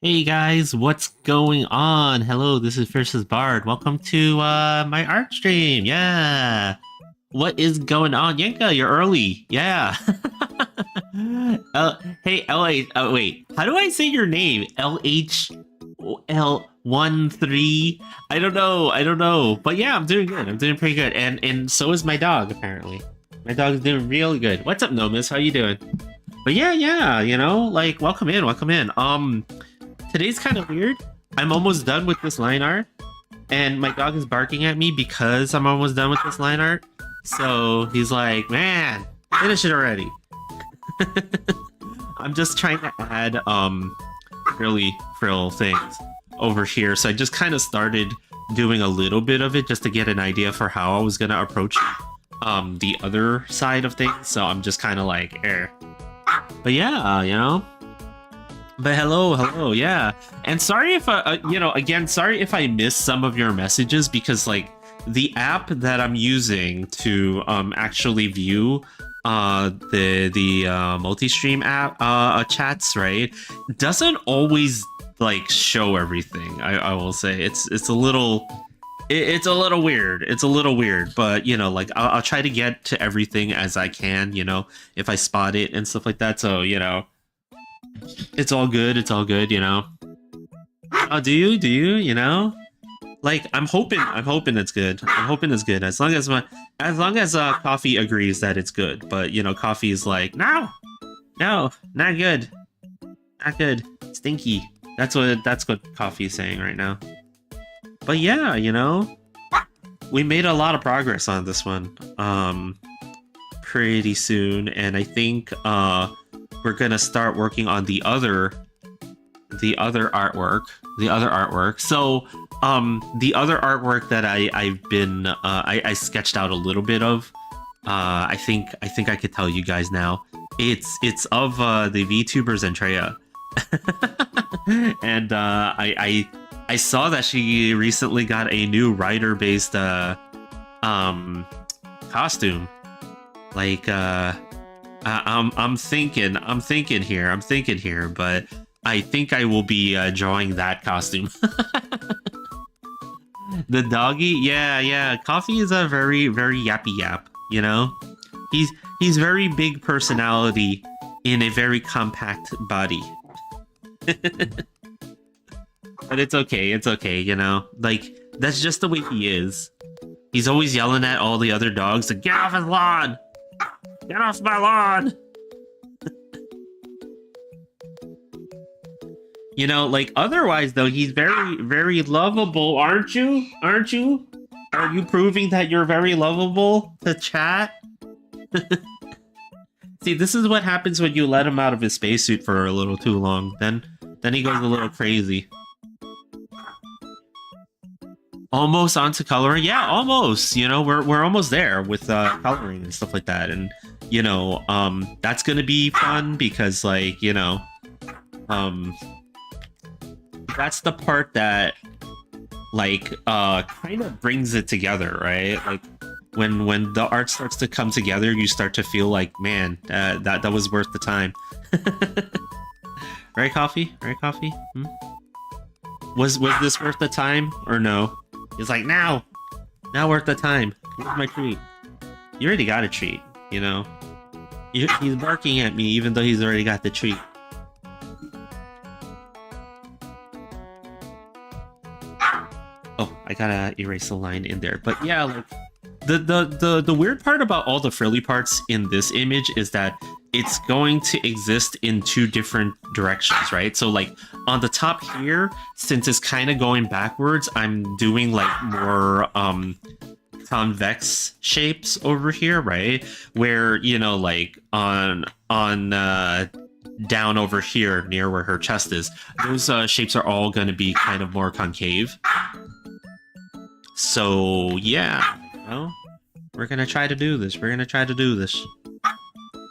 Hey guys, what's going on? Hello, this is Fiercestbard. Welcome to my art stream. Yeah. What is going on? Yanka, you're early. Yeah. Hey, LA, wait. How do I say your name? LHL13. I don't know. But yeah, I'm doing good. I'm doing pretty good. And so is my dog, apparently. My dog's doing really good. What's up, Nomis? How you doing? But yeah, like welcome in, welcome in. Today's kind of weird. I'm almost done with this line art, and my dog is barking at me because I'm almost done with this line art. So he's like, man, finish it already. I'm just trying to add really frill things over here. So I just kind of started doing a little bit of it just to get an idea for how I was gonna approach the other side of things. So I'm just kind of like, But yeah, But hello, yeah. And sorry if sorry if I missed some of your messages because like the app that I'm using to actually view the multi-stream app chats, right, doesn't always like show everything. I will say it's a little it's a little weird. It's a little weird, but like I'll try to get to everything as I can, if I spot it and stuff like that. So it's all good. It's all good, Oh, do you? Like, I'm hoping it's good. I'm hoping it's good. As long as Coffee agrees that it's good. But Coffee is like, no, not good, not good, stinky. That's what Coffee is saying right now. But yeah, we made a lot of progress on this one. Pretty soon, and I think we're gonna start working on the other artwork. So the other artwork that I sketched out a little bit of. I think I could tell you guys now. It's of the VTubers Andrea. And I saw that she recently got a new writer-based costume. Like I'm thinking here, but I think I will be drawing that costume. The doggy, yeah. Coffee is a very, very yappy yap. He's very big personality in a very compact body. But it's okay. Like that's just the way he is. He's always yelling at all the other dogs to get off his lawn. Get off my lawn! Like otherwise though, he's very, very lovable, aren't you? Are you proving that you're very lovable to chat? See, this is what happens when you let him out of his spacesuit for a little too long. Then he goes a little crazy. Almost onto coloring. Yeah, almost. We're almost there with coloring and stuff like that. And that's gonna be fun because like, that's the part that like kind of brings it together, right? Like when the art starts to come together, you start to feel like, man, that was worth the time. Right, Coffee? Hmm? Was this worth the time or no? He's like, now worth the time. Here's my treat. You already got a treat, He's barking at me even though he's already got the treat. Oh, I gotta erase the line in there. But yeah, like the weird part about all the frilly parts in this image is that it's going to exist in two different directions, right? So like on the top here, since it's kind of going backwards, I'm doing like more convex shapes over here, right? Where, like on down over here near where her chest is, those shapes are all going to be kind of more concave. So yeah, we're gonna try to do this.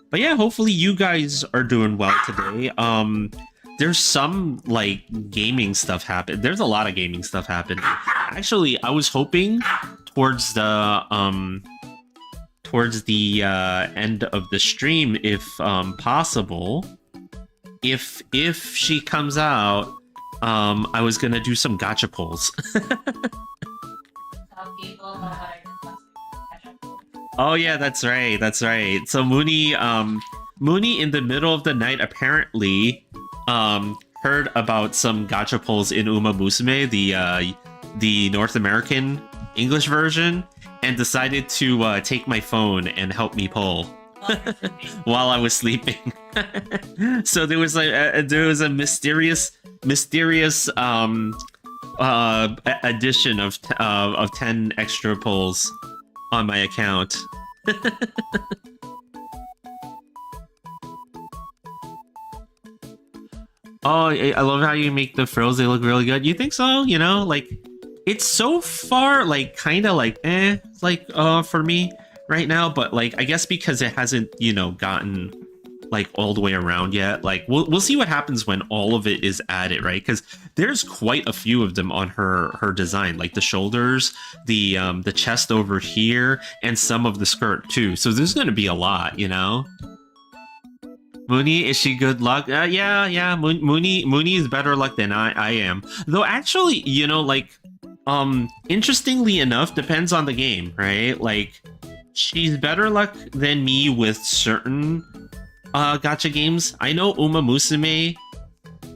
But yeah, hopefully you guys are doing well today. There's some like gaming stuff happen. There's a lot of gaming stuff happening. Actually, I was hoping towards the end of the stream, if possible, if she comes out I was gonna do some gacha pulls. Oh yeah, that's right. That's right. So Mooney in the middle of the night apparently heard about some gacha pulls in Uma Musume, the North American English version, and decided to take my phone and help me pull while I was sleeping. So there was a mysterious addition of 10 extra pulls on my account. Oh, I love how you make the frills. They look really good. You think so? You know, like it's so far like kind of like like for me right now, but like I guess because it hasn't, you know, gotten like all the way around yet. Like we'll see what happens when all of it is added, right? Because there's quite a few of them on her design, like the shoulders, the chest over here, and some of the skirt too. So there's going to be a lot, you know. Mooney, is she good luck? Yeah. Mooney is better luck than I am. Though actually, you know, like, interestingly enough, depends on the game, right? Like, she's better luck than me with certain gacha games. I know Uma Musume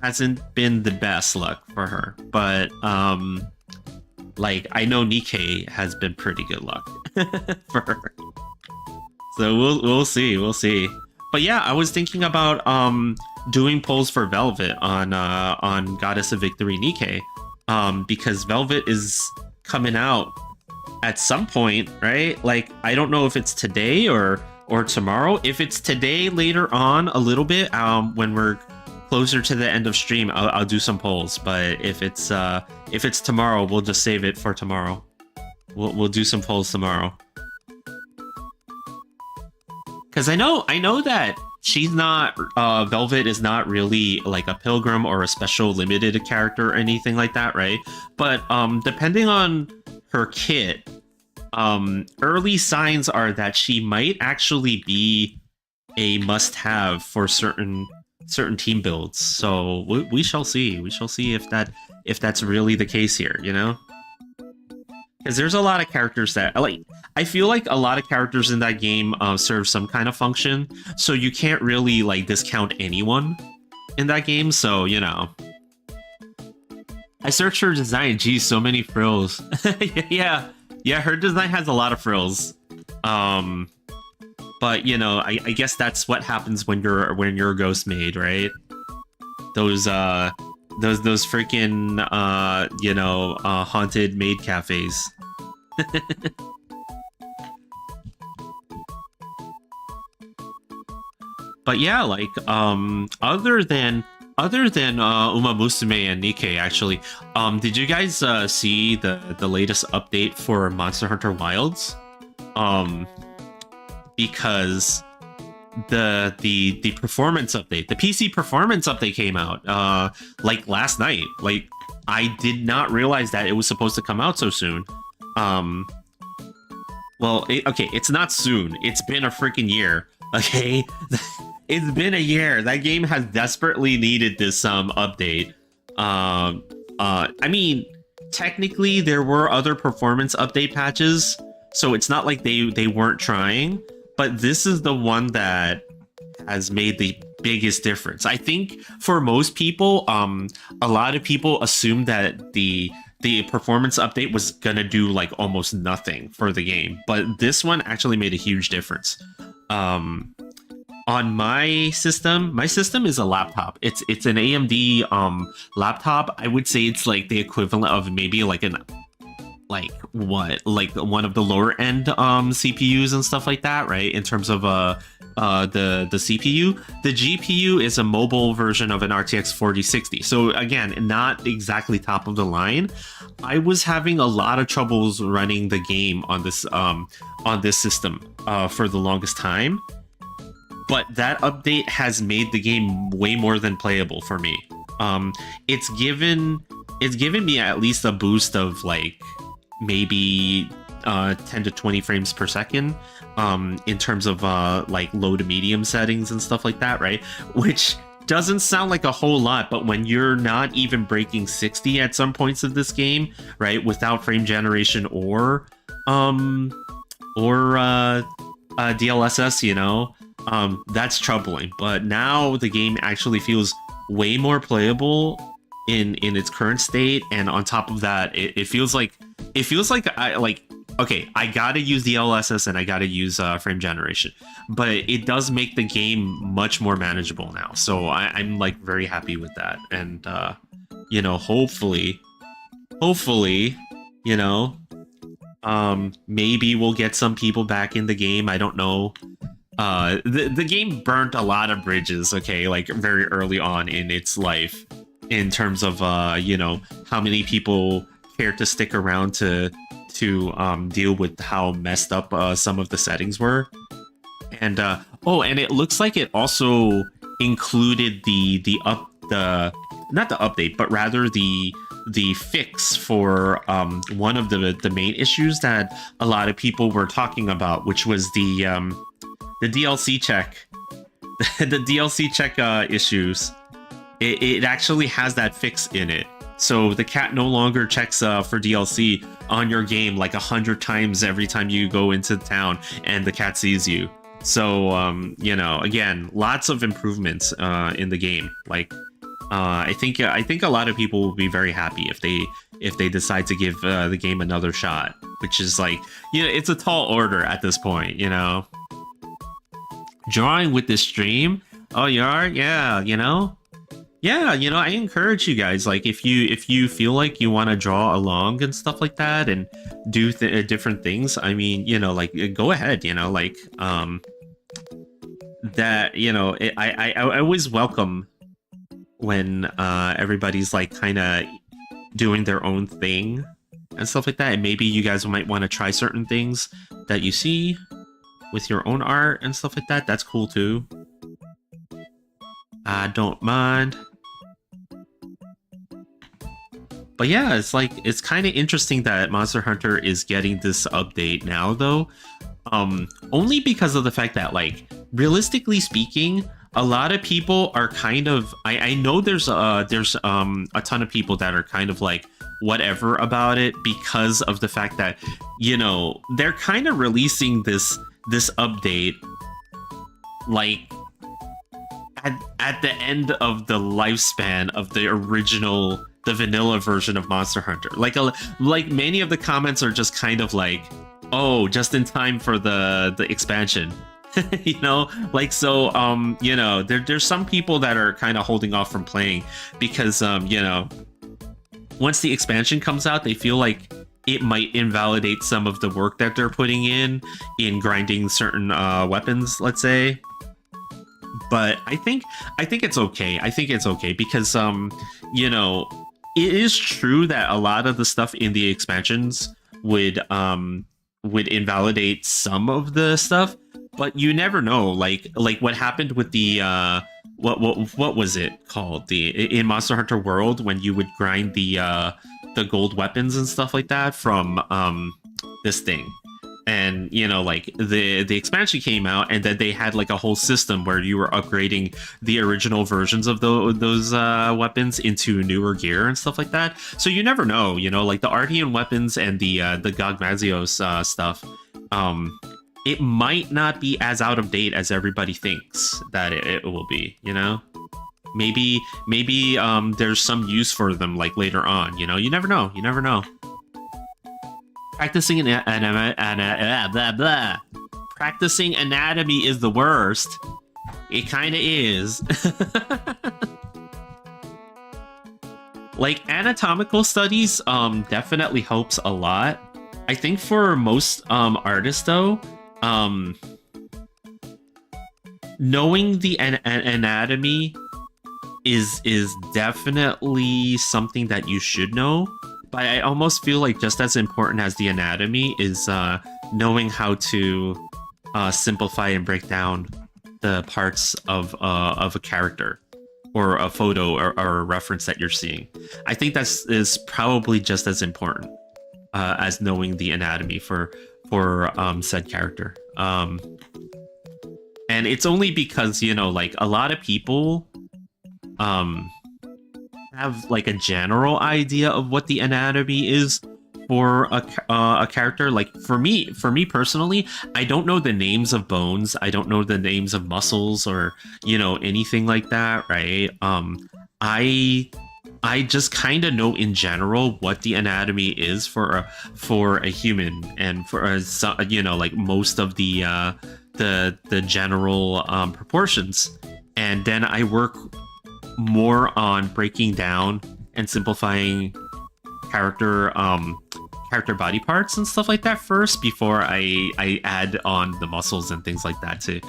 hasn't been the best luck for her, but like I know Nikkei has been pretty good luck for her. So we'll see. But yeah, I was thinking about doing polls for Velvet on Goddess of Victory Nikkei, because Velvet is coming out at some point, right? Like I don't know if it's today or tomorrow. If it's today, later on a little bit, when we're closer to the end of stream, I'll do some polls. But if it's tomorrow, we'll just save it for tomorrow. We'll do some polls tomorrow. Because I know that she's not, Velvet is not really like a pilgrim or a special limited character or anything like that, right? But depending on her kit, early signs are that she might actually be a must-have for certain team builds. So we shall see. We shall see if that's really the case here, you know? Because there's a lot of characters that, like, I feel like a lot of characters in that game serve some kind of function, so you can't really, like, discount anyone in that game, so, you know. I searched her design, geez, so many frills. Yeah, her design has a lot of frills. But, you know, I guess that's what happens when you're a ghost maid, right? Those freaking haunted maid cafes. But yeah, like other than Uma Musume and Nikkei, actually, did you guys see the latest update for Monster Hunter Wilds? Because the performance update, the PC performance update came out like last night. Like I did not realize that it was supposed to come out so soon. Well, okay, it's not soon. It's been a freaking year. Okay, it's been a year. That game has desperately needed this update. I mean, technically there were other performance update patches, so it's not like they weren't trying. But this is the one that has made the biggest difference. I think for most people, a lot of people assumed that the performance update was gonna do like almost nothing for the game, but this one actually made a huge difference. On my system is a laptop. It's an AMD laptop. I would say it's like the equivalent of maybe like one of the lower end CPUs and stuff like that, right? In terms of the CPU. The GPU is a mobile version of an RTX 4060. So again, not exactly top of the line. I was having a lot of troubles running the game on this system for the longest time. But that update has made the game way more than playable for me. It's given me at least a boost of like maybe 10 to 20 frames per second in terms of like low to medium settings and stuff like that, right? Which doesn't sound like a whole lot, but when you're not even breaking 60 at some points of this game, right, without frame generation or DLSS, you know, that's troubling. But now the game actually feels way more playable in its current state, and on top of that, it feels like okay, I gotta use DLSS and I gotta use frame generation, but it does make the game much more manageable now. So I'm like very happy with that, and you know, hopefully, you know, maybe we'll get some people back in the game. I don't know. The game burnt a lot of bridges, okay, like very early on in its life, in terms of you know, how many people care to stick around to deal with how messed up some of the settings were. And oh, and it looks like it also included not the update, but rather the fix for one of the main issues that a lot of people were talking about, which was the DLC check. The DLC check issues. It actually has that fix in it. So the cat no longer checks for DLC on your game like 100 times every time you go into town and the cat sees you. So, you know, again, lots of improvements in the game. Like, I think a lot of people will be very happy if they decide to give the game another shot, which is like, you know, it's a tall order at this point, you know. Drawing with this stream? Oh, you are? Yeah, you know? Yeah, you know, I encourage you guys, like, if you feel like you want to draw along and stuff like that and do different things, I mean, you know, like, go ahead, you know, like, that, you know, I always welcome when everybody's, like, kind of doing their own thing and stuff like that, and maybe you guys might want to try certain things that you see with your own art and stuff like that. That's cool, too. I don't mind. But yeah, it's like, it's kind of interesting that Monster Hunter is getting this update now, though. Only because of the fact that, like, realistically speaking, a lot of people are kind of, I know there's a ton of people that are kind of like whatever about it, because of the fact that, you know, they're kind of releasing this update like at the end of the lifespan of the original, the vanilla version of Monster Hunter. Like many of the comments are just kind of like, oh, just in time for the expansion. You know, like, so you know, there's some people that are kind of holding off from playing because you know, once the expansion comes out, they feel like it might invalidate some of the work that they're putting in grinding certain weapons, let's say. But I think it's okay. I think it's okay because you know, it is true that a lot of the stuff in the expansions would invalidate some of the stuff, but you never know. Like what happened with the what was it called, in Monster Hunter World, when you would grind the gold weapons and stuff like that from this thing. And, you know, like, the expansion came out, and then they had, like, a whole system where you were upgrading the original versions of those weapons into newer gear and stuff like that. So you never know, you know, like, the Ardean weapons and the Gogmazios stuff, it might not be as out of date as everybody thinks that it will be, you know? Maybe there's some use for them, like, later on, you know? You never know. You never know. Practicing Practicing anatomy is the worst. It kind of is. Like, anatomical studies definitely helps a lot. I think for most artists, though, knowing the anatomy is definitely something that you should know. But I almost feel like just as important as the anatomy is knowing how to simplify and break down the parts of a character or a photo or a reference that you're seeing. I think is probably just as important as knowing the anatomy for said character. And it's only because, you know, like, a lot of people have like a general idea of what the anatomy is for a character. Like for me personally, I don't know the names of bones. I don't know the names of muscles or anything like that, right? I I just kind of know in general what the anatomy is for a human and for like most of the general proportions, and then I work more on breaking down and simplifying character character body parts and stuff like that first before I add on the muscles and things like that to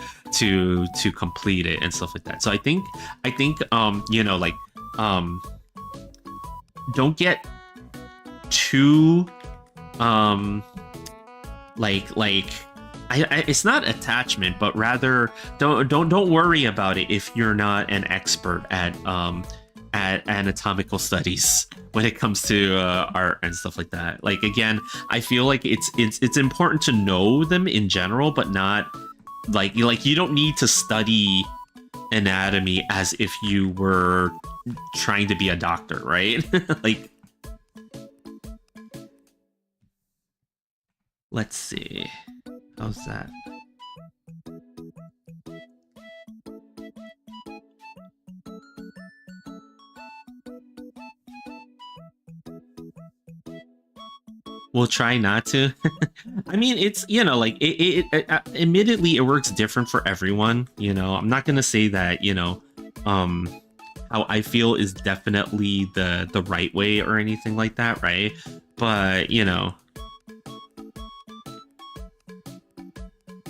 complete it and stuff like that. So I think don't get too it's not attachment, but rather don't worry about it if you're not an expert at anatomical studies when it comes to art and stuff like that. Like, again, I feel like it's important to know them in general, but not like you don't need to study anatomy as if you were trying to be a doctor, right? Like, let's see. How's that? We'll try not to. I mean, it's, admittedly, it works different for everyone. I'm not going to say that, how I feel is definitely the right way or anything like that, right? But,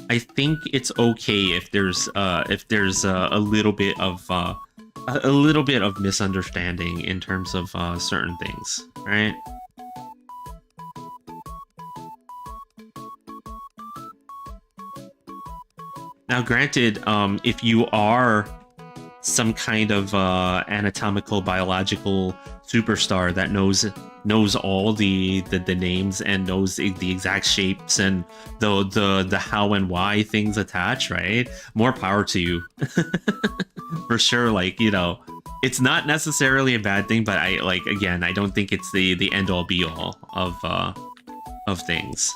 I think it's okay if there's a little bit of misunderstanding in terms of certain things, right? Now, granted, if you are some kind of anatomical biological superstar that knows all the names and knows the exact shapes and the how and why things attach, right? More power to you. For sure. Like, it's not necessarily a bad thing, but I don't think it's the end all be all of things.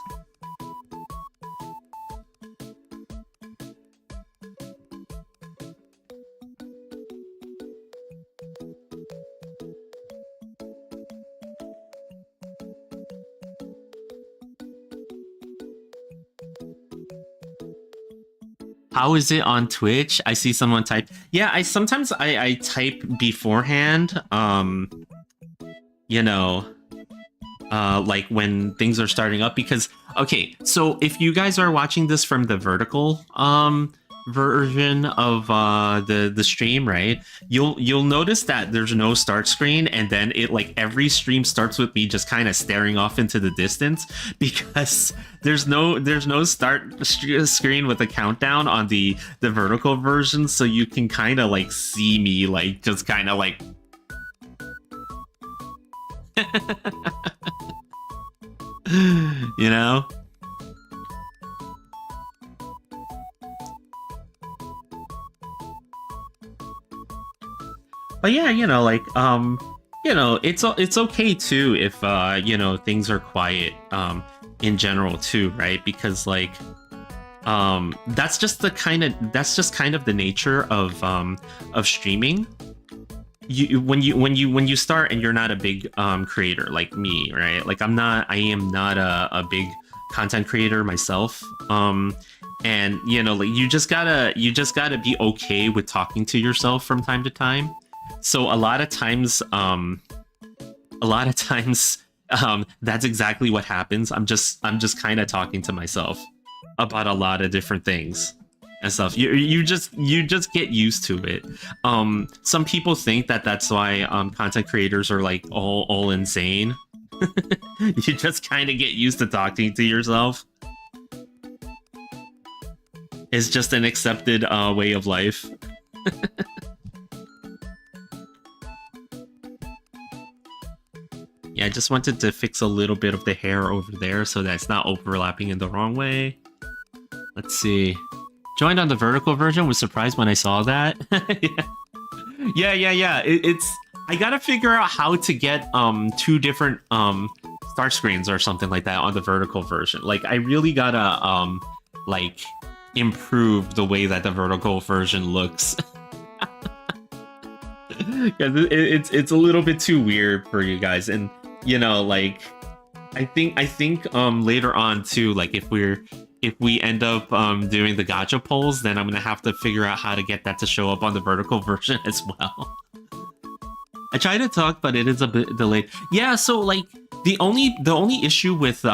How is it on Twitch? I see someone type. Yeah, sometimes I type beforehand. Like when things are starting up, because okay, so if you guys are watching this from the vertical version of the stream, right, you'll notice that there's no start screen, and then it, like, every stream starts with me just kind of staring off into the distance, because there's no start screen with a countdown on the vertical version, so you can kind of like see me like just kind of like But yeah, it's okay too if things are quiet in general too, right? Because like that's just kind of the nature of streaming. When you start and you're not a big creator like me, right? Like I am not a big content creator myself. And like you just gotta be okay with talking to yourself from time to time. So a lot of times that's exactly what happens. I'm just kind of talking to myself about a lot of different things and stuff. You just get used to it. Some people think that that's why content creators are like all insane. You just kind of get used to talking to yourself. It's just an accepted way of life. Yeah, I just wanted to fix a little bit of the hair over there so that it's not overlapping in the wrong way. Let's see. Joined on the vertical version, was surprised when I saw that. Yeah. It's I gotta figure out how to get two different start screens or something like that on the vertical version. Like I really gotta like improve the way that the vertical version looks. Because it's a little bit too weird for you guys, and you know, like I think later on too, like if we end up doing the gacha polls, then I'm gonna have to figure out how to get that to show up on the vertical version as well. I try to talk, but it is a bit delayed. Yeah, so like the only issue with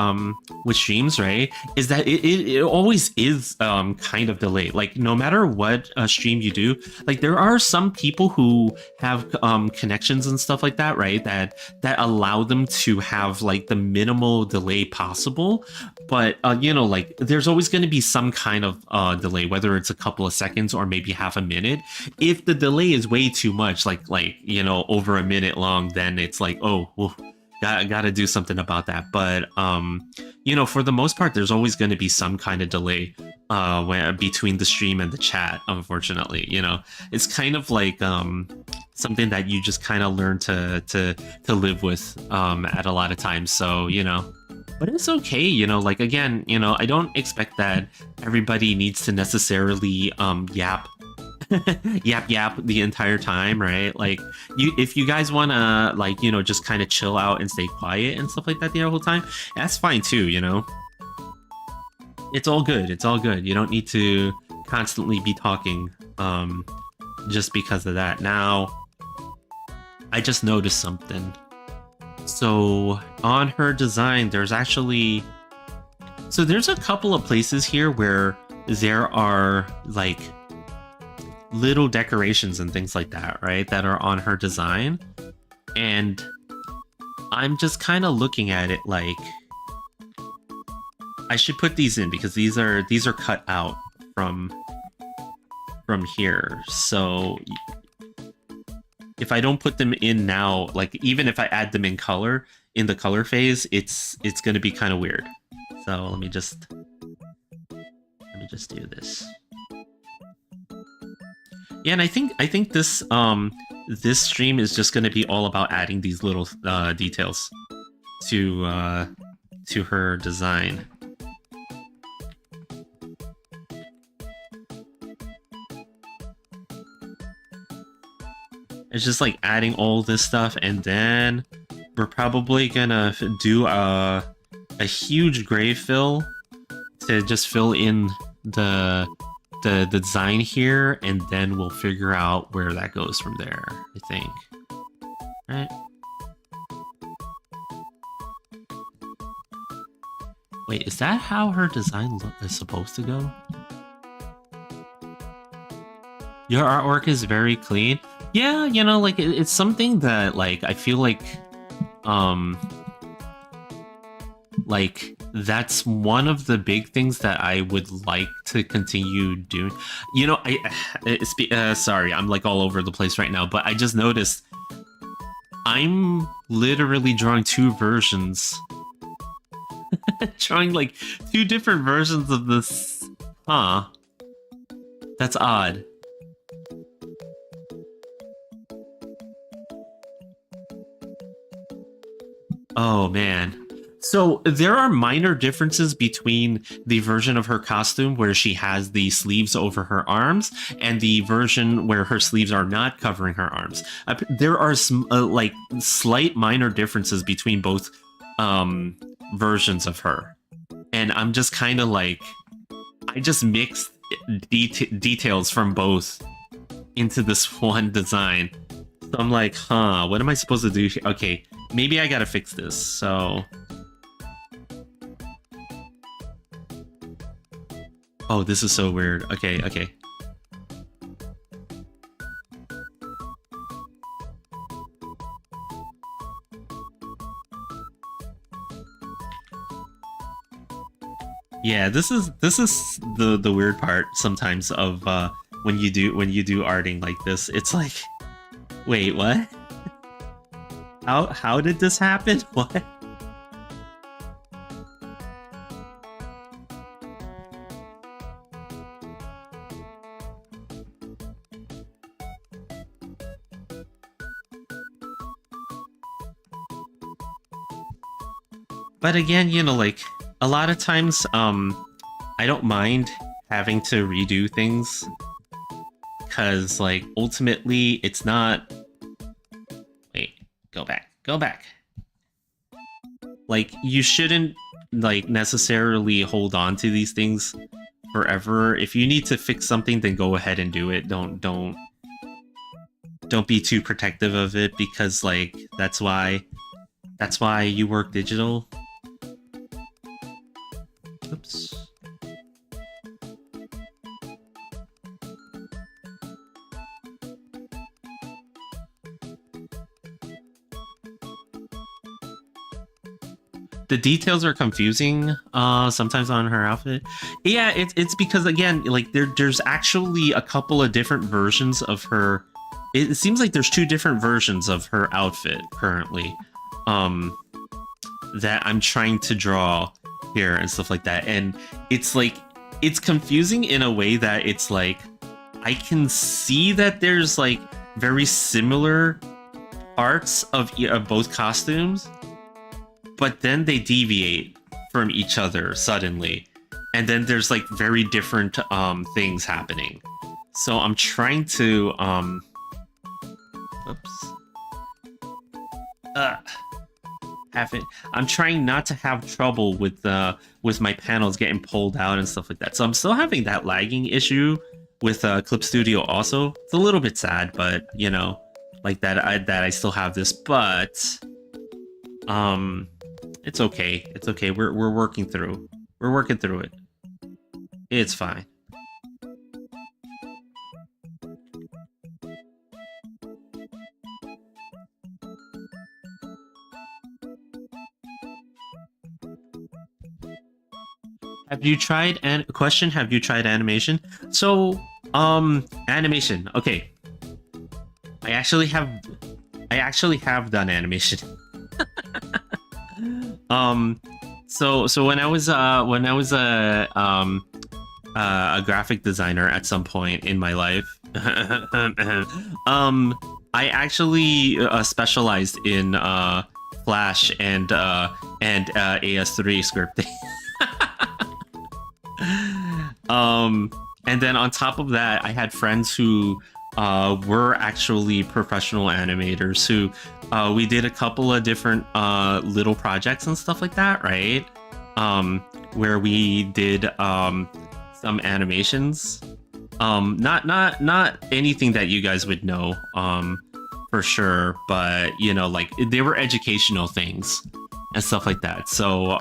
streams, right, is that it always is kind of delayed. Like no matter what stream you do, like there are some people who have connections and stuff like that, right, that allow them to have like the minimal delay possible. But you know, like there's always going to be some kind of delay, whether it's a couple of seconds or maybe half a minute. If the delay is way too much, like you know, over a minute long, then it's like, oh well, gotta do something about that. But you know, for the most part, there's always going to be some kind of delay between the stream and the chat. Unfortunately, you know, it's kind of like something that you just kind of learn to live with at a lot of times. So you know. But it's okay, you know, like, again, you know, I don't expect that everybody needs to necessarily yap yap the entire time, right? Like, if you guys want to, like, you know, just kind of chill out and stay quiet and stuff like that the whole time, that's fine too, you know? It's all good. It's all good. You don't need to constantly be talking just because of that. Now, I just noticed something. So on her design, there's actually... So there's a couple of places here where there are like little decorations and things like that, right? That are on her design. And I'm just kind of looking at it like I should put these in because these are cut out from here. So if I don't put them in now, like even if I add them in color, in the color phase, it's going to be kind of weird. So let me just do this. Yeah, and I think this this stream is just going to be all about adding these little details to her design. It's just like adding all this stuff, and then we're probably gonna do a huge gray fill to just fill in the design here, and then we'll figure out where that goes from there, I think. Right? Wait, is that how her design is supposed to go? Your artwork is very clean. Yeah, you know, like it's something that like I feel like that's one of the big things that I would like to continue doing. You know, sorry, I'm like all over the place right now, but I just noticed I'm literally drawing two versions. Drawing like two different versions of this. Huh. That's odd. Oh man. So there are minor differences between the version of her costume where she has the sleeves over her arms and the version where her sleeves are not covering her arms. There are some like slight minor differences between both versions of her. And I'm just kind of like, I just mixed details from both into this one design. So I'm like, huh, what am I supposed to do here? Okay, maybe I gotta fix this, so... Oh, this is so weird. Okay, okay. Yeah, this is the weird part sometimes of when you do arting like this. It's like, wait, what? How did this happen? What? But again, you know, like a lot of times, I don't mind having to redo things because, like, ultimately, it's not. Wait, go back, go back. Like, you shouldn't like necessarily hold on to these things forever. If you need to fix something, then go ahead and do it. Don't be too protective of it because, like, that's why you work digital. Oops. The details are confusing sometimes on her outfit. Yeah, it's because, again, like there's actually a couple of different versions of her. It seems like there's two different versions of her outfit currently that I'm trying to draw here and stuff like that. And it's like, it's confusing in a way that it's like, I can see that there's like very similar parts of both costumes, but then they deviate from each other suddenly. And then there's like very different things happening. So I'm trying to I'm trying not to have trouble with my panels getting pulled out and stuff like that. So I'm still having that lagging issue with Clip Studio also. It's a little bit sad, but you know, like that I still have this, but it's okay. It's okay. We're working through. We're working through it. It's fine. Have you tried have you tried animation? So, animation. Okay. I actually have done animation. So when I was a graphic designer at some point in my life, I actually specialized in Flash and AS3 scripting. And then on top of that, I had friends who were actually professional animators who we did a couple of different little projects and stuff like that, right? Where we did some animations. Not anything that you guys would know for sure, but you know, like they were educational things and stuff like that. So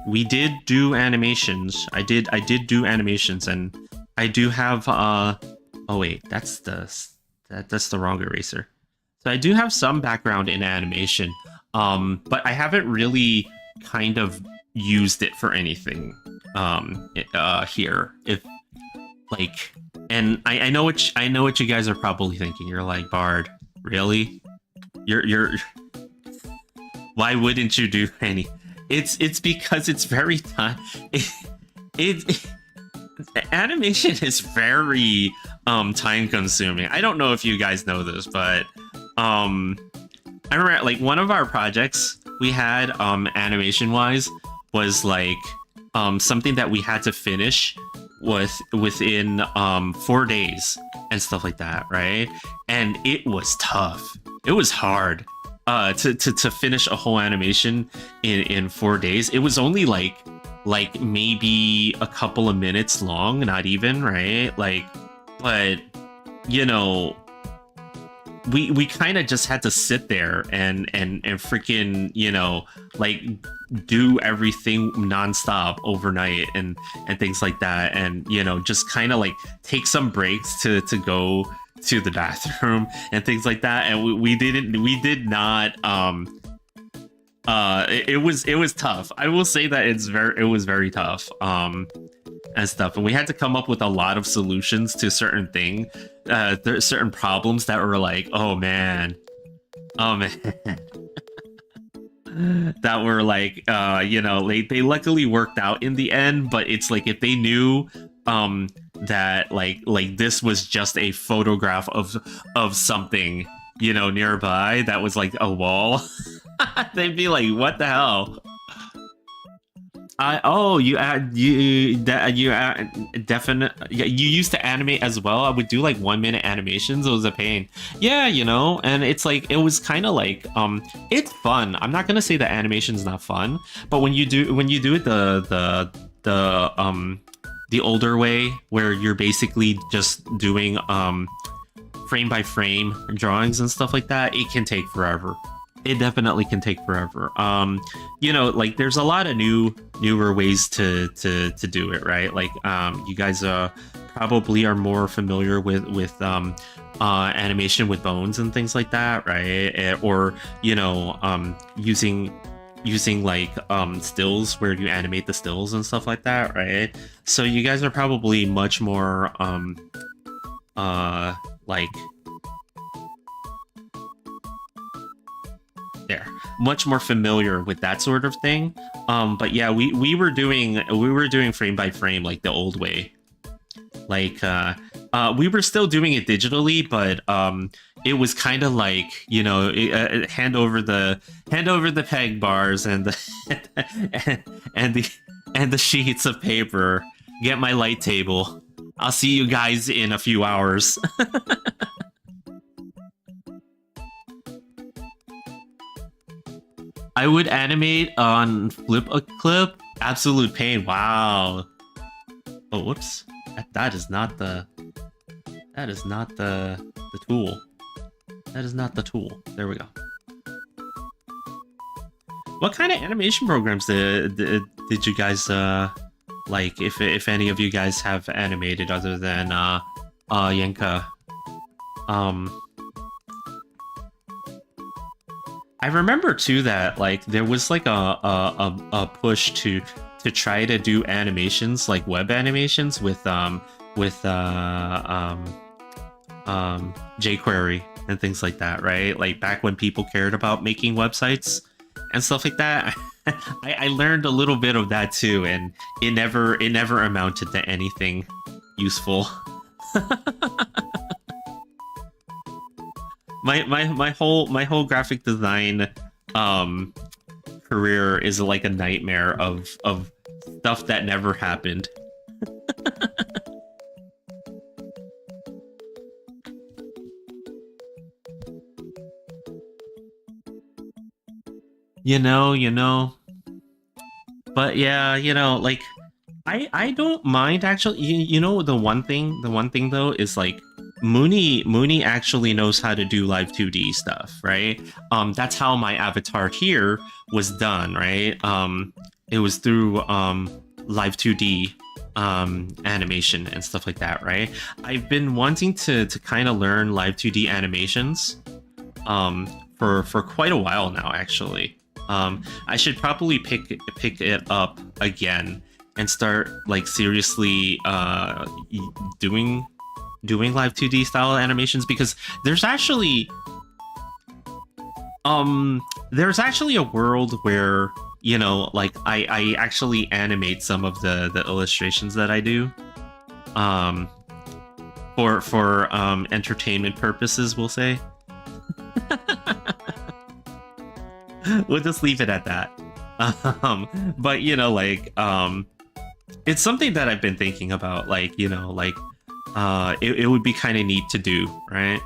we did do animations. I did do animations, and I do have oh wait, that's the wrong eraser. So I do have some background in animation, but I haven't really kind of used it for anything here. If like, and I know what you guys are probably thinking. You're like, Bard, really? You're why wouldn't you do any? It's because it's very time. Animation is very time consuming. I don't know if you guys know this, but I remember like one of our projects we had animation wise was like something that we had to finish within 4 days and stuff like that, right? And it was tough. It was hard to finish a whole animation in 4 days. It was only like maybe a couple of minutes long, not even, right? Like, but you know, we kind of just had to sit there and freaking, you know, like do everything nonstop overnight and things like that, and you know, just kind of like take some breaks to go to the bathroom and things like that. And we did not it was tough. I will say that it was very tough and stuff, and we had to come up with a lot of solutions to certain certain problems that were like, oh man that were like you know, they luckily worked out in the end. But it's like, if they knew that like this was just a photograph of something, you know, nearby that was like a wall They'd be like, "What the hell?" You add you that you definite yeah, you used to animate as well. I would do like 1 minute animations. It was a pain. Yeah, and it's like it was kind of like it's fun. I'm not gonna say the animation's not fun, but when you do it the older way where you're basically just doing frame by frame drawings and stuff like that, it can take forever. It definitely can take forever. Like there's a lot of newer ways to do it, right? Like you guys probably are more familiar with animation with bones and things like that, right? Or using like stills where you animate the stills and stuff like that, right? So you guys are probably much more like there, much more familiar with that sort of thing. But yeah, we were doing frame by frame like the old way. Like we were still doing it digitally, but it was kind of like hand over the peg bars and the and the sheets of paper. Get my light table. I'll see you guys in a few hours. I would animate on flip a clip. Absolute pain. Wow. Oh, whoops. That is not the tool. That is not the tool. There we go. What kind of animation programs did you guys like? If any of you guys have animated other than Yenka. I remember too that like there was like a push to try to do animations like web animations with jQuery and things like that, right? Like back when people cared about making websites and stuff like that. I learned a little bit of that too, and it never amounted to anything useful. my whole graphic design career is like a nightmare of stuff that never happened. you know. But yeah, like I don't mind actually. The one thing though is like Mooney actually knows how to do live 2D stuff, right? That's how my avatar here was done, right? It was through live 2D animation and stuff like that, right? I've been wanting to kind of learn live 2D animations for quite a while now, actually. I should probably pick it up again and start like seriously doing live 2D style animations, because there's actually a world where like I actually animate some of the illustrations that I do for entertainment purposes, we'll say. We'll just leave it at that. But like it's something that I've been thinking about, like it would be kind of neat to do, right?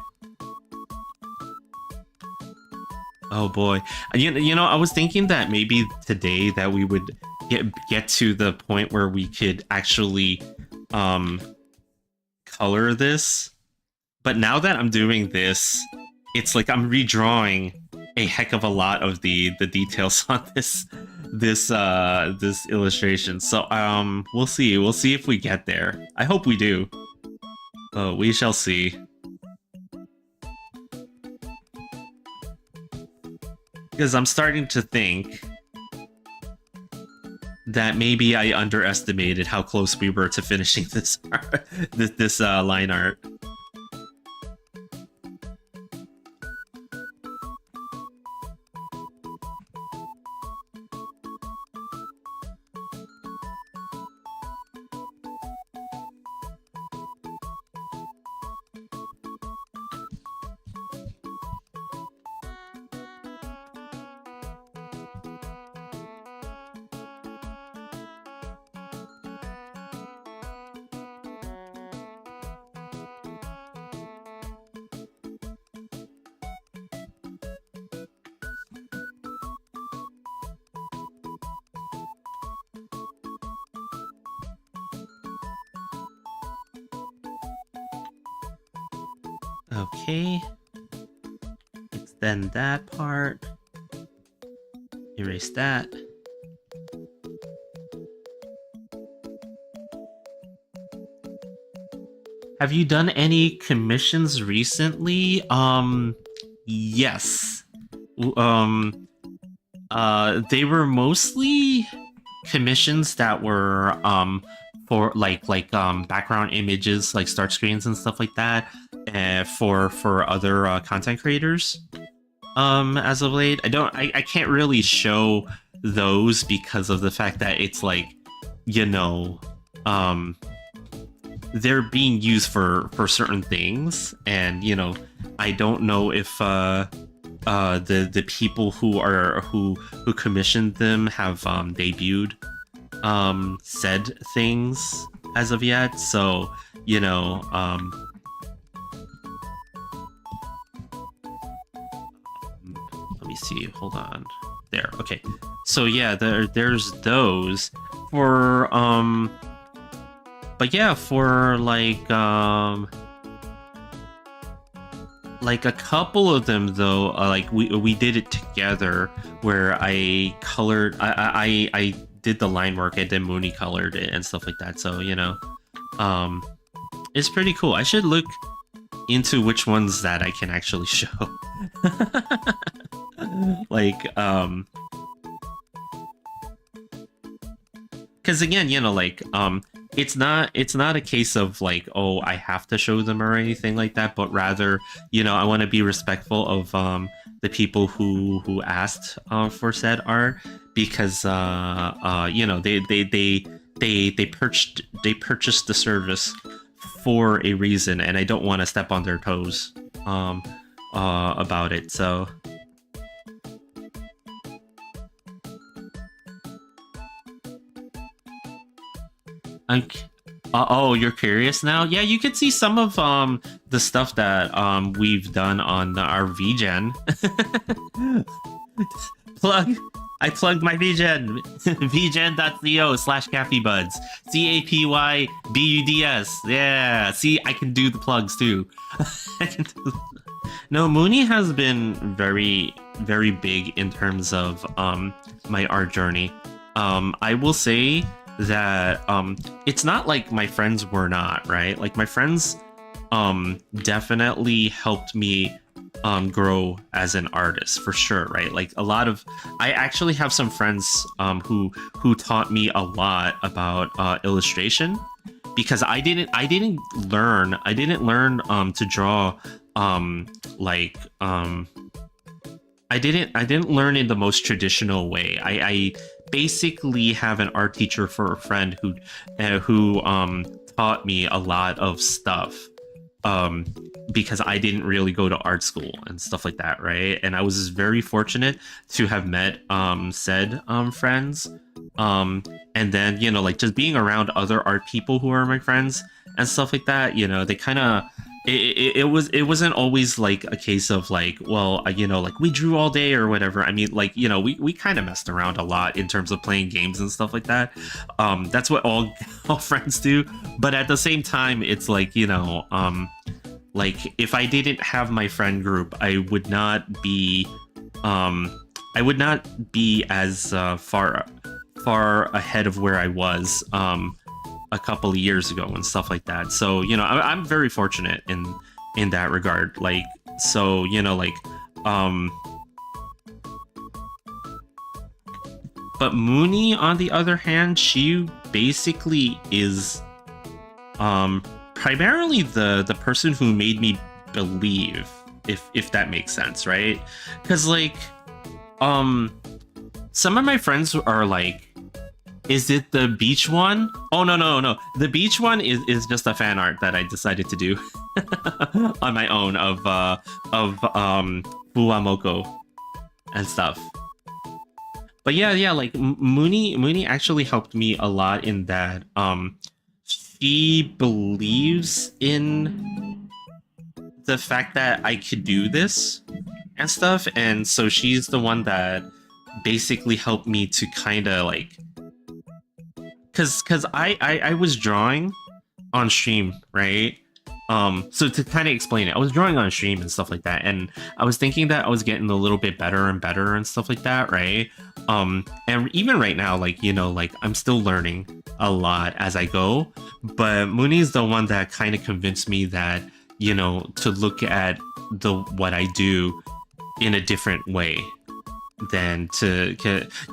Oh boy. I was thinking that maybe today that we would get to the point where we could actually color this. But now that I'm doing this, it's like I'm redrawing a heck of a lot of the details on this illustration. So we'll see if we get there. I hope we do. Oh, we shall see. Because I'm starting to think that maybe I underestimated how close we were to finishing this this line art. Okay. Extend that part. Erase that. Have you done any commissions recently? Yes. Um, they were mostly commissions that were for background images, like start screens and stuff like that, for other content creators. As of late, I can't really show those because of the fact that it's like, you know, um they're being used for certain things, and you know, I don't know if the people who commissioned them have debuted said things as of yet. So you know, let me see, hold on, there, okay. So yeah, there's those for but yeah, for like a couple of them though, like we did it together, where I colored, I did the line work, and then Mooney colored it and stuff like that. So you know, it's pretty cool. I should look into which ones that I can actually show. Like because again, you know, like it's not a case of like, oh, I have to show them or anything like that, but rather, you know, I want to be respectful of the people who asked for said art, because you know, they purchased the service for a reason, and I don't want to step on their toes about it. So oh, you're curious now? Yeah, you can see some of the stuff that we've done on our VGen. Plug. I plugged my VGen. vgen.co/cappybuds. CAPYBUDS. Yeah. See, I can do the plugs too. No, Mooney has been very, very big in terms of my art journey. I will say that it's not like my friends were not, right? Like my friends definitely helped me grow as an artist, for sure, right? Like a lot of, I actually have some friends who taught me a lot about illustration, because I didn't learn to draw I didn't learn in the most traditional way. I basically have an art teacher for a friend who taught me a lot of stuff, because I didn't really go to art school and stuff like that, right? And I was very fortunate to have met said friends, and then, you know, like just being around other art people who are my friends and stuff like that, you know, they kind of, it wasn't always like a case of like, well, you know, like we drew all day or whatever. I mean, like, you know, we kind of messed around a lot in terms of playing games and stuff like that. That's what all friends do. But at the same time, it's like, you know, like if I didn't have my friend group, I would not be as far ahead of where I was a couple of years ago and stuff like that. So, you know, I'm very fortunate in that regard. Like, so, you know, like, but Mooney, on the other hand, she basically is primarily the person who made me believe, if that makes sense, right? Because like some of my friends are like, is it the beach one? Oh, no. The beach one is just a fan art that I decided to do on my own of Fuwamoko and stuff. But yeah, like Mooney actually helped me a lot in that she believes in the fact that I could do this and stuff, and so she's the one that basically helped me to kind of like, because I was drawing on stream, right? So to kind of explain it, I was drawing on stream and stuff like that, and I was thinking that I was getting a little bit better and better and stuff like that, right? And even right now, like, you know, like I'm still learning a lot as I go, but Mooney's the one that kind of convinced me that, you know, to look at what I do in a different way than to,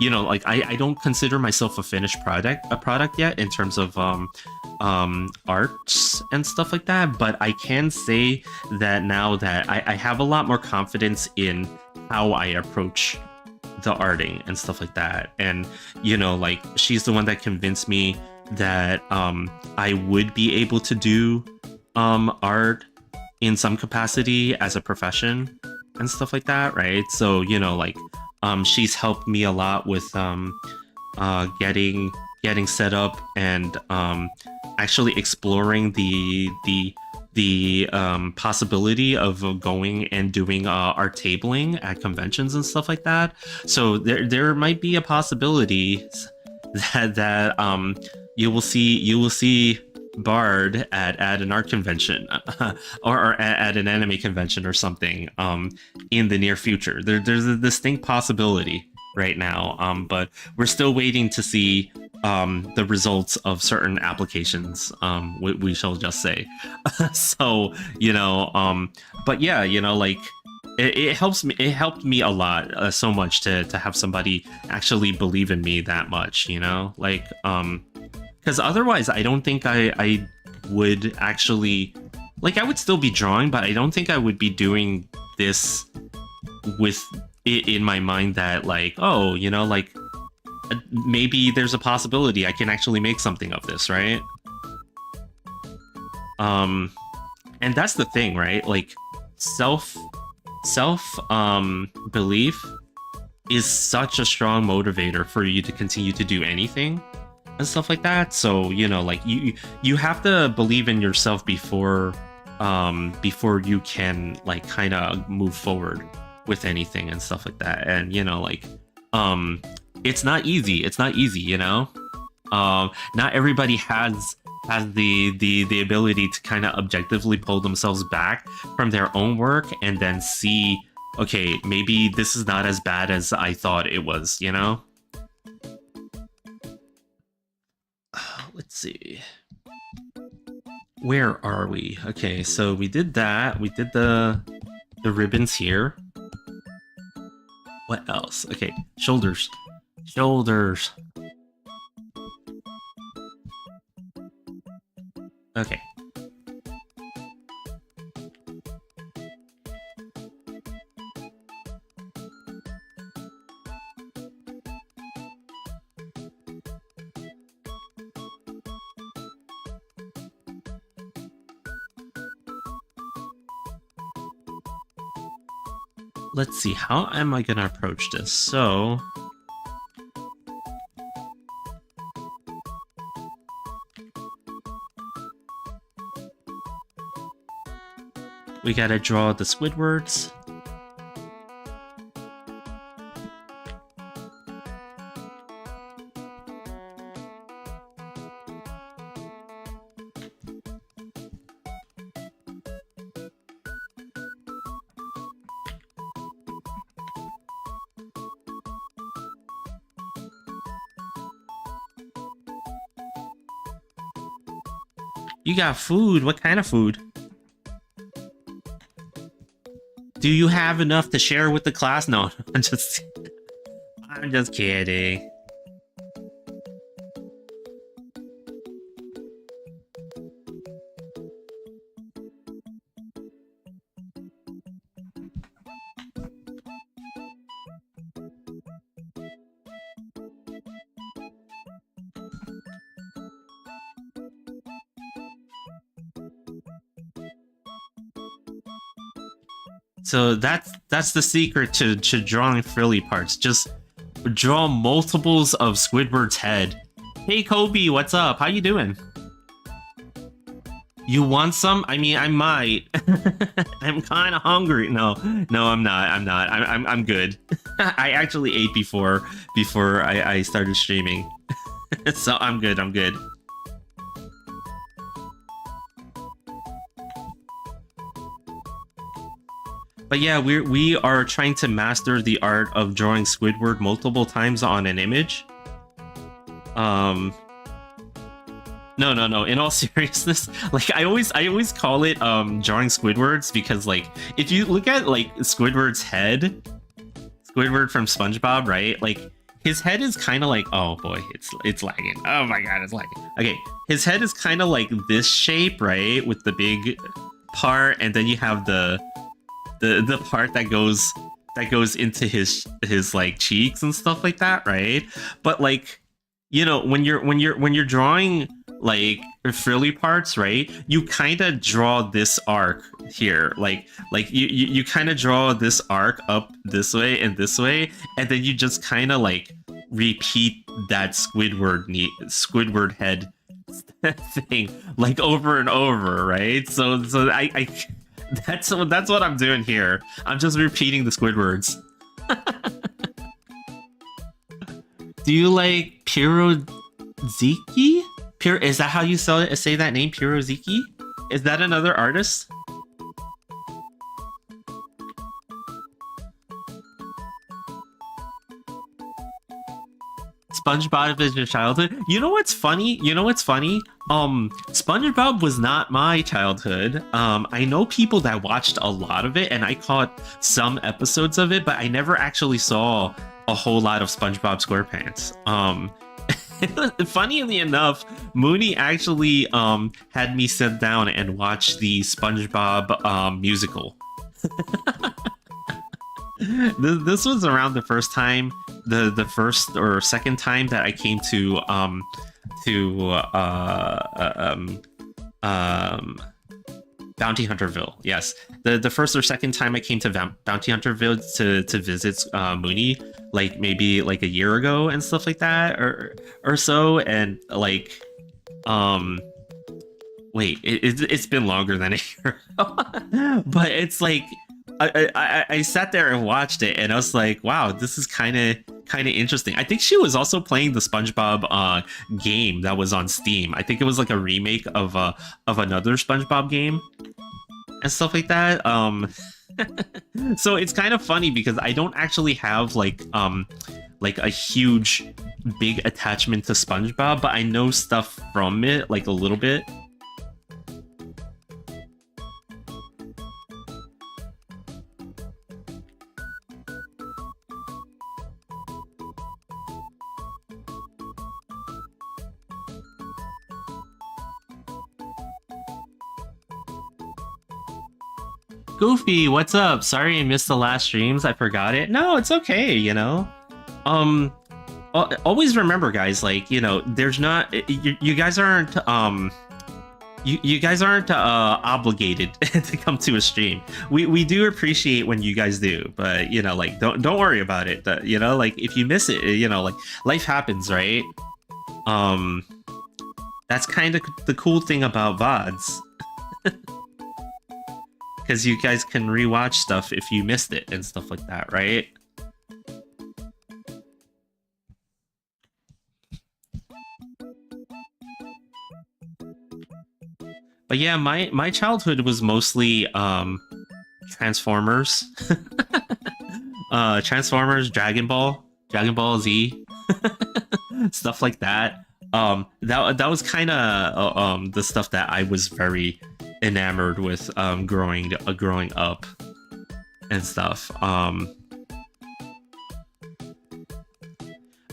you know, like I don't consider myself a finished product yet in terms of arts and stuff like that, but I can say that now that I have a lot more confidence in how I approach the arting and stuff like that. And, you know, like she's the one that convinced me that I would be able to do art in some capacity as a profession and stuff like that, right? So, you know, like she's helped me a lot with getting set up and actually exploring the possibility of going and doing art tabling at conventions and stuff like that. So there might be a possibility that you will see Bard at an art convention or at an anime convention or something in the near future. There's a distinct possibility right now, but we're still waiting to see the results of certain applications, we shall just say. So, you know, but yeah, you know, like it helped me a lot, so much to have somebody actually believe in me that much, you know, like because otherwise I don't think I would actually, like, I would still be drawing, but I don't think I would be doing this with it in my mind that, like, oh, you know, like maybe there's a possibility I can actually make something of this, right? And that's the thing, right? Like self belief is such a strong motivator for you to continue to do anything and stuff like that. So, you know, like you have to believe in yourself before you can, like, kind of move forward with anything and stuff like that. And, you know, like it's not easy, you know. Not everybody has the ability to kind of objectively pull themselves back from their own work and then see, okay, maybe this is not as bad as I thought it was, you know. Let's see, where are we? Okay, so we did that. We did the ribbons here. What else? Okay, shoulders. Okay. Let's see, how am I gonna approach this? So we gotta draw the Squidwards. You got food? What kind of food? Do you have enough to share with the class? No, I'm just kidding. So that's the secret to drawing frilly parts. Just draw multiples of Squidward's head. Hey Kobe, what's up? How you doing? You want some? I mean, I might. I'm kind of hungry. No, I'm not. I'm good. I actually ate before I started streaming, so I'm good. but yeah, we are trying to master the art of drawing Squidward multiple times on an image. No, no, no. In all seriousness, like I always call it drawing Squidwards because like if you look at like Squidward's head, Squidward from SpongeBob, right? Like his head is kind of like, oh boy, it's lagging. Oh my god, it's lagging. Okay, his head is kind of like this shape, right, with the big part, and then you have the part that goes into his like cheeks and stuff like that, right? But like, you know, when you're drawing like frilly parts, right, you kind of draw this arc here, like you kind of draw this arc up this way and this way, and then you just kind of like repeat that Squidward head thing like over and over, right? So I that's what I'm doing here. I'm just repeating the Squidwards. Do you like Piroziki? Is that how you say that name, Piroziki? Is that another artist? SpongeBob is your childhood. You know what's funny? SpongeBob was not my childhood. I know people that watched a lot of it, and I caught some episodes of it, but I never actually saw a whole lot of SpongeBob SquarePants. Funnily enough, Mooney actually had me sit down and watch the SpongeBob musical. This was around the first time, the first or second time that I came to Bounty Hunterville. Yes, the first or second time I came to Bounty Hunterville to visit Mooney, like maybe like a year ago and stuff like that, or so, and like wait, it's been longer than a year, but it's like I sat there and watched it, and I was like, wow, this is kind of interesting. I think she was also playing the SpongeBob game that was on Steam. I think it was like a remake of another SpongeBob game and stuff like that. So it's kind of funny because I don't actually have like a huge big attachment to SpongeBob, but I know stuff from it like a little bit. Goofy, what's up? Sorry I missed the last streams. I forgot it. No, it's okay, you know. Always remember, guys, like, you know, there's not you guys aren't you guys aren't obligated to come to a stream. We do appreciate when you guys do, but you know, like, don't worry about it. You know, like, if you miss it, you know, like, life happens, right? That's kind of the cool thing about VODs. Because you guys can rewatch stuff if you missed it and stuff like that, right? But yeah, my childhood was mostly Transformers. Transformers, Dragon Ball Z, stuff like that. That was kind of the stuff that I was very enamored with growing up and stuff.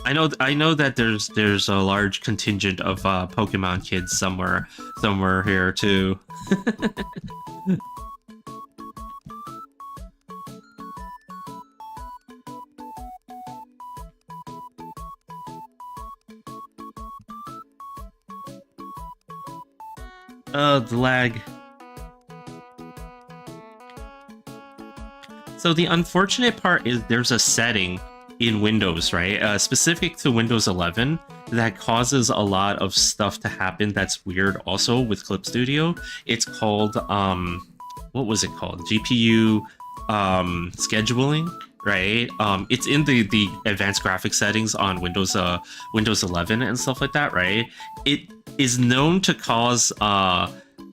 I know that there's a large contingent of Pokemon kids somewhere here too. Oh, the lag. So the unfortunate part is there's a setting in Windows, right? Specific to Windows 11 that causes a lot of stuff to happen that's weird also with Clip Studio. It's called, what was it called? GPU scheduling, right? It's in the advanced graphics settings on Windows 11 and stuff like that, right? It is known to cause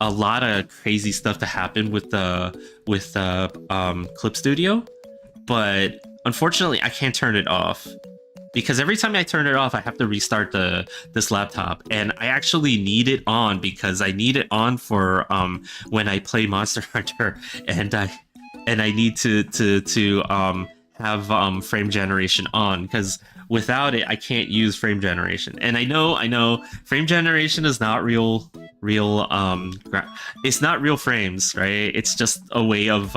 a lot of crazy stuff to happen with the Clip Studio, but unfortunately I can't turn it off because every time I turn it off, I have to restart this laptop, and I actually need it on because I need it on for when I play Monster Hunter, and I need to have frame generation on because without it I can't use frame generation. And I know frame generation is not real it's not real frames, right? It's just a way of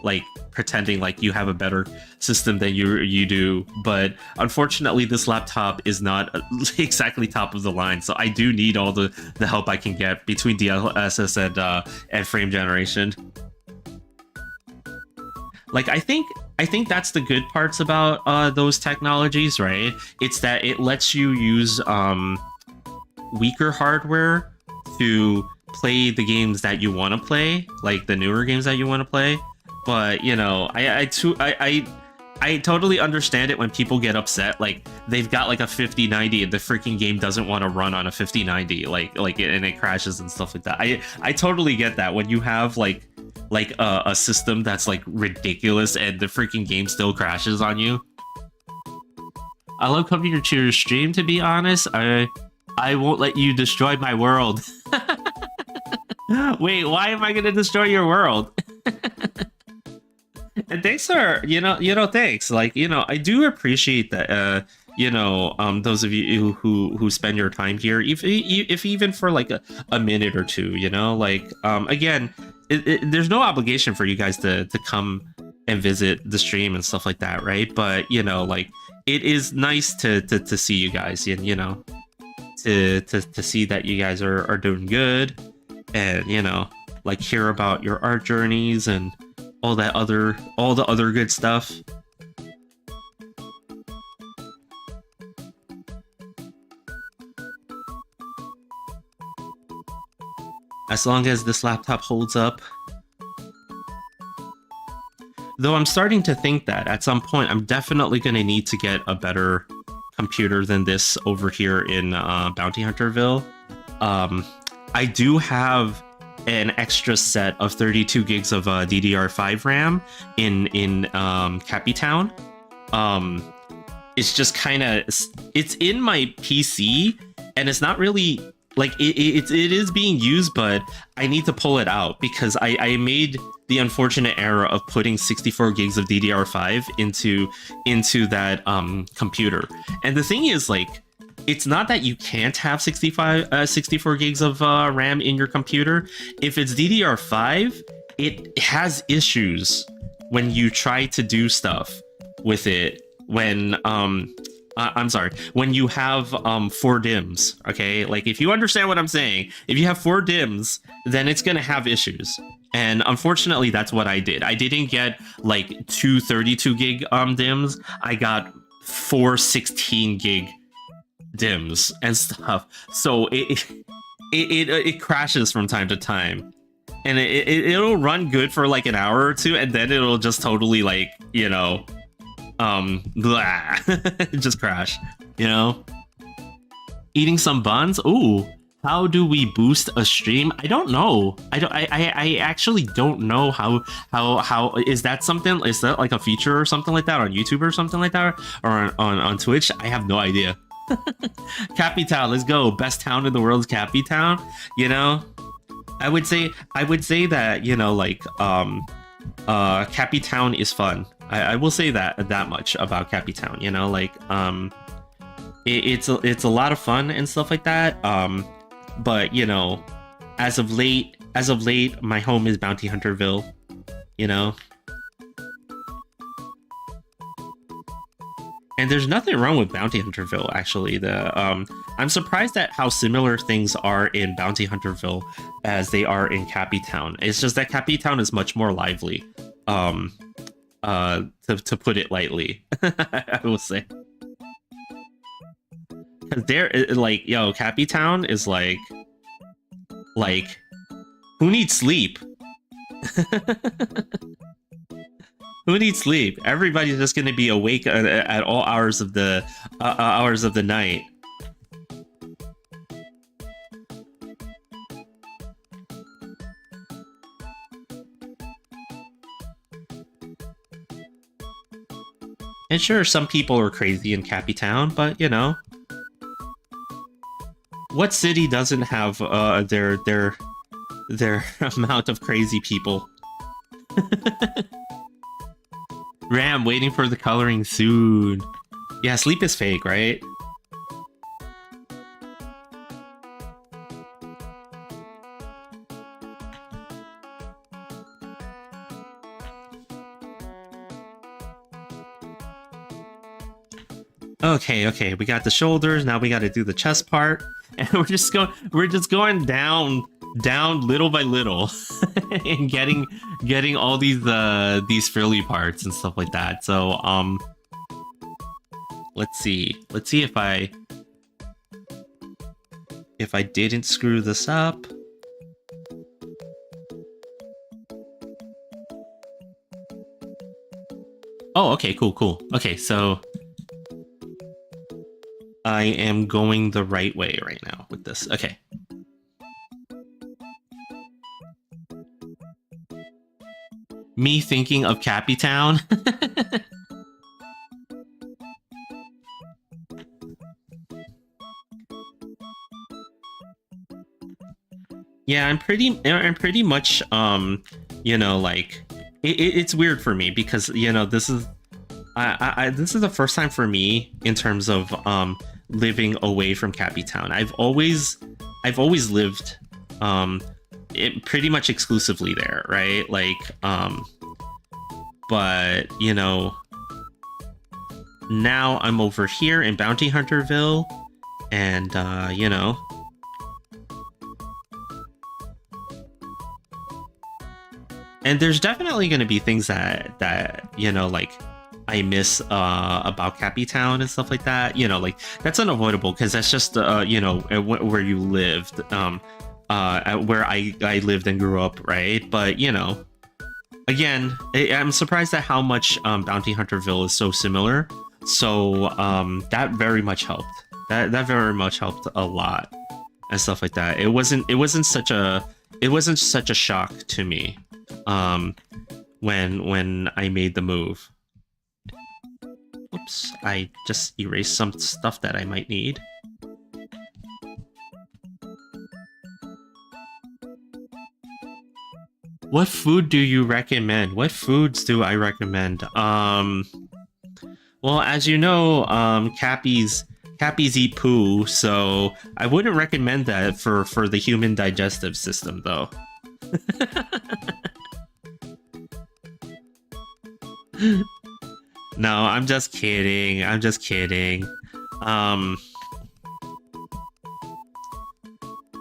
like pretending like you have a better system than you do. But unfortunately this laptop is not exactly top of the line, so I do need all the help I can get between DLSS and frame generation. Like I think that's the good parts about those technologies, right? It's that it lets you use weaker hardware to play the games that you want to play, like the newer games that you want to play. But I totally understand it when people get upset, like they've got like a 5090 and the freaking game doesn't want to run on a 5090, and it crashes and stuff like that. I totally get that when you have like a system that's like ridiculous and the freaking game still crashes on you. I love coming to your stream, to be honest. I won't let you destroy my world. Wait, why am I gonna destroy your world? And thanks for thanks. Like, I do appreciate that. Those of you who spend your time here, if even for like a minute or two, again, there's no obligation for you guys to come and visit the stream and stuff like that, right? But it is nice to see you guys, and to see that you guys are doing good, and hear about your art journeys and all the other good stuff. As long as this laptop holds up. Though I'm starting to think that at some point I'm definitely going to need to get a better computer than this over here in Bounty Hunterville. I do have an extra set of 32 gigs of DDR5 RAM in Cappytown. It's just kind of, it's in my PC, and it's not really like it is being used, but I need to pull it out because I made the unfortunate error of putting 64 gigs of DDR5 into that computer. And the thing is, like, it's not that you can't have 64 gigs of RAM in your computer. If it's DDR5, it has issues when you try to do stuff with it. When I'm sorry, when you have 4 DIMMs, okay? Like, if you understand what I'm saying, if you have 4 DIMMs, then it's gonna have issues. And unfortunately, that's what I did. I didn't get like 2 32 gig DIMMs. I got 4 16 gig DIMMs and stuff. So it crashes from time to time, and it'll run good for like an hour or two, and then it'll just totally like blah. Just crash. Eating some buns. Ooh. How do we boost a stream? I don't know. I actually don't know how is that something? Is that like a feature or something like that on YouTube or something like that, or on Twitch? I have no idea. Cappytown, let's go. Best town in the world is Cappytown. I would say that Cappytown is fun. I will say that much about Cappytown. It's a lot of fun and stuff like that. But as of late, my home is Bounty Hunterville. And there's nothing wrong with Bounty Hunterville, actually. I'm surprised at how similar things are in Bounty Hunterville as they are in Cappytown. It's just that Cappytown is much more lively, to put it lightly. I will say. Because Cappytown is like, who needs sleep? Who needs sleep? Everybody's just gonna be awake at all hours of the night. And sure, some people are crazy in Cappy Town, but you know, what city doesn't have their amount of crazy people? Ram, waiting for the coloring soon. Yeah, sleep is fake, right? Okay, we got the shoulders, now we gotta do the chest part. And we're just going down little by little and getting all these frilly parts and stuff like that. So let's see if I didn't screw this up. Oh, okay, cool. Okay, so I am going the right way right now with this. Okay. Me thinking of Cappy Town. Yeah, I'm pretty much you know, like it's weird for me because, you know, this is this is the first time for me in terms of living away from Cappy Town. I've always lived pretty much exclusively there, right? Like but you know, now I'm over here in Bounty Hunterville, and you know, and there's definitely going to be things that you know, like I miss about Cappy Town and stuff like that. You know, like that's unavoidable because that's just you know, where you lived, where I lived and grew up, right? But you know, again, I'm surprised at how much Bounty Hunterville is so similar. So that very much helped. That very much helped a lot and stuff like that. It wasn't such a shock to me when I made the move. Oops, I just erased some stuff that I might need. What food do you recommend? What foods do I recommend? Well, as you know, Cappies eat poo, so I wouldn't recommend that for the human digestive system, though. No, I'm just kidding.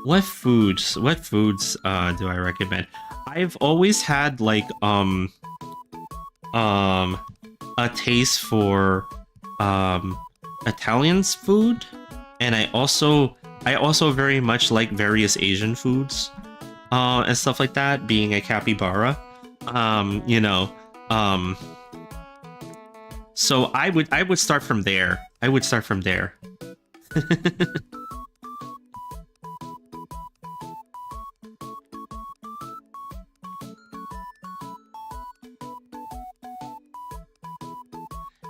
What foods do I recommend? I've always had like a taste for Italian's food, and I also very much like various Asian foods and stuff like that, being a capybara. You know, so I would start from there.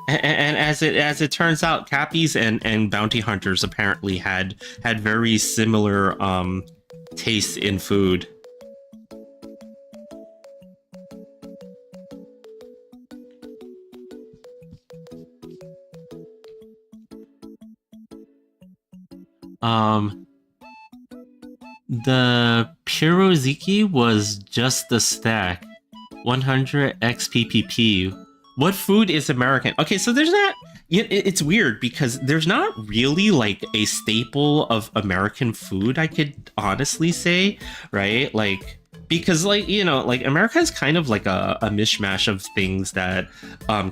And as it turns out, Cappies and bounty hunters apparently had very similar tastes in food. The Piroziki was just the stack. 100 XPPP. What food is American? Okay, so there's not... It's weird because there's not really like a staple of American food, I could honestly say, right? Like, because like, you know, like America is kind of like a mishmash of things that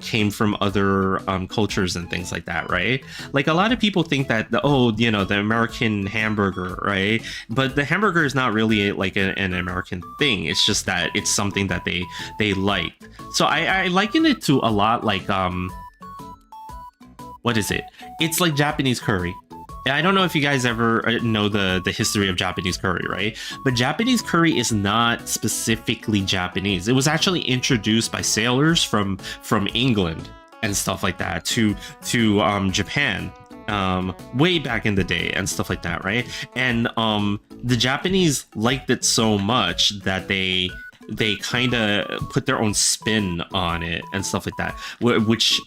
came from other cultures and things like that, right? Like a lot of people think that, you know, the American hamburger, right? But the hamburger is not really like an American thing. It's just that it's something that they like. So I liken it to a lot like, what is it? It's like Japanese curry. I don't know if you guys ever know the history of Japanese curry, right? But Japanese curry is not specifically Japanese. It was actually introduced by sailors from England, and stuff like that to Japan way back in the day and stuff like that, right? And the Japanese liked it so much that they kind of put their own spin on it and stuff like that, which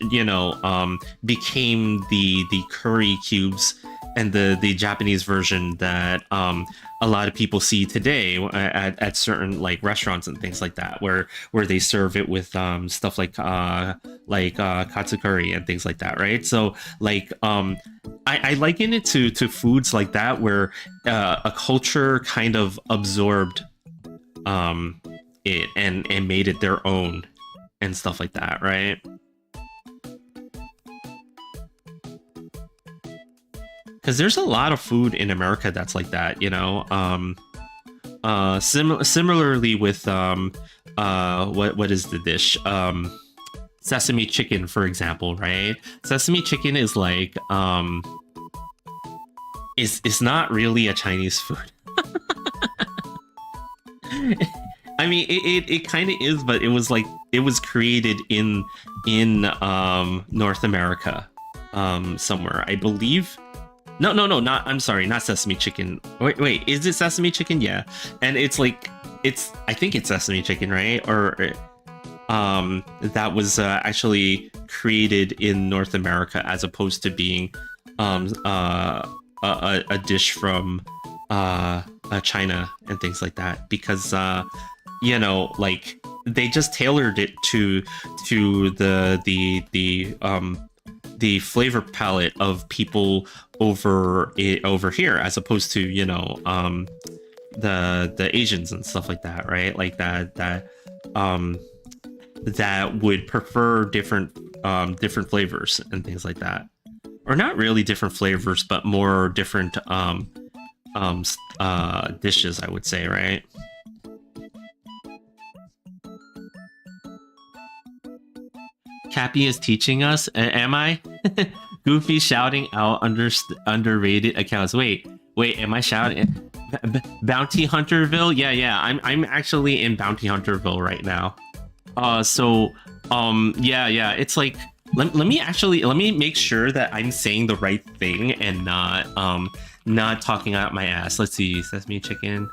became the curry cubes and the Japanese version that a lot of people see today at certain like restaurants and things like that, where they serve it with stuff like katsu curry and things like that, right? So like I liken it to foods like that, where a culture kind of absorbed it and made it their own and stuff like that, right? Because there's a lot of food in America that's like that, similarly with what is the dish, sesame chicken, for example, right? Sesame chicken is like is not really a Chinese food. I mean, it kind of is, but it was created in North America, somewhere, I believe. No, not, I'm sorry, not sesame chicken. Wait, is it sesame chicken? Yeah. And I think it's sesame chicken, right? Or that was actually created in North America, as opposed to being a dish from China and things like that, because like they just tailored it to the flavor palette of people over here, as opposed to the Asians and stuff like that, right? Like that would prefer different flavors and things like that, or not really different flavors, but more different dishes, I would say, right? Cappy is teaching us. Am I? Goofy shouting out underrated accounts. Wait, am I shouting? Bounty Hunterville? Yeah. I'm actually in Bounty Hunterville right now. Yeah. It's like, let me make sure that I'm saying the right thing and not talking out my ass. Let's see, sesame chicken.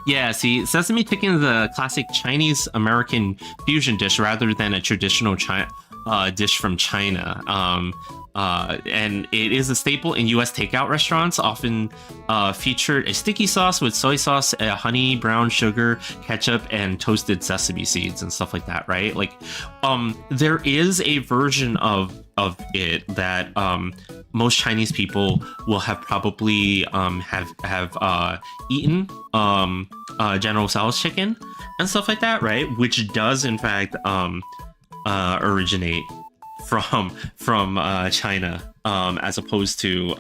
Yeah, see, sesame chicken is a classic Chinese-American fusion dish rather than a traditional dish from China. And it is a staple in U.S. takeout restaurants, often featured a sticky sauce with soy sauce, honey, brown sugar, ketchup, and toasted sesame seeds and stuff like that, right? Like, there is a version of it that most Chinese people will have probably have eaten, General Tso's chicken and stuff like that, right? Which does in fact originate from China, as opposed to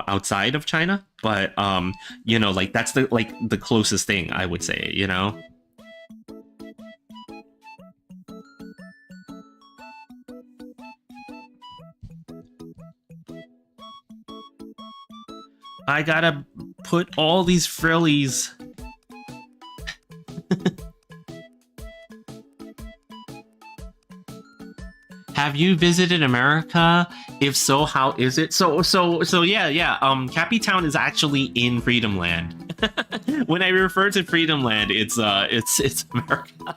outside of China, but like that's the closest thing, I would say, I gotta put all these frillies. Have you visited America? If so, how is it? So yeah. Cappy Town is actually in Freedom Land. When I refer to Freedom Land, it's America.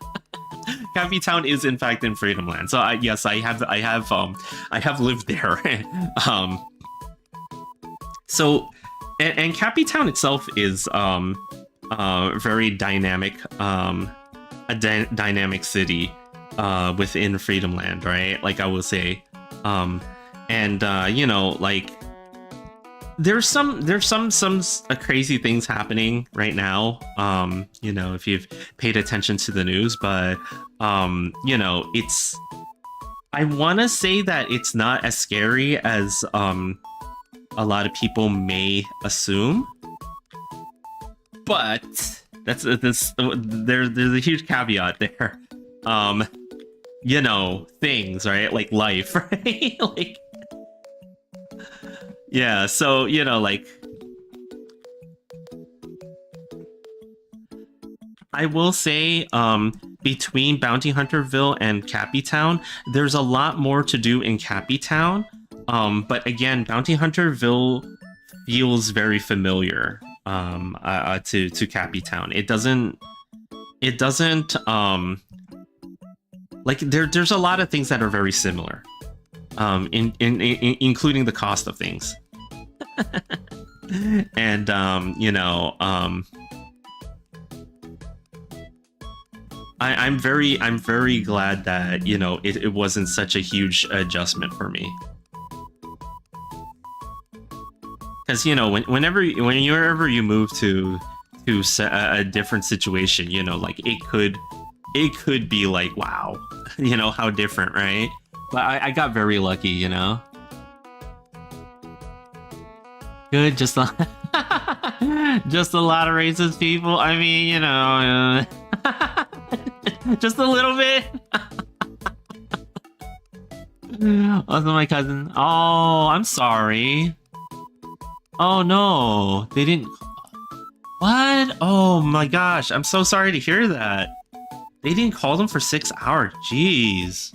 Cappy Town is in fact in Freedom Land. So yes, I have lived there. So and Cappy Town itself is very dynamic, a dynamic city within Freedom Land, right? Like I will say, and like there's some crazy things happening right now, if you've paid attention to the news, but it's, I want to say that it's not as scary as a lot of people may assume, but there's a huge caveat there. Things, right? Like life, right? Like, yeah, so, like, I will say, between Bounty Hunterville and Cappy Town, there's a lot more to do in Cappy Town. But again, Bounty Hunterville feels very familiar to Cappy Town. It doesn't like there's a lot of things that are very similar. In including the cost of things. And I'm very glad that it wasn't such a huge adjustment for me, because whenever you move to a different situation, like it could be like, wow, how different, right? But I got very lucky, Good, just a just a lot of racist people. I mean, just a little bit. Also, my cousin. Oh, I'm sorry. Oh no, they didn't. What? Oh my gosh, I'm so sorry to hear that. They didn't call them for 6 hours. Jeez.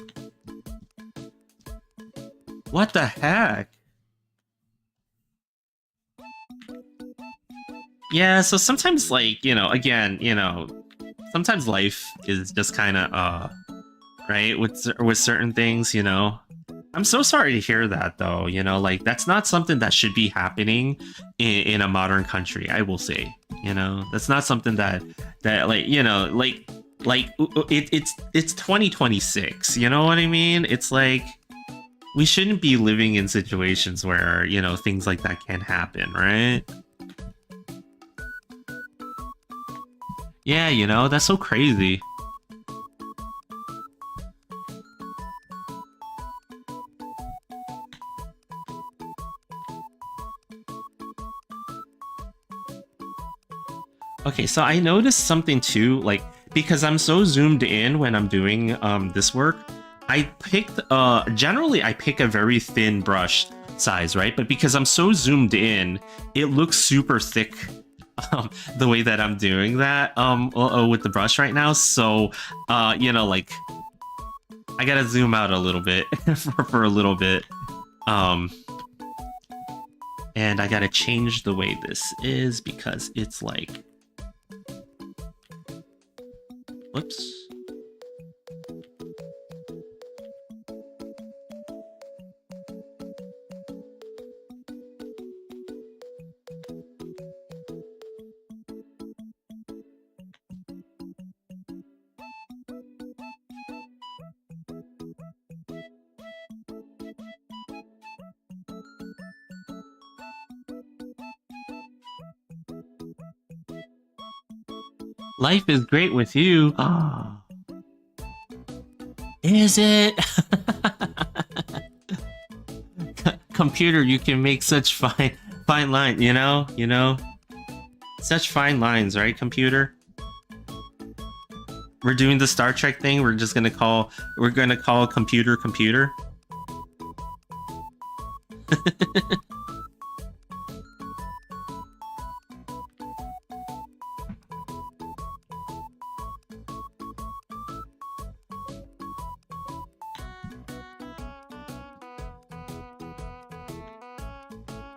What the heck? Yeah, so sometimes, like, again, sometimes life is just kind of, right, with certain things, I'm so sorry to hear that, though, like, that's not something that should be happening in a modern country, I will say, that's not something that like, it's 2026, you know what I mean? It's like, we shouldn't be living in situations where, things like that can happen, right? Yeah, that's so crazy. Okay, so I noticed something too, like, because I'm so zoomed in when I'm doing this work, I picked, generally I pick a very thin brush size, right? But because I'm so zoomed in, it looks super thick. The way that I'm doing that with the brush right now, so like, I gotta zoom out a little bit for a little bit, and I gotta change the way this is because it's like, whoops. Life is great with you. Oh. Is it? Computer, you can make such fine lines, such fine lines, right, computer? We're doing the Star Trek thing. We're gonna call computer.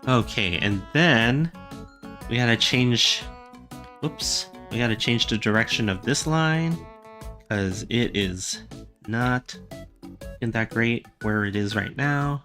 Okay, and then we gotta change. Oops, we gotta change the direction of this line because it is not in that great where it is right now.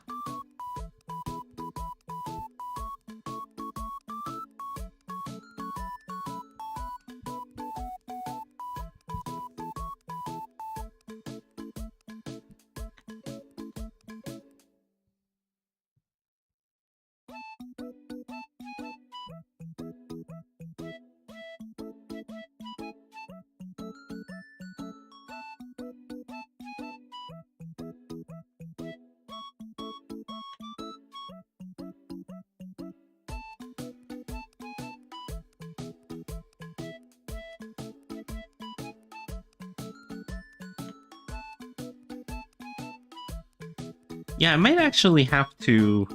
Yeah, I might actually have to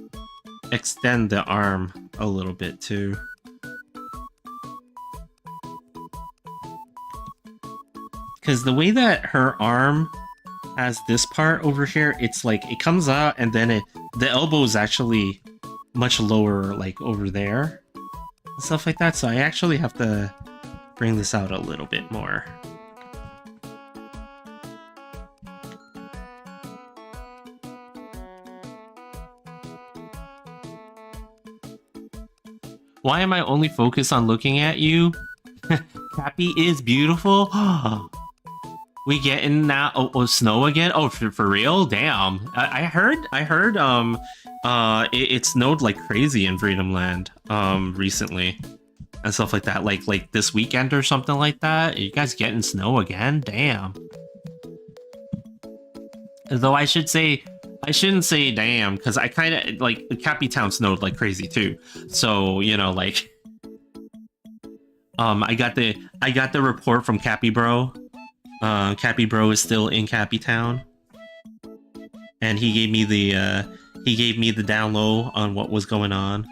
extend the arm a little bit too. because the way that her arm has this part over here, it's like it comes out and then the elbow is actually much lower, like over there and stuff like that. So I actually have to bring this out a little bit more. Why am I only focused on looking at you? Cappy is beautiful. We getting now? Oh, snow again? Oh, for real? Damn! I heard. It snowed like crazy in Freedom Land. Recently, and stuff like that. Like this weekend or something like that. Are you guys getting snow again? Damn. Though I shouldn't say damn, because I kind of like Cappy Town snowed like crazy too. So you know, like, I got the report from Cappy Bro. Cappy Bro is still in Cappy Town, and he gave me the down low on what was going on.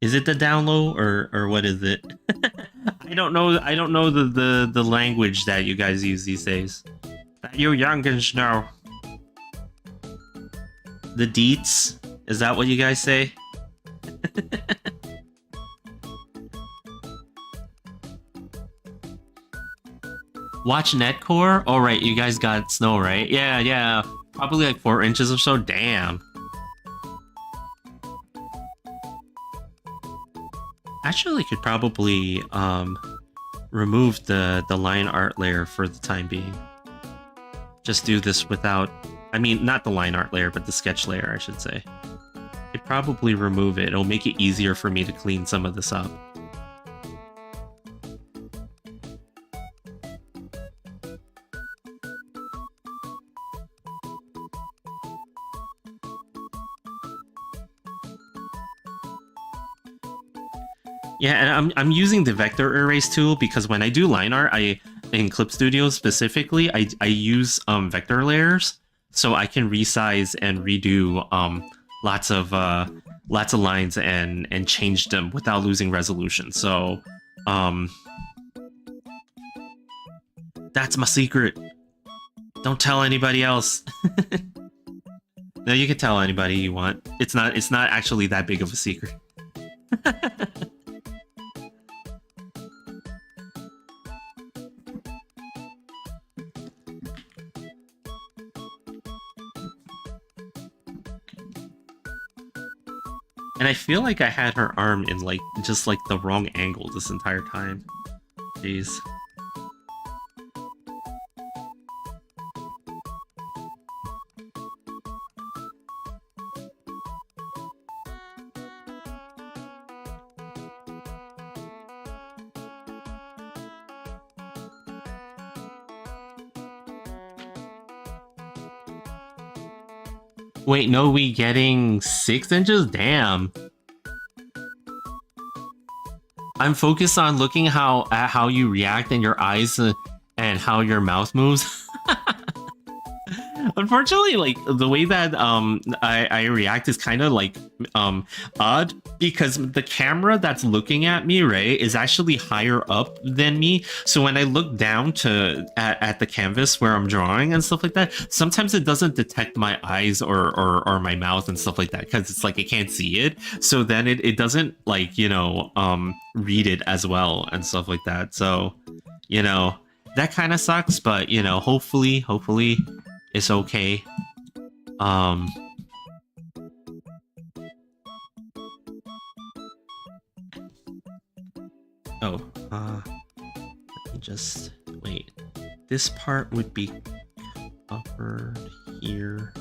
Is it the down low or what is it? I don't know the language that you guys use these days. That you youngins know. The deets? Is that what you guys say? Watch Netcore? Oh, right, you guys got snow, right? Yeah. Probably like 4 inches or so. Damn. Actually, could probably remove the line art layer for the time being. Just do this without... I mean, not the line art layer, but the sketch layer, I should say. Could probably remove it. It'll make it easier for me to clean some of this up. Yeah, and I'm using the vector erase tool because when I do line art, in Clip Studio specifically, I use vector layers, so I can resize and redo lots of lines and change them without losing resolution. So that's my secret. Don't tell anybody else. No, you can tell anybody you want. It's not actually that big of a secret. And I feel like I had her arm in like just like the wrong angle this entire time. Jeez. Wait, no, we getting 6 inches? Damn. I'm focused on looking at how you react and your eyes and how your mouth moves. Unfortunately, like the way that I react is kind of like odd because the camera that's looking at me, right, is actually higher up than me. So when I look down at the canvas where I'm drawing and stuff like that, sometimes it doesn't detect my eyes or my mouth and stuff like that because it's like I can't see it. So then it doesn't like, you know, read it as well and stuff like that. So, you know, that kind of sucks, but you know, hopefully it's okay. Oh, let me just wait. This part would be covered here.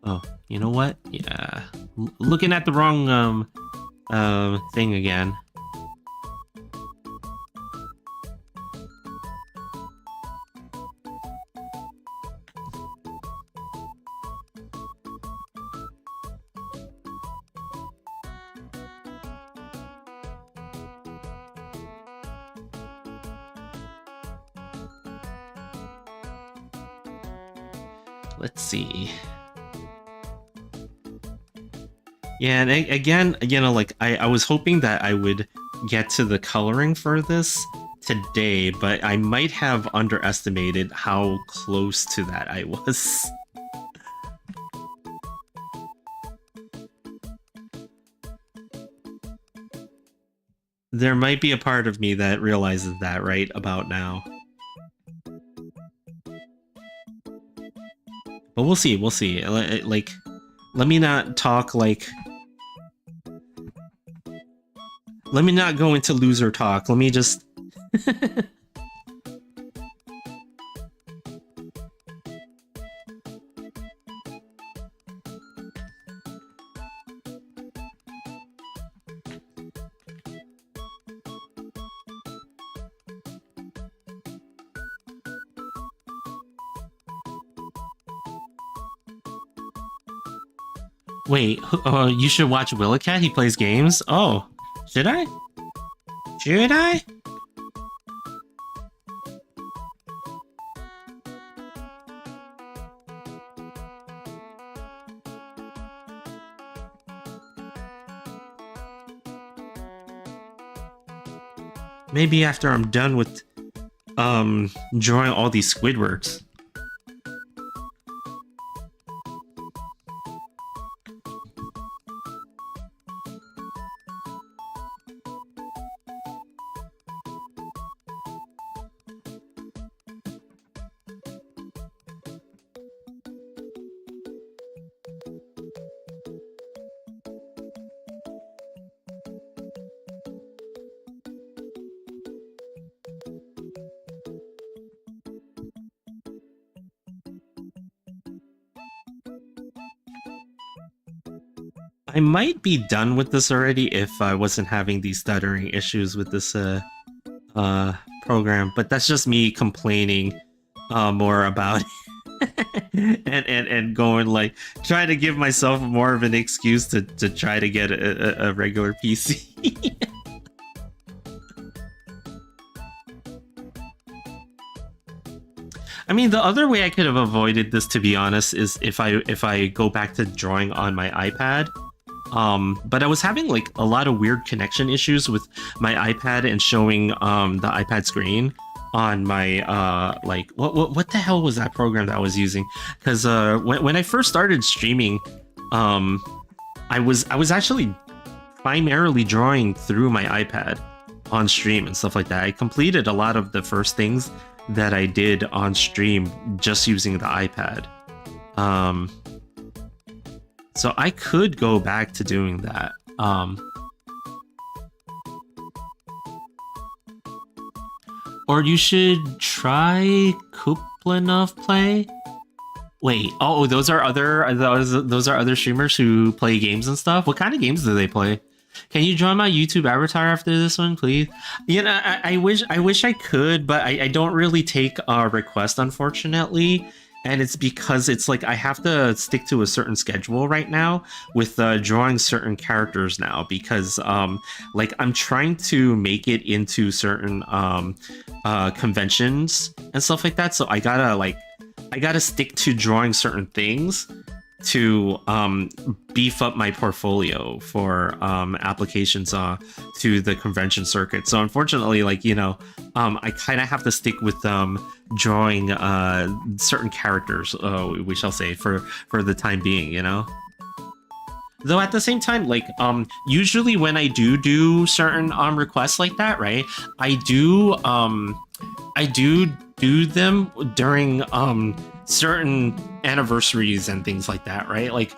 Oh, you know what? Yeah, looking at the wrong thing again. Let's see. Yeah, and again, you know, like I was hoping that I would get to the coloring for this today, but I might have underestimated how close to that I was. There might be a part of me that realizes that right about now. But we'll see, we'll see. Like, let me not talk like... Let me not go into loser talk. Let me just... Wait, you should watch Willicat. He plays games. Oh, should I? Should I? Maybe after I'm done with drawing all these Squidwards. I might be done with this already if I wasn't having these stuttering issues with this program, but that's just me complaining more about it. and going like trying to give myself more of an excuse to try to get a regular PC. I mean, the other way I could have avoided this, to be honest, is if I go back to drawing on my iPad. But I was having like a lot of weird connection issues with my iPad and showing the iPad screen on my like what the hell was that program that I was using? Because when I first started streaming, I was actually primarily drawing through my iPad on stream and stuff like that. I completed a lot of the first things that I did on stream just using the iPad. So I could go back to doing that. Or you should try Kuplinov play. Wait, oh, those are other streamers who play games and stuff. What kind of games do they play? Can you join my YouTube avatar after this one, please? You know, I wish I could, but I don't really take requests, unfortunately. And it's because it's like I have to stick to a certain schedule right now with drawing certain characters now, because like I'm trying to make it into certain conventions and stuff like that. So I gotta stick to drawing certain things to beef up my portfolio for applications to the convention circuit. So unfortunately, like, you know, I kind of have to stick with drawing certain characters, we shall say, for the time being, you know. Though at the same time, like, usually when I do certain requests like that, right, I do them during certain anniversaries and things like that, right? Like,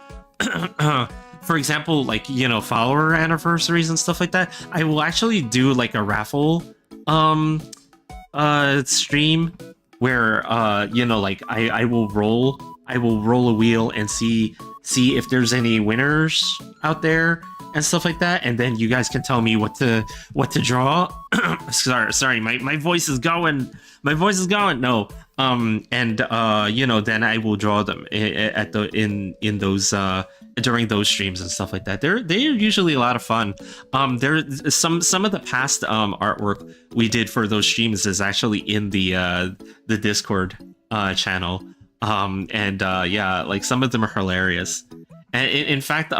for example, like, you know, follower anniversaries and stuff like that, I will actually do like a raffle stream where you know, like I will roll a wheel and see if there's any winners out there and stuff like that, and then you guys can tell me what to draw. sorry, my voice is going. No. And you know, then I will draw them at in those during those streams and stuff like that. They're usually a lot of fun. There's some of the past artwork we did for those streams is actually in the Discord channel. And yeah, like some of them are hilarious. And in fact,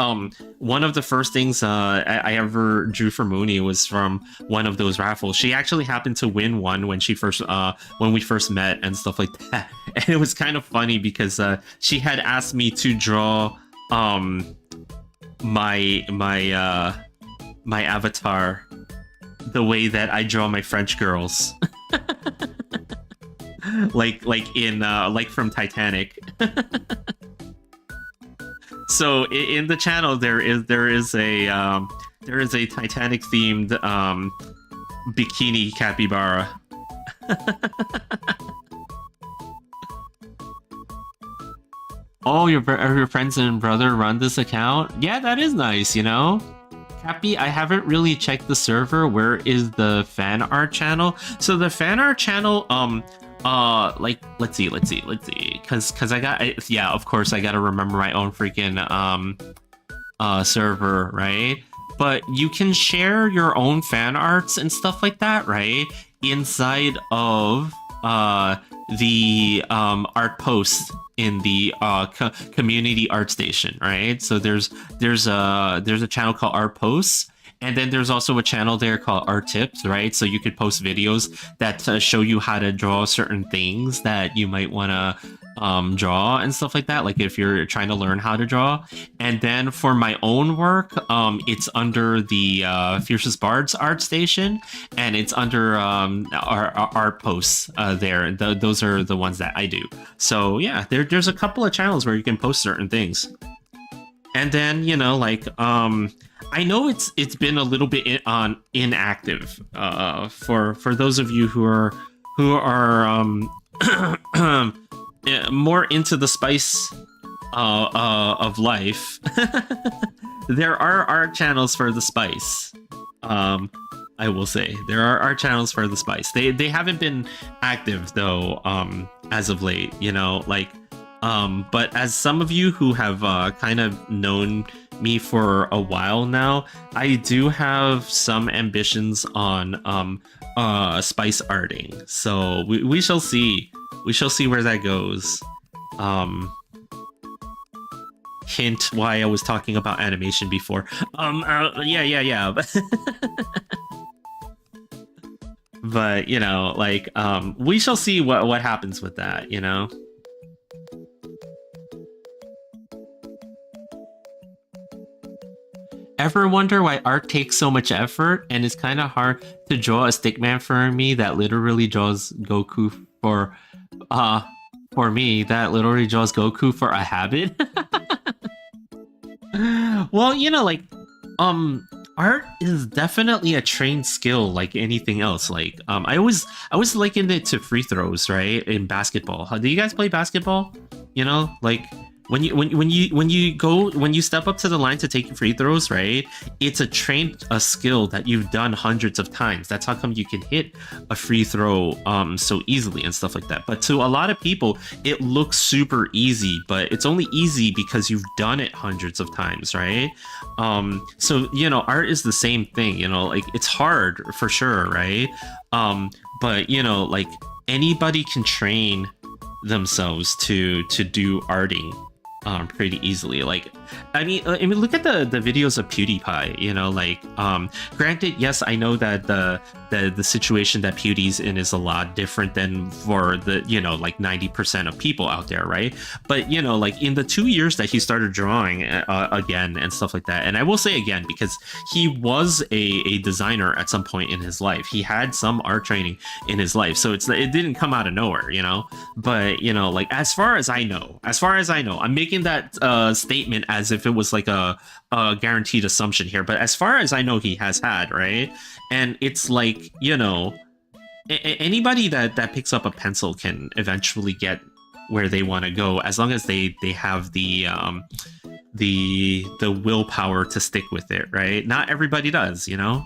one of the first things I ever drew for Mooney was from one of those raffles. She actually happened to win one when we first met and stuff like that. And it was kind of funny because she had asked me to draw my avatar the way that I draw my French girls. like from Titanic. So in the channel there is a Titanic themed bikini capybara. Oh, your friends and brother run this account? Yeah, that is nice, you know? Cappy, I haven't really checked the server. Where is the fan art channel? So the fan art channel, like, let's see, cause I got, yeah, of course I gotta remember my own freaking, server, right? But you can share your own fan arts and stuff like that, right? Inside of, the, art post in the community art station, right? So there's a channel called Art Posts, and then there's also a channel there called Art Tips, right? So you could post videos that show you how to draw certain things that you might want to draw and stuff like that, like if you're trying to learn how to draw. And then for my own work, it's under the Fiercestbard's art station, and it's under our art posts there. Those are the ones that I do. So yeah, there's a couple of channels where you can post certain things. And then, you know, like I know it's been a little bit inactive for those of you who are more into the spice of life. There are art channels for the spice. I will say there are art channels for the spice. They haven't been active though as of late, you know, like but as some of you who have kind of known me for a while now, I do have some ambitions on spice arting. So we shall see. We shall see where that goes. Hint why I was talking about animation before. Yeah. But, you know, like, we shall see what happens with that, you know? Ever wonder why art takes so much effort and it's kind of hard to draw a stickman for me that literally draws Goku for me, that literally draws Goku for a habit? Well, you know, like, art is definitely a trained skill like anything else. Like, I always likened it to free throws, right? In basketball. Do you guys play basketball? You know, like, when you step up to the line to take free throws, right? It's a skill that you've done hundreds of times. That's how come you can hit a free throw so easily and stuff like that. But to a lot of people, it looks super easy, but it's only easy because you've done it hundreds of times, right? So, you know, art is the same thing, you know, like, it's hard for sure, right? But, you know, like, anybody can train themselves to do arting pretty easily. Like, I mean, look at the videos of PewDiePie, you know, like, granted, yes, I know that the situation that PewDie's in is a lot different than for the, you know, like 90% of people out there, right? But, you know, like, in the 2 years that he started drawing again and stuff like that, and I will say again, because he was a designer at some point in his life, he had some art training in his life, so it didn't come out of nowhere, you know? But, you know, like, as far as I know, I'm making that statement as if it was like a guaranteed assumption here, but as far as I know, he has had, right? And it's like, you know, anybody that picks up a pencil can eventually get where they want to go, as long as they have the willpower to stick with it, right? Not everybody does, you know,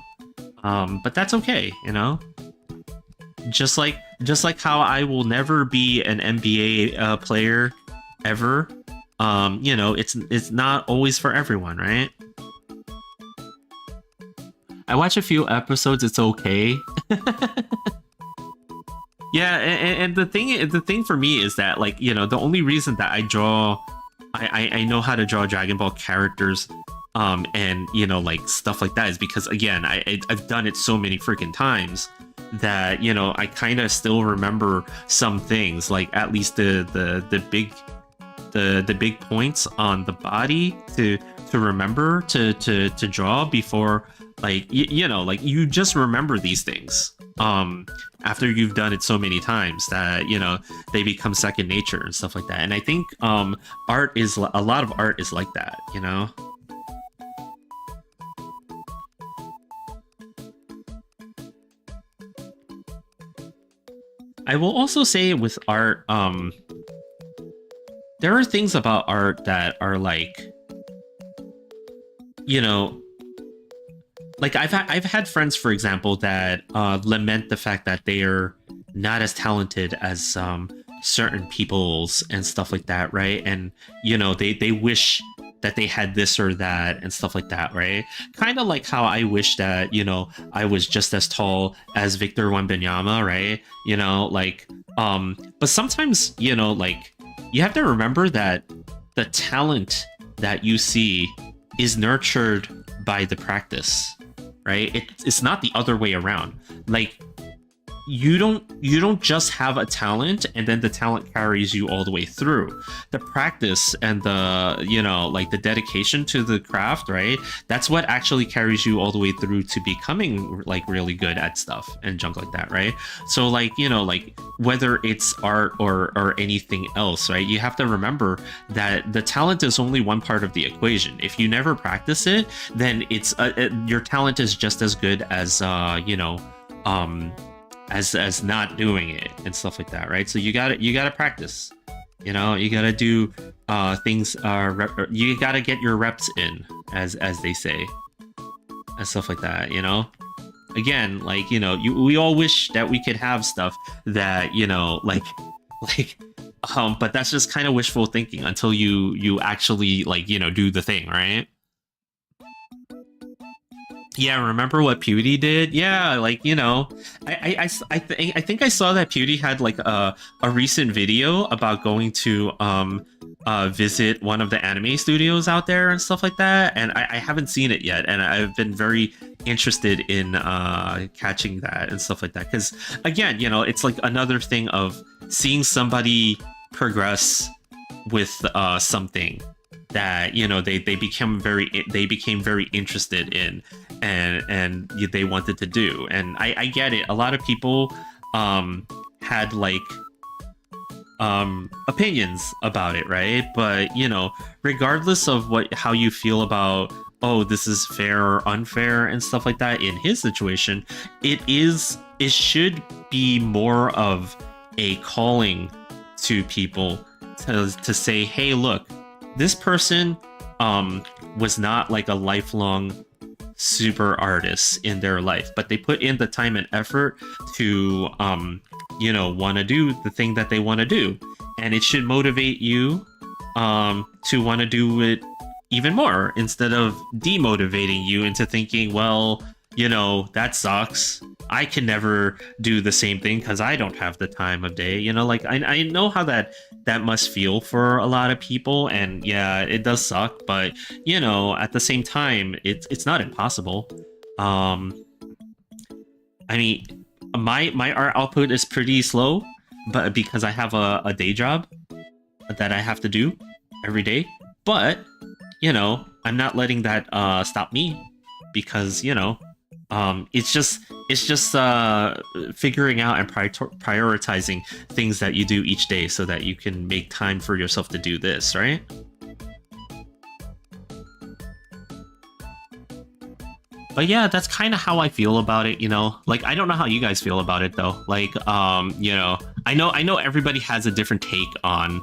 but that's okay, you know. Just like how I will never be an NBA player ever. You know, it's not always for everyone, right? I watch a few episodes, it's okay. Yeah, and the thing for me is that, like, you know, the only reason that I draw I know how to draw Dragon Ball characters, and you know, like stuff like that is because again, I've done it so many freaking times that you know I kind of still remember some things, like at least the big points on the body to remember to draw before, like you know, like you just remember these things after you've done it so many times that you know they become second nature and stuff like that. And I think art is a lot of art is like that, you know. I will also say with art, there are things about art that are like, you know, like I've had friends, for example, that lament the fact that they are not as talented as certain peoples and stuff like that, right? And you know, they wish that they had this or that and stuff like that, right? Kind of like how I wish that, you know, I was just as tall as Victor Wembanyama, right? You know, like but sometimes, you know, like you have to remember that the talent that you see is nurtured by the practice, right? It's not the other way around. Like you don't just have a talent and then the talent carries you all the way through. The practice and the, you know, like the dedication to the craft, right? That's what actually carries you all the way through to becoming like really good at stuff and junk like that, right? So like, you know, like whether it's art or anything else, right? You have to remember that the talent is only one part of the equation. If you never practice it, then it's your talent is just as good as you know, as not doing it and stuff like that, right? So you gotta practice, you know, you gotta do things, you gotta get your reps in, as they say, and stuff like that, you know. Again, like, you know, we all wish that we could have stuff that, you know, like but that's just kind of wishful thinking until you actually, like, you know, do the thing, right? Yeah, remember what Pewdie did? Yeah, like, you know, I think I saw that Pewdie had like a recent video about going to visit one of the anime studios out there and stuff like that, and I haven't seen it yet, and I've been very interested in catching that and stuff like that, because again, you know, it's like another thing of seeing somebody progress with something that, you know, they became very interested in, and they wanted to do. And I get it, a lot of people had like opinions about it, right? But you know, regardless of how you feel about, oh, this is fair or unfair and stuff like that, in his situation, it should be more of a calling to people to say, hey, look, this person was not like a lifelong super artist in their life, but they put in the time and effort to you know, want to do the thing that they want to do, and it should motivate you to want to do it even more, instead of demotivating you into thinking, well, you know, that sucks, I can never do the same thing because I don't have the time of day. You know, like I know how that must feel for a lot of people, and yeah, it does suck, but you know, at the same time, it's not impossible. I mean, my art output is pretty slow, but because I have a day job that I have to do every day. But you know, I'm not letting that stop me, because you know, it's just figuring out and prioritizing things that you do each day so that you can make time for yourself to do this, right? But yeah, that's kind of how I feel about it, you know? Like, I don't know how you guys feel about it though. Like, you know, I know everybody has a different take on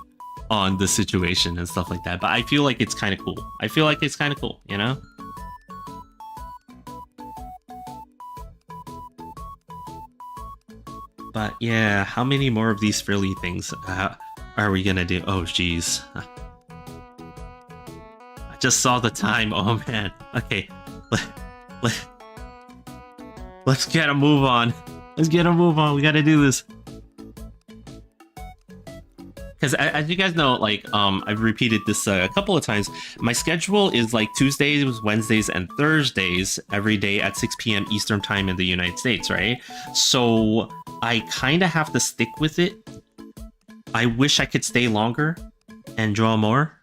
the situation and stuff like that, but I feel like it's kind of cool. I feel like it's kind of cool, you know? But yeah, how many more of these frilly things are we gonna do? Oh, jeez. I just saw the time. Oh, man. Okay. Let, let's get a move on. Let's get a move on. We gotta do this. because as you guys know, like I've repeated this a couple of times. My schedule is like Tuesdays, Wednesdays, and Thursdays every day at 6 p.m. Eastern time in the United States, right? So I kind of have to stick with it. I wish I could stay longer and draw more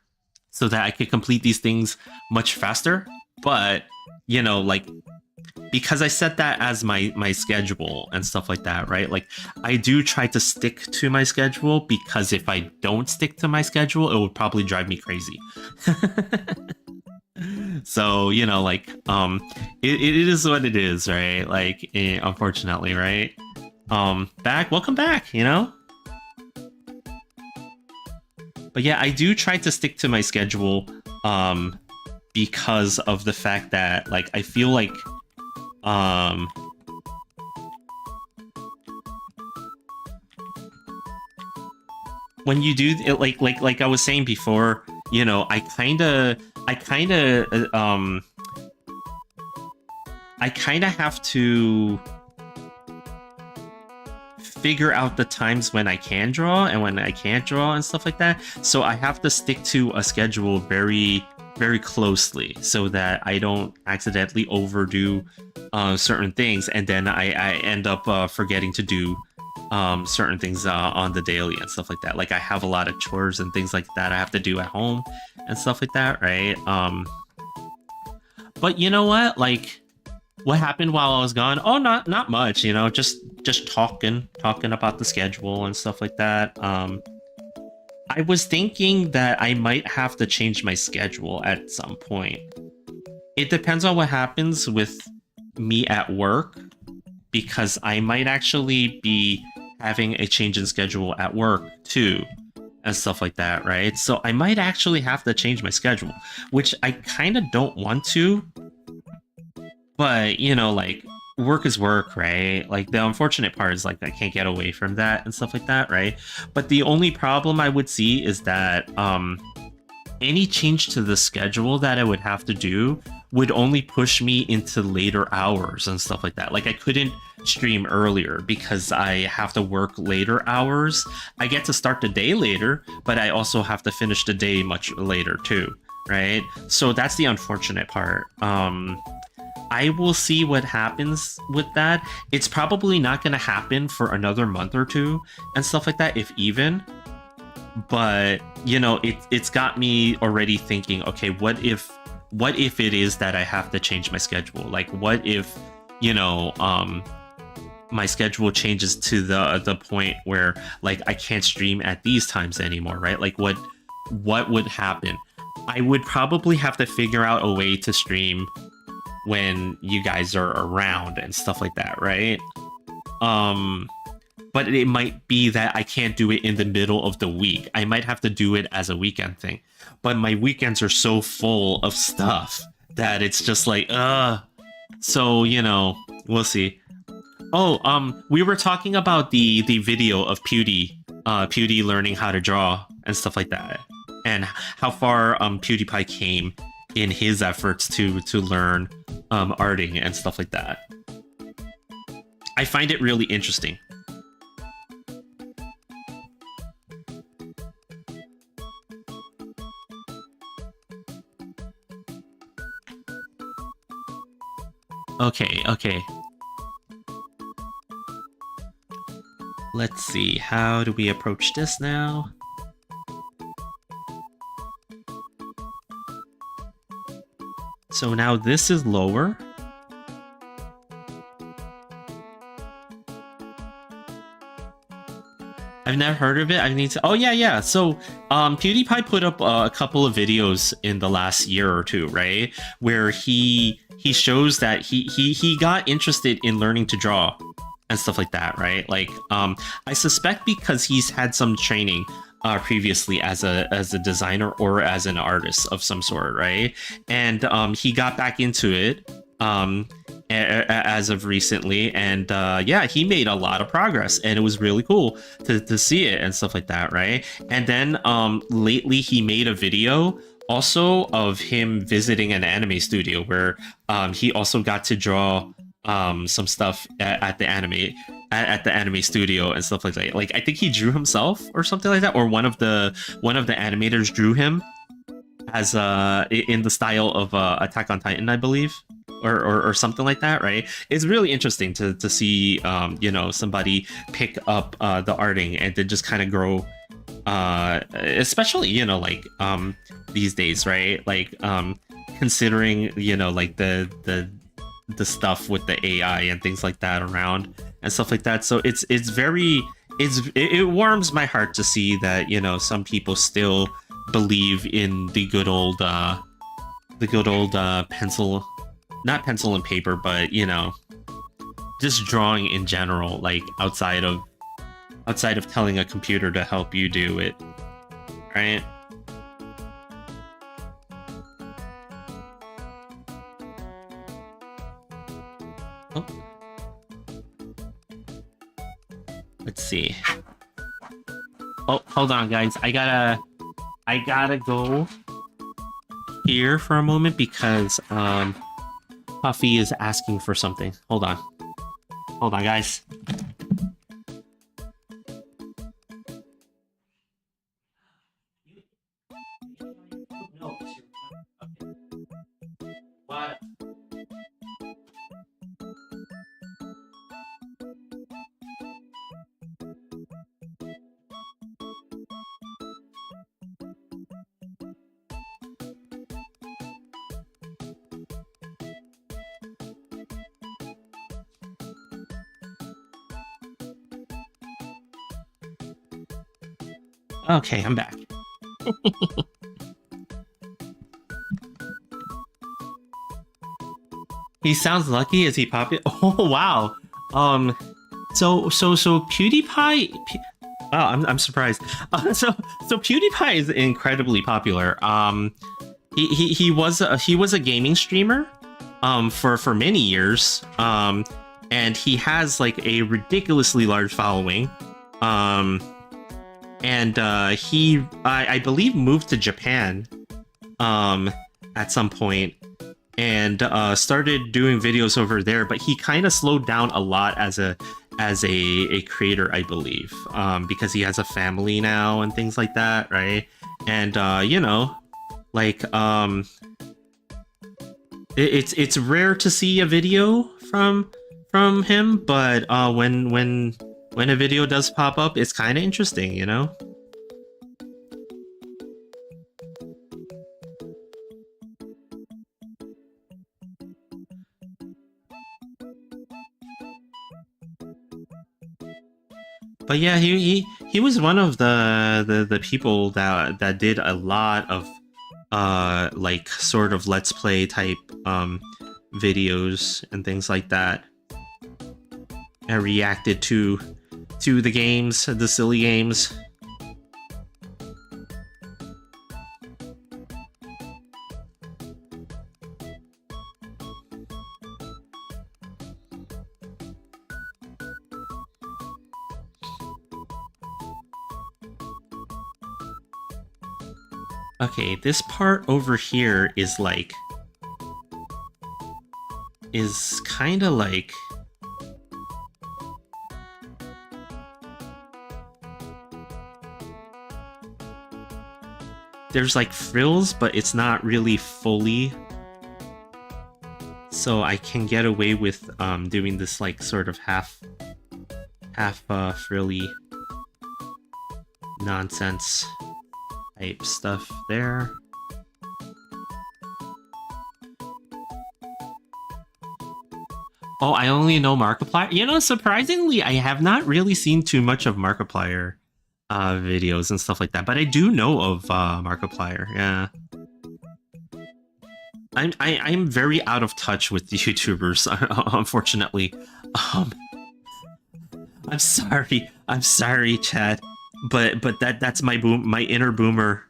so that I could complete these things much faster. But, you know, like, because I set that as my schedule and stuff like that, right? Like, I do try to stick to my schedule, because if I don't stick to my schedule, it would probably drive me crazy. So, you know, like, it is what it is, right? Like, unfortunately, right? Welcome back, you know? But yeah, I do try to stick to my schedule, because of the fact that, like, I feel like, when you do it, like I was saying before, you know, I kind of have to figure out the times when I can draw and when I can't draw and stuff like that. So I have to stick to a schedule very, very closely so that I don't accidentally overdo certain things, and then I end up forgetting to do certain things on the daily and stuff like that. Like, I have a lot of chores and things like that I have to do at home and stuff like that, right? But you know what? Like, what happened while I was gone? Oh, not much, you know, just talking about the schedule and stuff like that. I was thinking that I might have to change my schedule at some point. It depends on what happens with me at work, because I might actually be having a change in schedule at work too, and stuff like that, right? So I might actually have to change my schedule, which I kind of don't want to. But, you know, like, work is work, right? Like, the unfortunate part is, like, I can't get away from that and stuff like that, right? But the only problem I would see is that any change to the schedule that I would have to do would only push me into later hours and stuff like that. Like, I couldn't stream earlier because I have to work later hours. I get to start the day later, but I also have to finish the day much later too, right? So that's the unfortunate part. I will see what happens with that. It's probably not going to happen for another month or two and stuff like that, if even. But, you know, it's got me already thinking, okay, what if it is that I have to change my schedule? Like, what if, you know, my schedule changes to the point where, like, I can't stream at these times anymore, right? Like, what would happen? I would probably have to figure out a way to stream when you guys are around and stuff like that, right? But it might be that I can't do it in the middle of the week. I might have to do it as a weekend thing. But my weekends are so full of stuff that it's just like, So, you know, we'll see. Oh, we were talking about the video of Pewdie learning how to draw and stuff like that, and how far PewDiePie came in his efforts to learn arting and stuff like that. I find it really interesting. Okay. Let's see, how do we approach this now? So now this is lower. I've never heard of it. I need to. Oh yeah. So, PewDiePie put up a couple of videos in the last year or two, right, where he shows that he got interested in learning to draw and stuff like that, right? Like, I suspect because he's had some training previously as a designer or as an artist of some sort, right? And he got back into it as of recently, and yeah, he made a lot of progress, and it was really cool to see it and stuff like that, right? And then lately he made a video also of him visiting an anime studio where he also got to draw some stuff at the anime at the anime studio and stuff like that. Like I think he drew himself or something like that, or one of the animators drew him as in the style of Attack on Titan, I believe. Or something like that, right? It's really interesting to see you know, somebody pick up the arting and then just kind of grow, especially, you know, like these days, right? Like considering, you know, like the stuff with the AI and things like that around and stuff like that. So it's very it warms my heart to see that, you know, some people still believe in the good old pencil, not pencil and paper, but, you know, just drawing in general, like outside of telling a computer to help you do it, right? Oh. Let's see. Oh, hold on, guys. I gotta go here for a moment because Puffy is asking for something. Hold on. Hold on, guys. What? Okay, I'm back. He sounds lucky. Is he popular? Oh wow. So PewDiePie. Wow, I'm surprised. So PewDiePie is incredibly popular. He was a gaming streamer, for many years. And he has like a ridiculously large following. And he, I believe, moved to Japan at some point and started doing videos over there. But he kind of slowed down a lot as a creator, I believe, because he has a family now and things like that, right? And you know, like it's rare to see a video from him, but when a video does pop up, it's kind of interesting, you know? But yeah, he was one of the people that did a lot of like sort of let's play type videos and things like that, and reacted to the games, the silly games. Okay, this part over here is like, is kind of like, there's like frills, but it's not really fully, so I can get away with doing this like sort of half frilly nonsense type stuff there. Oh, I only know Markiplier. You know, surprisingly, I have not really seen too much of Markiplier videos and stuff like that, but I do know of Markiplier. Yeah, I'm very out of touch with the YouTubers, unfortunately. I'm sorry, Chad, but that's my inner boomer.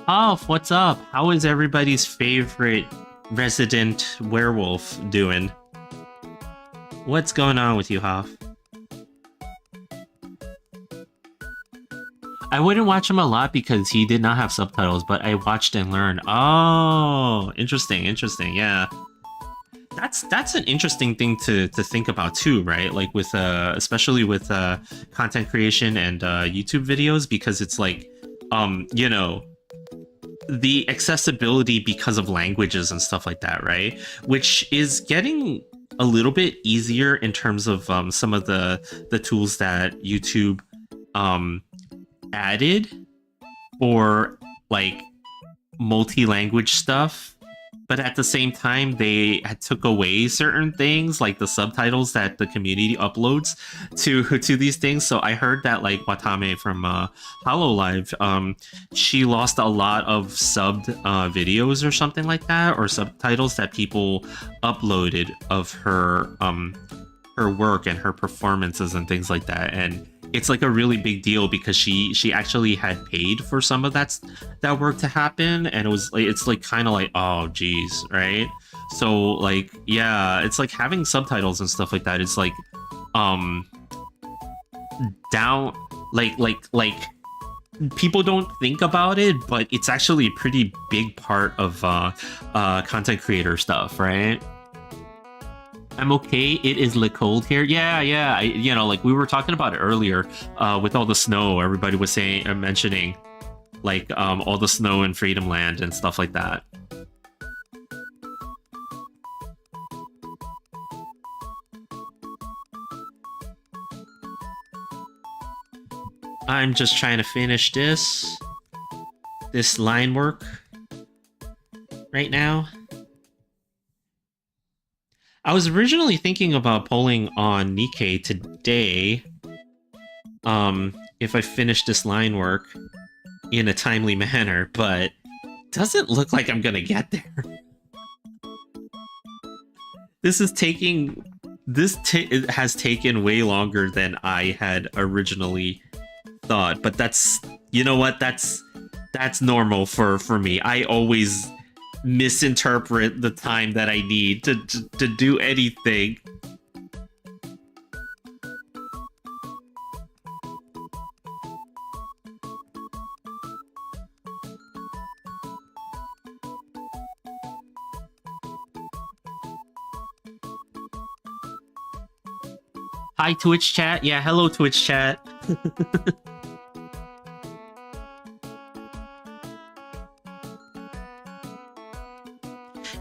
Hoff, what's up? How is everybody's favorite resident werewolf doing? What's going on with you, Hoff? I wouldn't watch him a lot because he did not have subtitles, but I watched and learned. Oh, interesting, interesting. Yeah, that's an interesting thing to think about too, right? Like with especially with content creation and YouTube videos, because it's like, you know, the accessibility because of languages and stuff like that, right? Which is getting a little bit easier in terms of some of the tools that YouTube added for like multi-language stuff, but at the same time they took away certain things like the subtitles that the community uploads to these things. So I heard that like Watame from Hololive, she lost a lot of subbed videos or something like that, or subtitles that people uploaded of her work and her performances and things like that. And it's like a really big deal because she actually had paid for some of that work to happen, and it was like, it's like kind of like, oh geez, right? So like, yeah, it's like having subtitles and stuff like that is like down, like people don't think about it, but it's actually a pretty big part of content creator stuff, right? I'm okay. It is cold here. Yeah. You know, like we were talking about it earlier with all the snow. Everybody was saying, mentioning, like all the snow in Freedom Land and stuff like that. I'm just trying to finish this line work right now. I was originally thinking about polling on Nikkei today, if I finish this line work in a timely manner, but doesn't look like I'm gonna get there. This is taking... it has taken way longer than I had originally thought, but that's... You know what? That's normal for me. I always misinterpret the time that I need to do anything. Hi, Twitch chat. Yeah, hello, Twitch chat.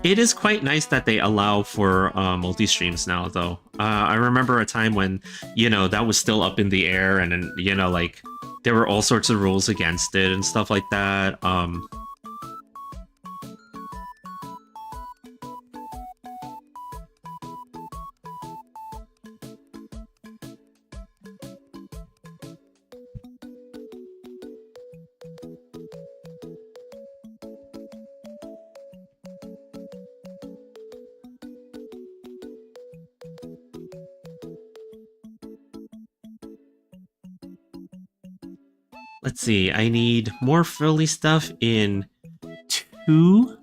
It is quite nice that they allow for multi-streams now, though. I remember a time when, you know, that was still up in the air, and, you know, like, there were all sorts of rules against it and stuff like that. Let's see, I need more frilly stuff in 2.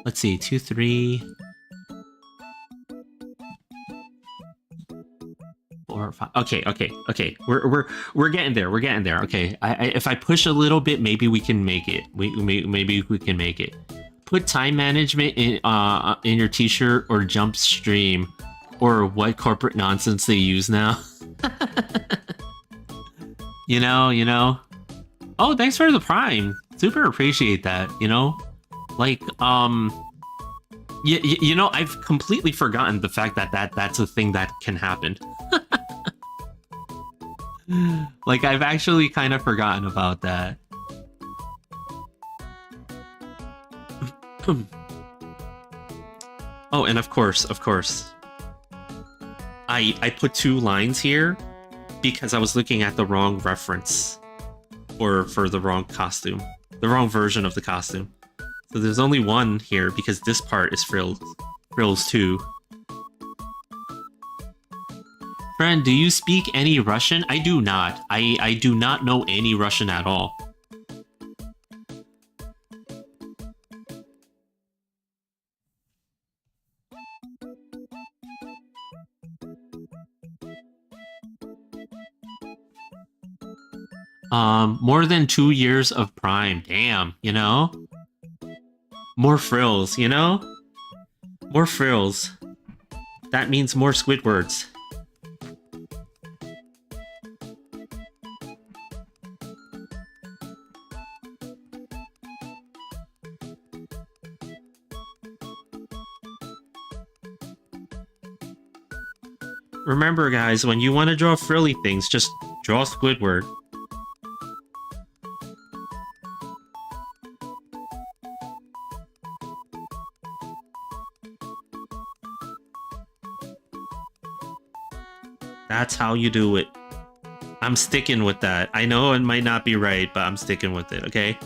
Let's see, 2, 3, 4, 5. Okay. We're getting there. We're getting there. Okay, if I push a little bit, maybe we can make it. Maybe we can make it. Put time management in your t-shirt or jump stream, or what corporate nonsense they use now. You know. Oh, thanks for the Prime. Super appreciate that, you know? Like, you know, I've completely forgotten the fact that that's a thing that can happen. Like, I've actually kind of forgotten about that. Oh, and of course, I put 2 lines here because I was looking at the wrong reference, or for the wrong costume, the wrong version of the costume. So there's only 1 here because this part is frills too. Friend, do you speak any Russian? I do not. I do not know any Russian at all. More than 2 years of prime. Damn, you know? More frills, you know? More frills. That means more Squidwards. Remember, guys, when you want to draw frilly things, just draw Squidward. That's how you do it. I'm sticking with that. I know it might not be right, but I'm sticking with it, okay?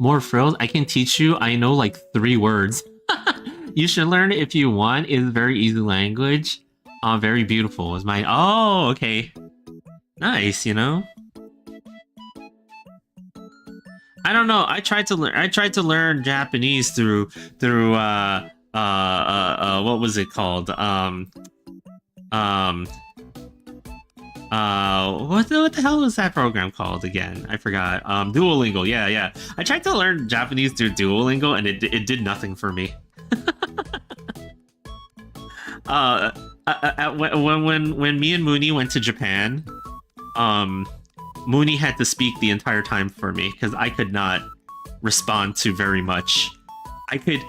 More frills? I can teach you. I know like 3 words. You should learn it if you want. It's very easy language. Very beautiful is my... Oh, okay. Nice, you know? I don't know. I tried to learn Japanese through what was it called? What the hell was that program called again? I forgot. Duolingo. Yeah. I tried to learn Japanese through Duolingo, and it did nothing for me. When me and Mooney went to Japan, Mooney had to speak the entire time for me because I could not respond to very much. I could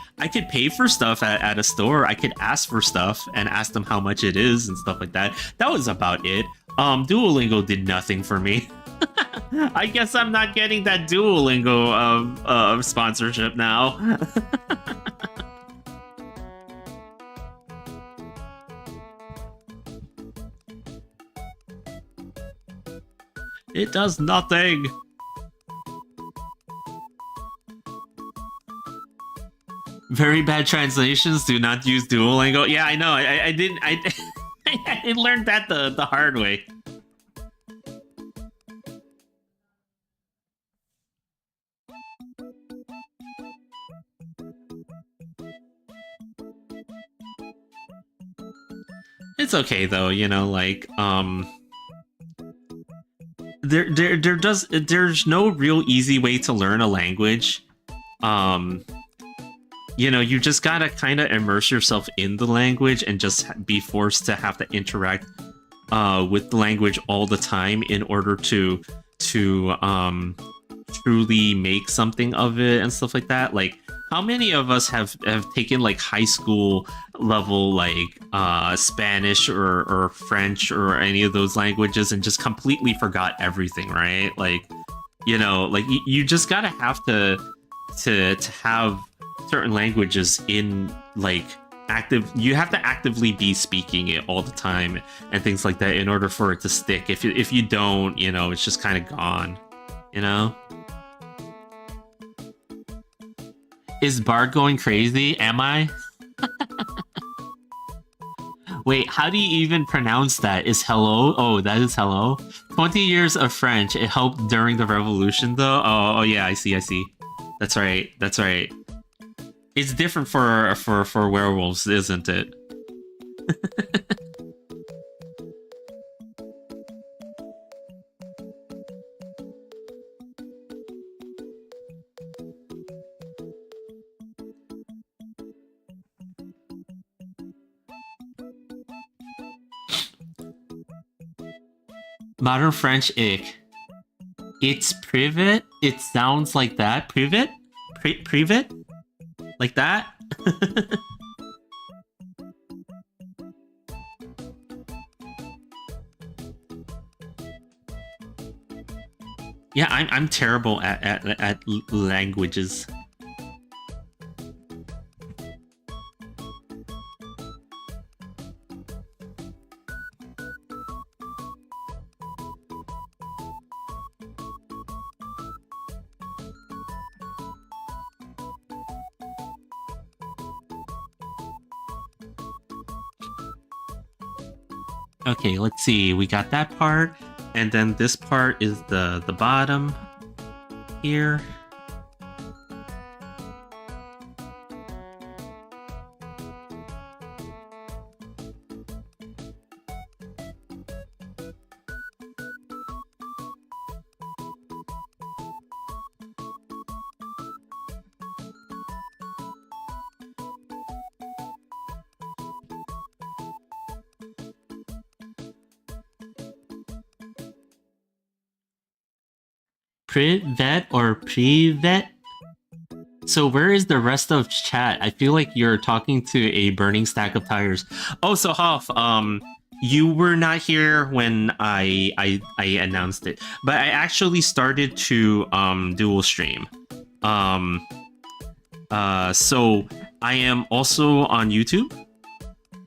pay for stuff at a store. I could ask for stuff and ask them how much it is and stuff like that. That was about it. Duolingo did nothing for me. I guess I'm not getting that Duolingo sponsorship now. It does nothing. Very bad translations. Do not use Duolingo. Yeah, I know. I didn't. I learned that the hard way. It's okay though, you know, like there's no real easy way to learn a language. You know, you just gotta kind of immerse yourself in the language and just be forced to have to interact with the language all the time in order to truly make something of it and stuff like that. Like, how many of us have taken like high school level like Spanish or French or any of those languages and just completely forgot everything, right? Like, you know, like you just gotta have to have certain languages in like active. You have to actively be speaking it all the time and things like that in order for it to stick. If you don't, you know, it's just kind of gone, you know. Is Bard going crazy? Am I? Wait, how do you even pronounce that? Is hello? Oh, that is hello? 20 years of French. It helped during the revolution, though? Oh yeah, I see. That's right. It's different for werewolves, isn't it? Modern French ick. It's privet? It sounds like that. Privet? Privet? Like that? Yeah, I'm terrible at languages. Okay, let's see. We got that part, and then this part is the bottom here. Privet or Privet? So where is the rest of chat? I feel like you're talking to a burning stack of tires. Oh, so Hoff, you were not here when I announced it, but I actually started to dual stream. So I am also on YouTube.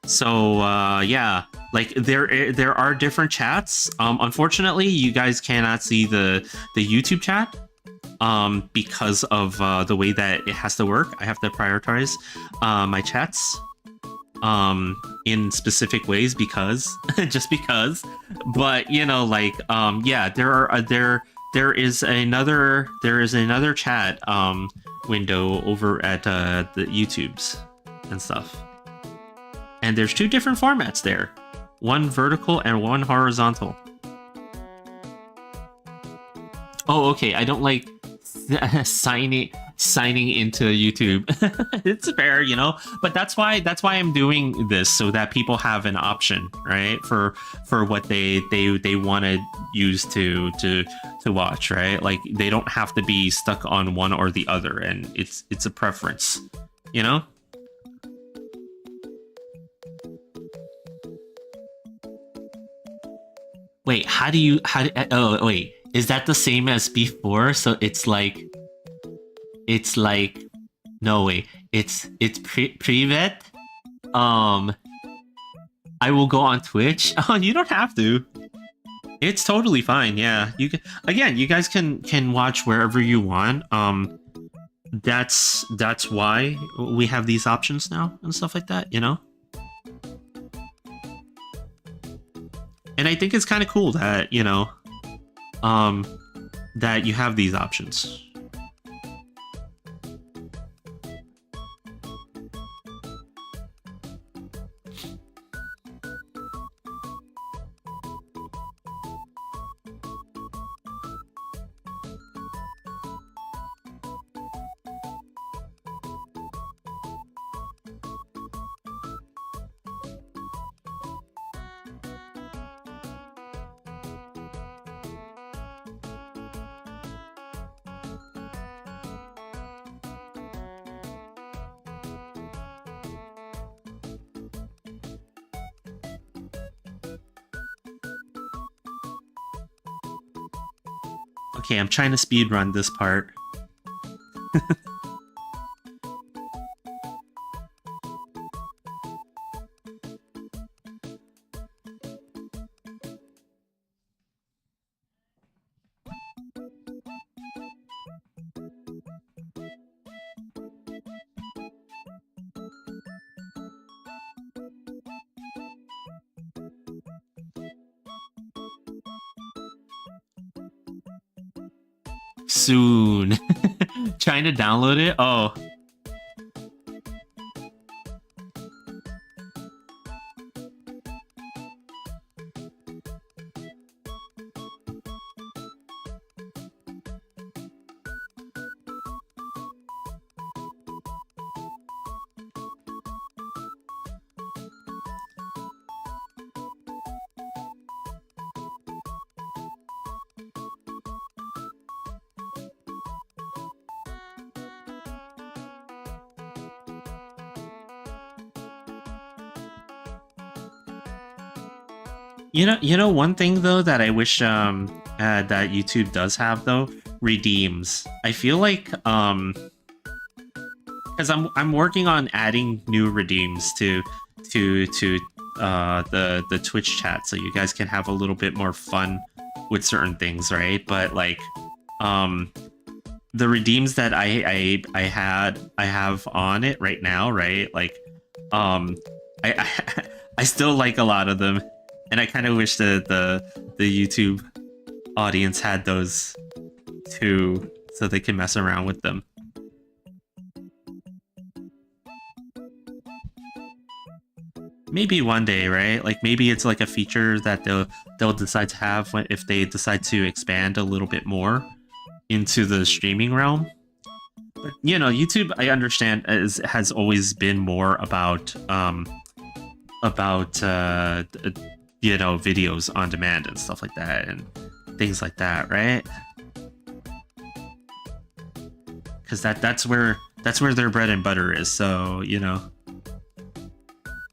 So yeah, like there are different chats. Unfortunately, you guys cannot see the YouTube chat because of the way that it has to work. I have to prioritize my chats in specific ways because just because. But you know, like yeah, there is another chat window over at the YouTubes and stuff. And there's two different formats there. One vertical and one horizontal. Oh, okay. I don't like signing into YouTube. It's fair, you know. But that's why I'm doing this, so that people have an option, right? For what they want to use to watch, right? Like they don't have to be stuck on one or the other, and it's a preference, you know. Wait, oh, wait, is that the same as before? So it's like, no, wait, it's Privet. I will go on Twitch. Oh, you don't have to. It's totally fine. Yeah, you can, again, you guys can watch wherever you want. That's why we have these options now and stuff like that, you know. And I think it's kind of cool that, you know, that you have these options. Okay, I'm trying to speedrun this part. Soon. Trying to download it? Oh. You know one thing though that I wish that YouTube does have though, redeems. I feel like because I'm working on adding new redeems to the Twitch chat, so you guys can have a little bit more fun with certain things, right? But like the redeems that I have on it right now, right? Like I I still like a lot of them. And I kind of wish that the YouTube audience had those too, so they can mess around with them. Maybe one day, right? Like maybe it's like a feature that they'll decide to have if they decide to expand a little bit more into the streaming realm. But you know, YouTube, I understand, has always been more about you know, videos on demand and stuff like that and things like that, right? Because that's where their bread and butter is. So you know,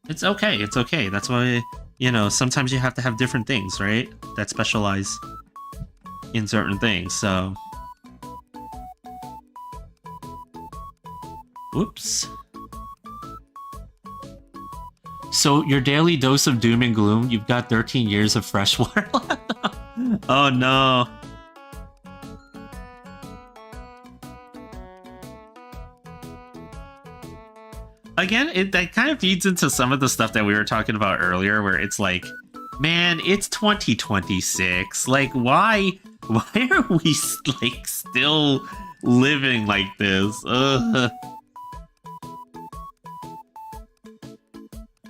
it's okay. It's okay. That's why, you know, sometimes you have to have different things, right? That specialize in certain things. So, whoops. So your daily dose of doom and gloom, you've got 13 years of fresh water left. Oh no. Again, that kind of feeds into some of the stuff that we were talking about earlier, where it's like, man, it's 2026. Like, why are we like still living like this? Ugh.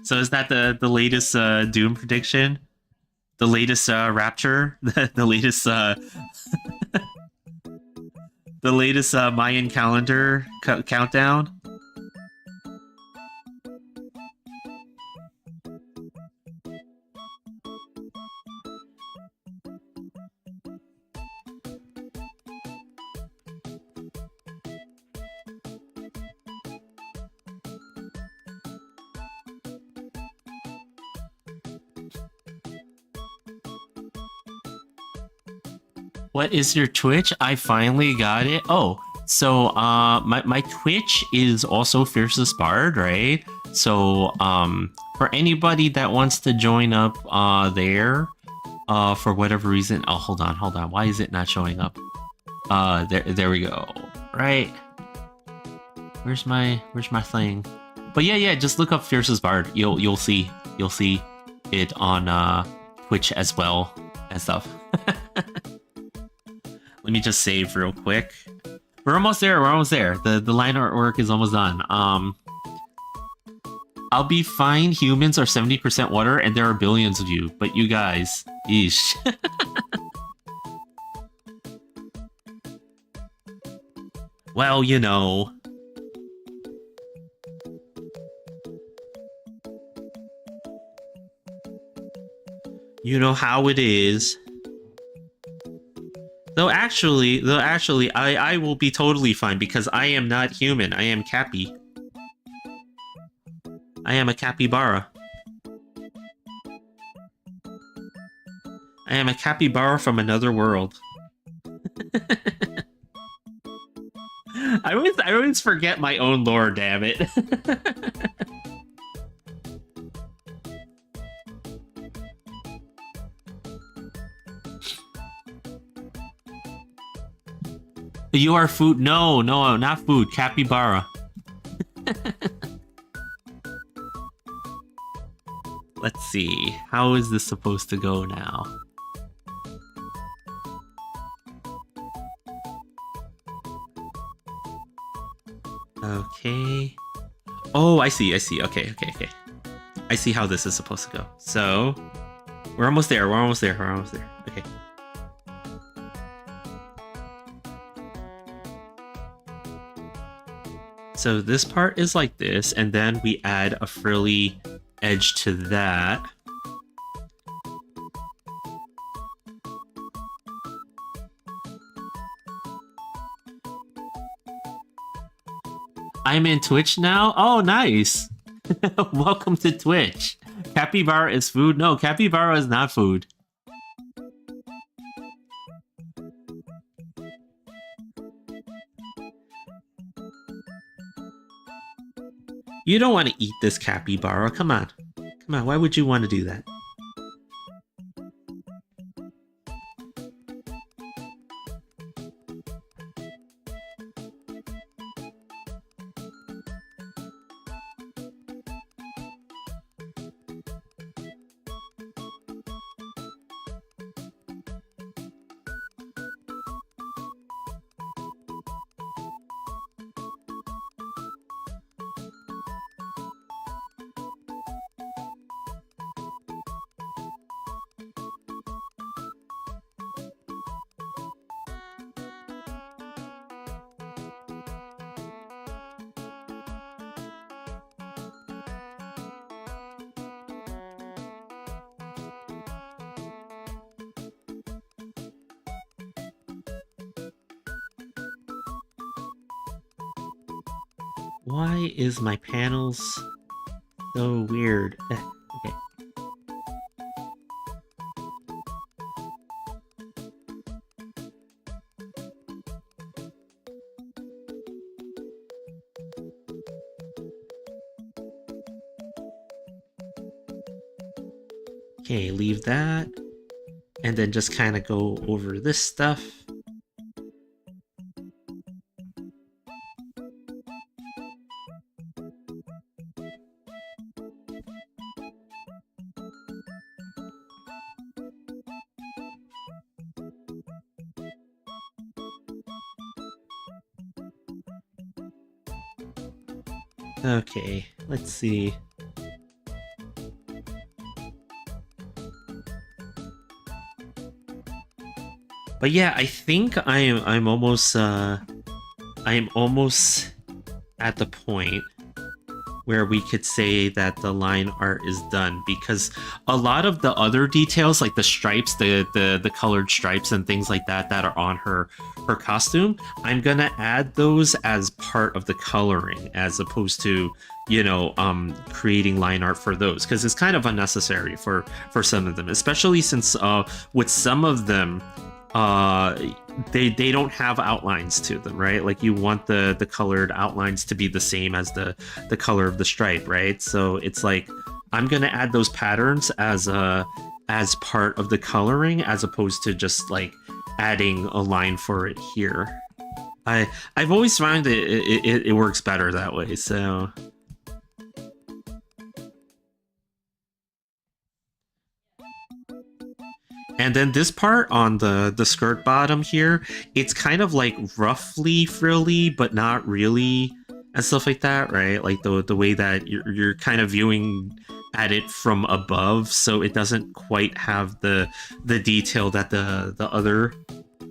So is that the latest Doom prediction? The latest Rapture? The latest the latest Mayan calendar countdown? What is your Twitch? I finally got it. Oh, so my Twitch is also Fiercestbard, right? So for anybody that wants to join up there for whatever reason. Oh, hold on. Why is it not showing up? There we go. Right. Where's my thing? But yeah, just look up Fiercestbard. You'll see it on Twitch as well and stuff. Let me just save real quick. We're almost there. The line artwork is almost done. I'll be fine. Humans are 70% water, and there are billions of you. But you guys, eesh. Well, you know. You know how it is. Though actually, I will be totally fine because I am not human. I am Cappy. I am a capybara. I am a capybara from another world. I always forget my own lore, damn it. You are food. No, not food. Capybara. Let's see. How is this supposed to go now? Okay. Oh, I see. Okay. I see how this is supposed to go. So, we're almost there. Okay. So this part is like this, and then we add a frilly edge to that. I'm in Twitch now? Oh, nice! Welcome to Twitch. Capybara is food? No, capybara is not food. You don't want to eat this capybara. Come on. Why would you want to do that? Why is my panels so weird? Okay. Okay, leave that. And then just kind of go over this stuff. Okay, let's see. But yeah, I think I'm almost at the point where we could say that the line art is done, because a lot of the other details, like the stripes, the colored stripes and things like that that are on her costume, I'm gonna add those as part of the coloring, as opposed to, you know, creating line art for those, because it's kind of unnecessary for some of them, especially since with some of them they don't have outlines to them, right? Like you want the colored outlines to be the same as the color of the stripe, right? So it's like I'm gonna add those patterns as part of the coloring, as opposed to just like adding a line for it here. I've always found it works better that way. So and then this part on the skirt bottom here, it's kind of like roughly frilly, but not really, and stuff like that, right? Like the way that you're kind of viewing at it from above, so it doesn't quite have the detail that the other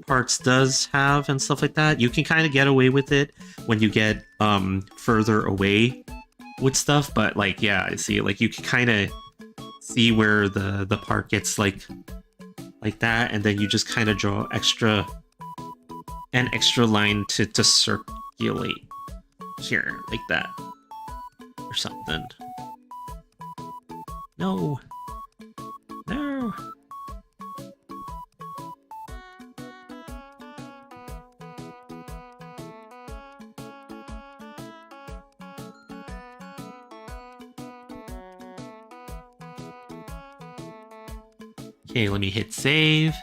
parts does have and stuff like that. You can kind of get away with it when you get further away with stuff, but like yeah, I see, like you can kind of see where the part gets like that, and then you just kind of draw an extra line to circulate here, like that, or something. No. Okay, let me hit save.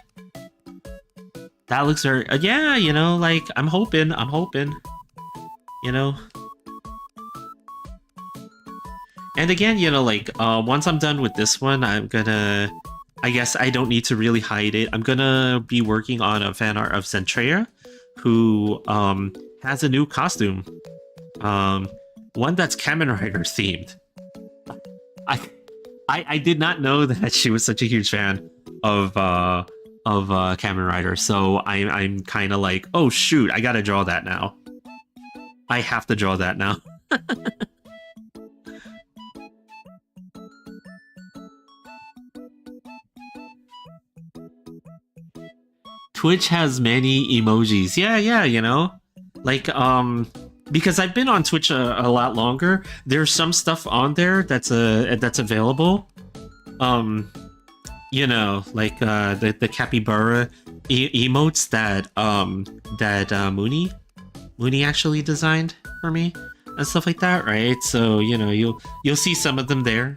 That looks very... yeah, you know, like, I'm hoping, you know. And again, you know, like, once I'm done with this one, I'm gonna... I guess I don't need to really hide it. I'm gonna be working on a fan art of Centrea, who has a new costume. One that's Kamen Rider themed. I did not know that she was such a huge fan of Kamen Rider, so I'm kind of like, oh shoot, I gotta draw that now. I have to draw that now. Twitch has many emojis. Yeah, you know, like because I've been on Twitch a lot longer. There's some stuff on there that's available. You know, like the capybara emotes that Mooney actually designed for me and stuff like that, right? So you know, you'll see some of them there.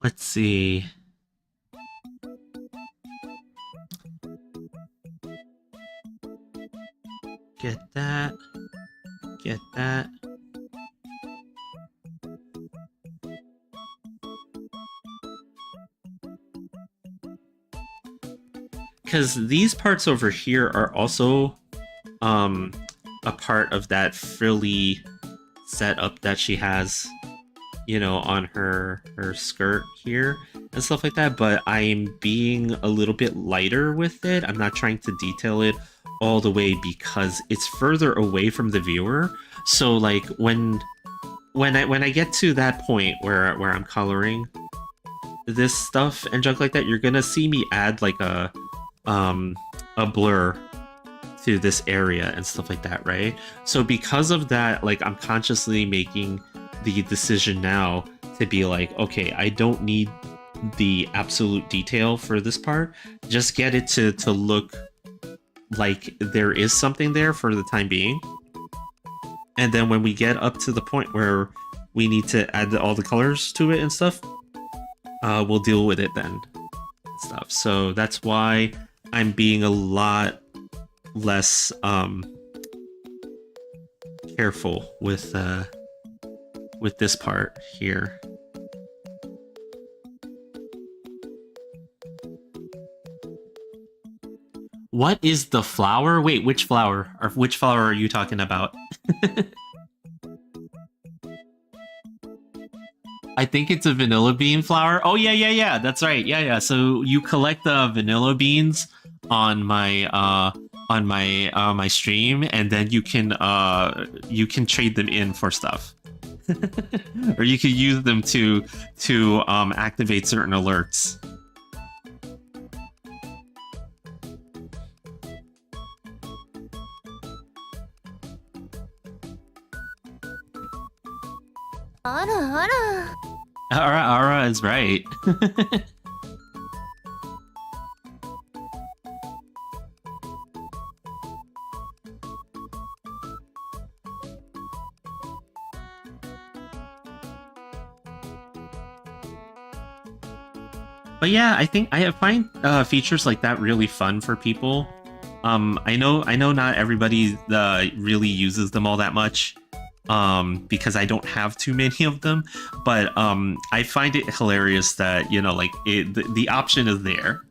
Let's see. Get that. Get that. because these parts over here are also a part of that frilly setup that she has, you know, on her skirt here and stuff like that, but I'm being a little bit lighter with it. I'm not trying to detail it all the way because it's further away from the viewer. So like when I get to that point where I'm coloring this stuff and junk like that, you're gonna see me add like a blur to this area and stuff like that, right? So because of that, like I'm consciously making the decision now to be like, okay, I don't need the absolute detail for this part. Just get it to look like there is something there for the time being. And then when we get up to the point where we need to add all the colors to it and stuff, we'll deal with it then and stuff. So that's why I'm being a lot less careful with this part here. What is the flower? Wait, which flower? Or which flower are you talking about? I think it's a vanilla bean flower. Oh yeah, that's right. Yeah. So you collect the vanilla beans on my my stream, and then you can trade them in for stuff. Or you could use them to activate certain alerts. Ara is right. But yeah, I think I find features like that really fun for people. I know not everybody really uses them all that much, because I don't have too many of them. But I find it hilarious that, you know, like the option is there.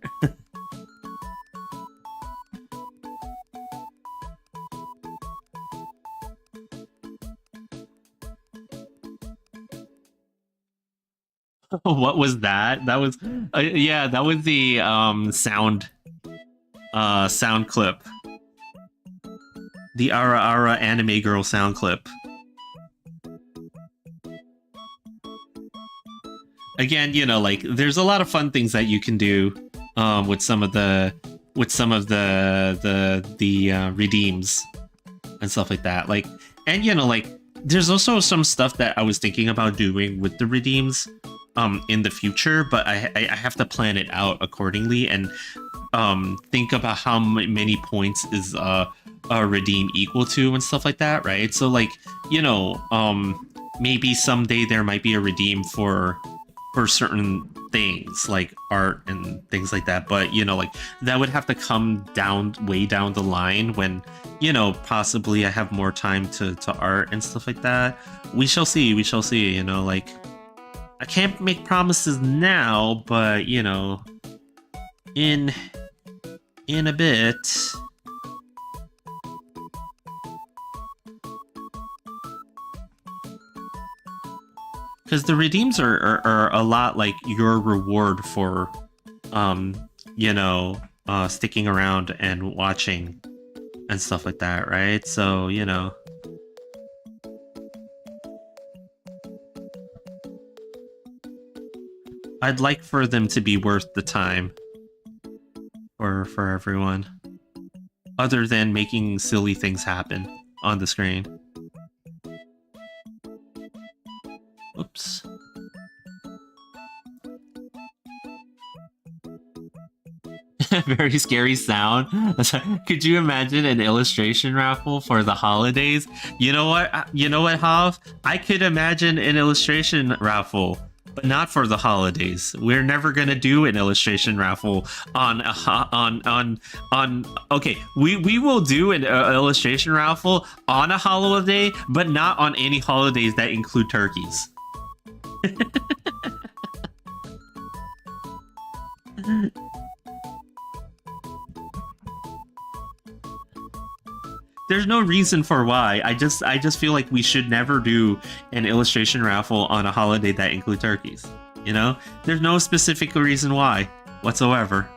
What was that? That was yeah, that was the sound clip. The Ara anime girl sound clip. Again, you know, like there's a lot of fun things that you can do with some of the redeems and stuff like that. Like, and you know, like there's also some stuff that I was thinking about doing with the redeems in the future, but I have to plan it out accordingly and think about how many points is a redeem equal to and stuff like that, right? So like, you know, maybe someday there might be a redeem for certain things like art and things like that, but you know, like that would have to come down way down the line when, you know, possibly I have more time to art and stuff like that. We shall see, you know, like I can't make promises now, but you know, in a bit. Because the redeems are a lot like your reward for, you know, sticking around and watching and stuff like that, right? So, you know. I'd like for them to be worth the time for everyone. Other than making silly things happen on the screen. Oops. Very scary sound. Could you imagine an illustration raffle for the holidays? You know what, Hav? I could imagine an illustration raffle, but not for the holidays. We're never gonna do an illustration raffle on okay, we will do an illustration raffle on a holiday, but not on any holidays that include turkeys. there's no reason for why. I just feel like we should never do an illustration raffle on a holiday that includes turkeys. You know, there's no specific reason why whatsoever.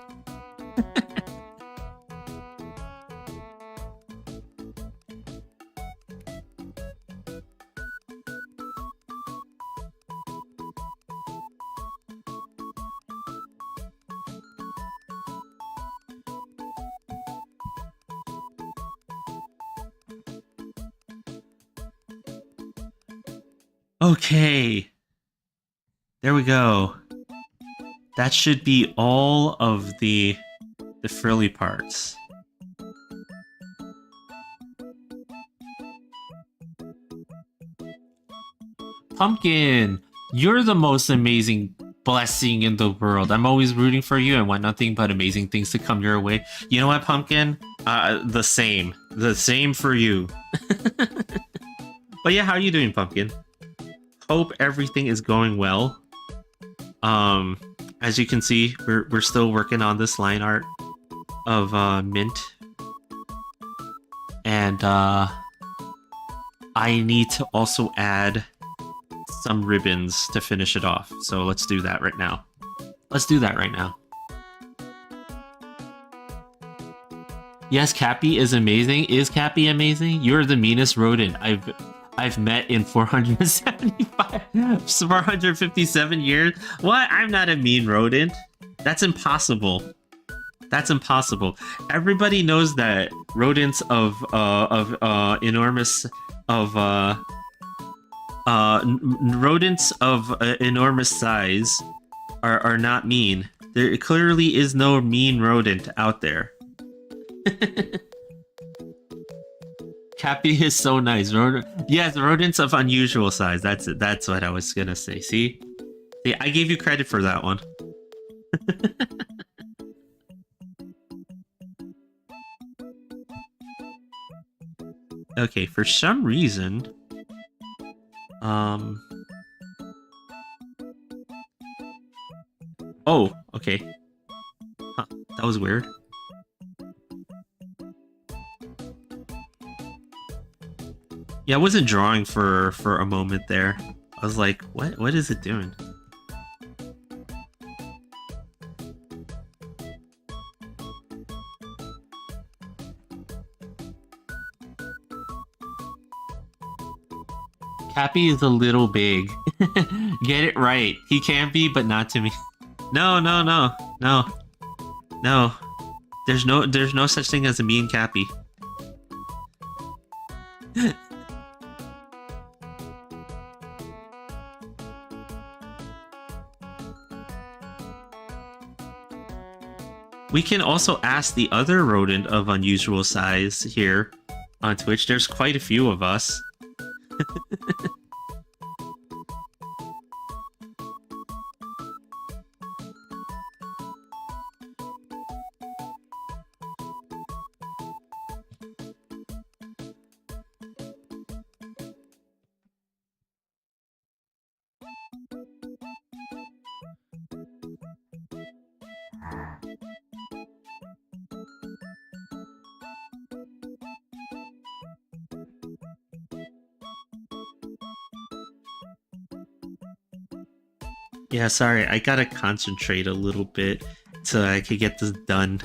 Okay. There we go. That should be all of the frilly parts. Pumpkin, you're the most amazing blessing in the world. I'm always rooting for you and want nothing but amazing things to come your way. You know what, Pumpkin? The same. The same for you. But yeah, how are you doing, Pumpkin? Hope everything is going well. As you can see, we're still working on this line art of Mint. And I need to also add some ribbons to finish it off. So let's do that right now. Let's do that right now. Yes, Cappy is amazing. Is Cappy amazing? You're the meanest rodent I've met in 457 years. What? I'm not a mean rodent. That's impossible. That's impossible. Everybody knows that rodents of enormous size are not mean. There clearly is no mean rodent out there. Cappy is so nice. Yes, rodents of unusual size. That's it. That's what I was gonna say. See, I gave you credit for that one. Okay, for some reason, oh, okay. Huh, that was weird. Yeah, I wasn't drawing for a moment there. I was like, what is it doing? Cappy is a little big. Get it right. He can be, but not to me. No. There's no such thing as a mean Cappy. We can also ask the other rodent of unusual size here on Twitch. There's quite a few of us. Yeah, sorry, I gotta concentrate a little bit so I could get this done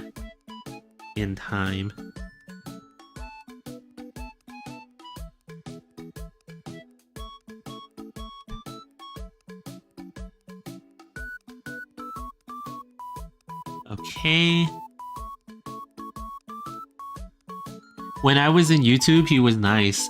in time. Okay. When I was in YouTube, he was nice.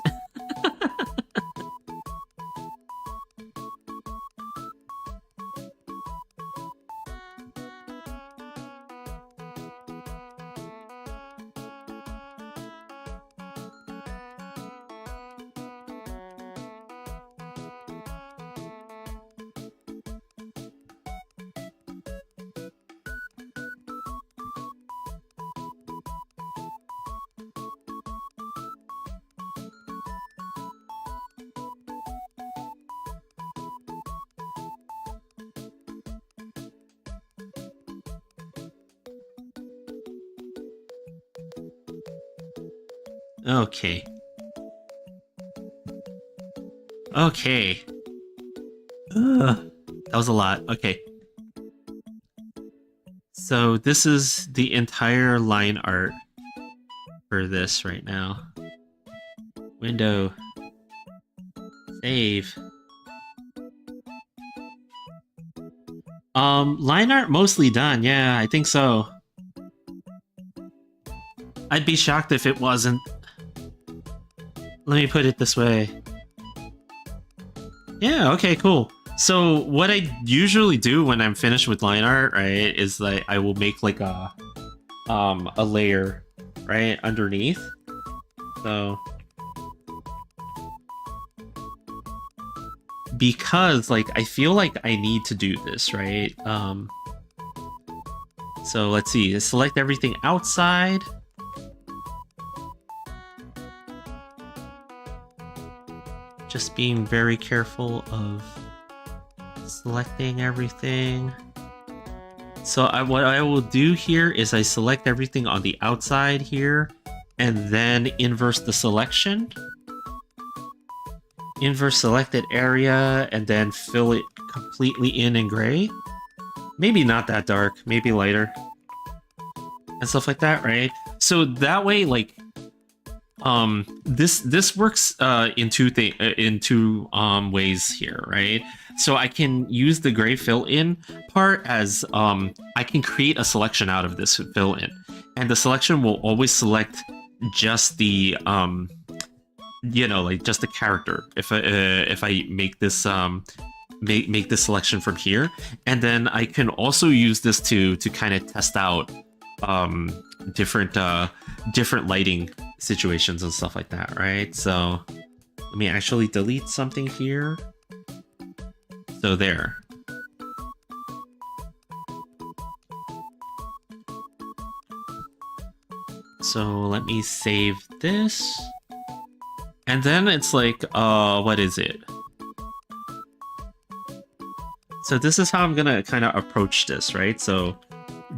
Okay. Okay. That was a lot. Okay. So this is the entire line art for this right now. Window. Save. Line art mostly done. Yeah, I think so. I'd be shocked if it wasn't. Let me put it this way. Yeah, okay, cool. So what I usually do when I'm finished with line art, right, is like I will make like a layer, right, underneath. So because like I feel like I need to do this, right? So let's see, select everything outside. Just being very careful of selecting everything. So what I will do here is I select everything on the outside here, and then inverse the selection. Inverse selected area, and then fill it completely in gray. Maybe not that dark, maybe lighter. And stuff like that, right? So that way, like, this works in two ways here, right? So I can use the gray fill-in part as I can create a selection out of this fill-in, and the selection will always select just the like just the character. If I make this make this selection from here, and then I can also use this to kind of test out different lighting situations and stuff like that, right? So let me actually delete something here. So there. So let me save this. And then it's like, what is it? So this is how I'm gonna kind of approach this, right? So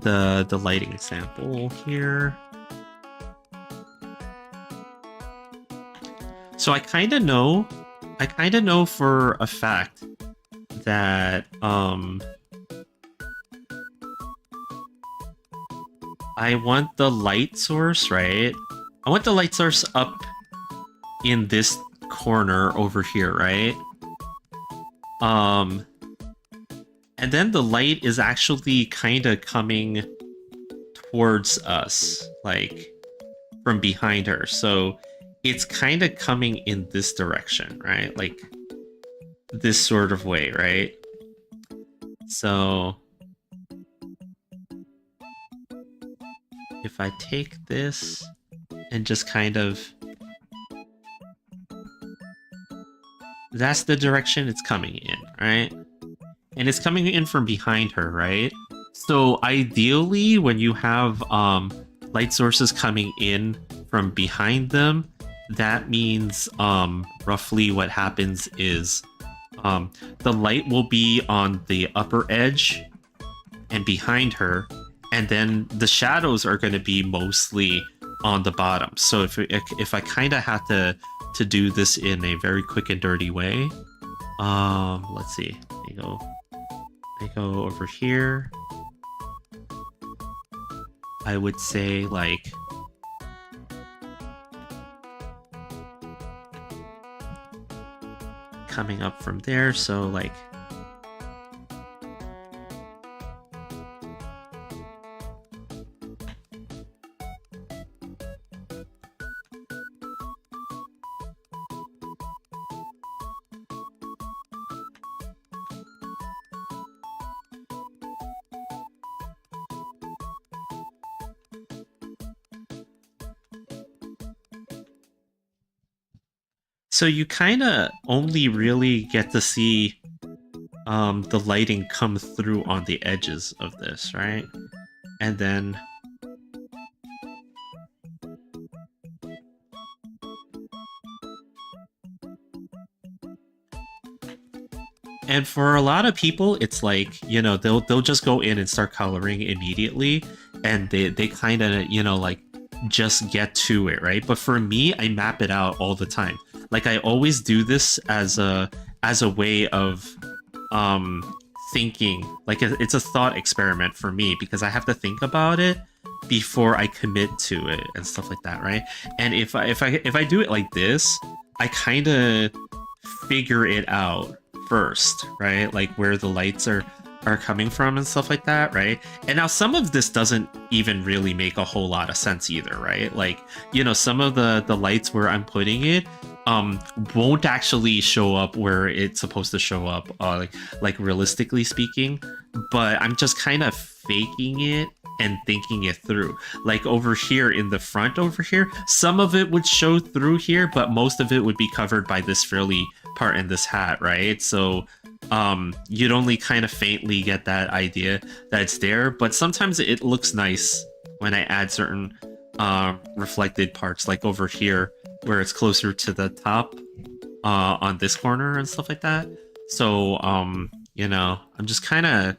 the lighting sample here. So I kind of know for a fact that I want the light source, right? I want the light source up in this corner over here, right? And then the light is actually kind of coming towards us, like from behind her. So it's kind of coming in this direction, right? Like this sort of way, right? So if I take this and just kind of, that's the direction it's coming in, right? And it's coming in from behind her, right? So ideally, when you have light sources coming in from behind them, that means roughly what happens is the light will be on the upper edge and behind her, and then the shadows are going to be mostly on the bottom. So if I kind of have to do this in a very quick and dirty way, let's see. I go over here. I would say like coming up from there, so like so you kind of only really get to see the lighting come through on the edges of this, right? And then for a lot of people, it's like, they'll just go in and start coloring immediately, and they kind of, like just get to it, right? But for me, I map it out all the time. Like I always do this as a way of thinking. Like it's a thought experiment for me because I have to think about it before I commit to it and stuff like that, right? And if I do it like this, I kind of figure it out first, right? Like where the lights are coming from and stuff like that, right? And now some of this doesn't even really make a whole lot of sense either, right? Like, you know, some of the lights where I'm putting it won't actually show up where it's supposed to show up, like realistically speaking, but I'm just kind of faking it and thinking it through. Like over here in the front over here, some of it would show through here, but most of it would be covered by this frilly part in this hat, right? So you'd only kind of faintly get that idea that it's there, but sometimes it looks nice when I add certain reflected parts, like over here where it's closer to the top on this corner and stuff like that. So you know, I'm just kind of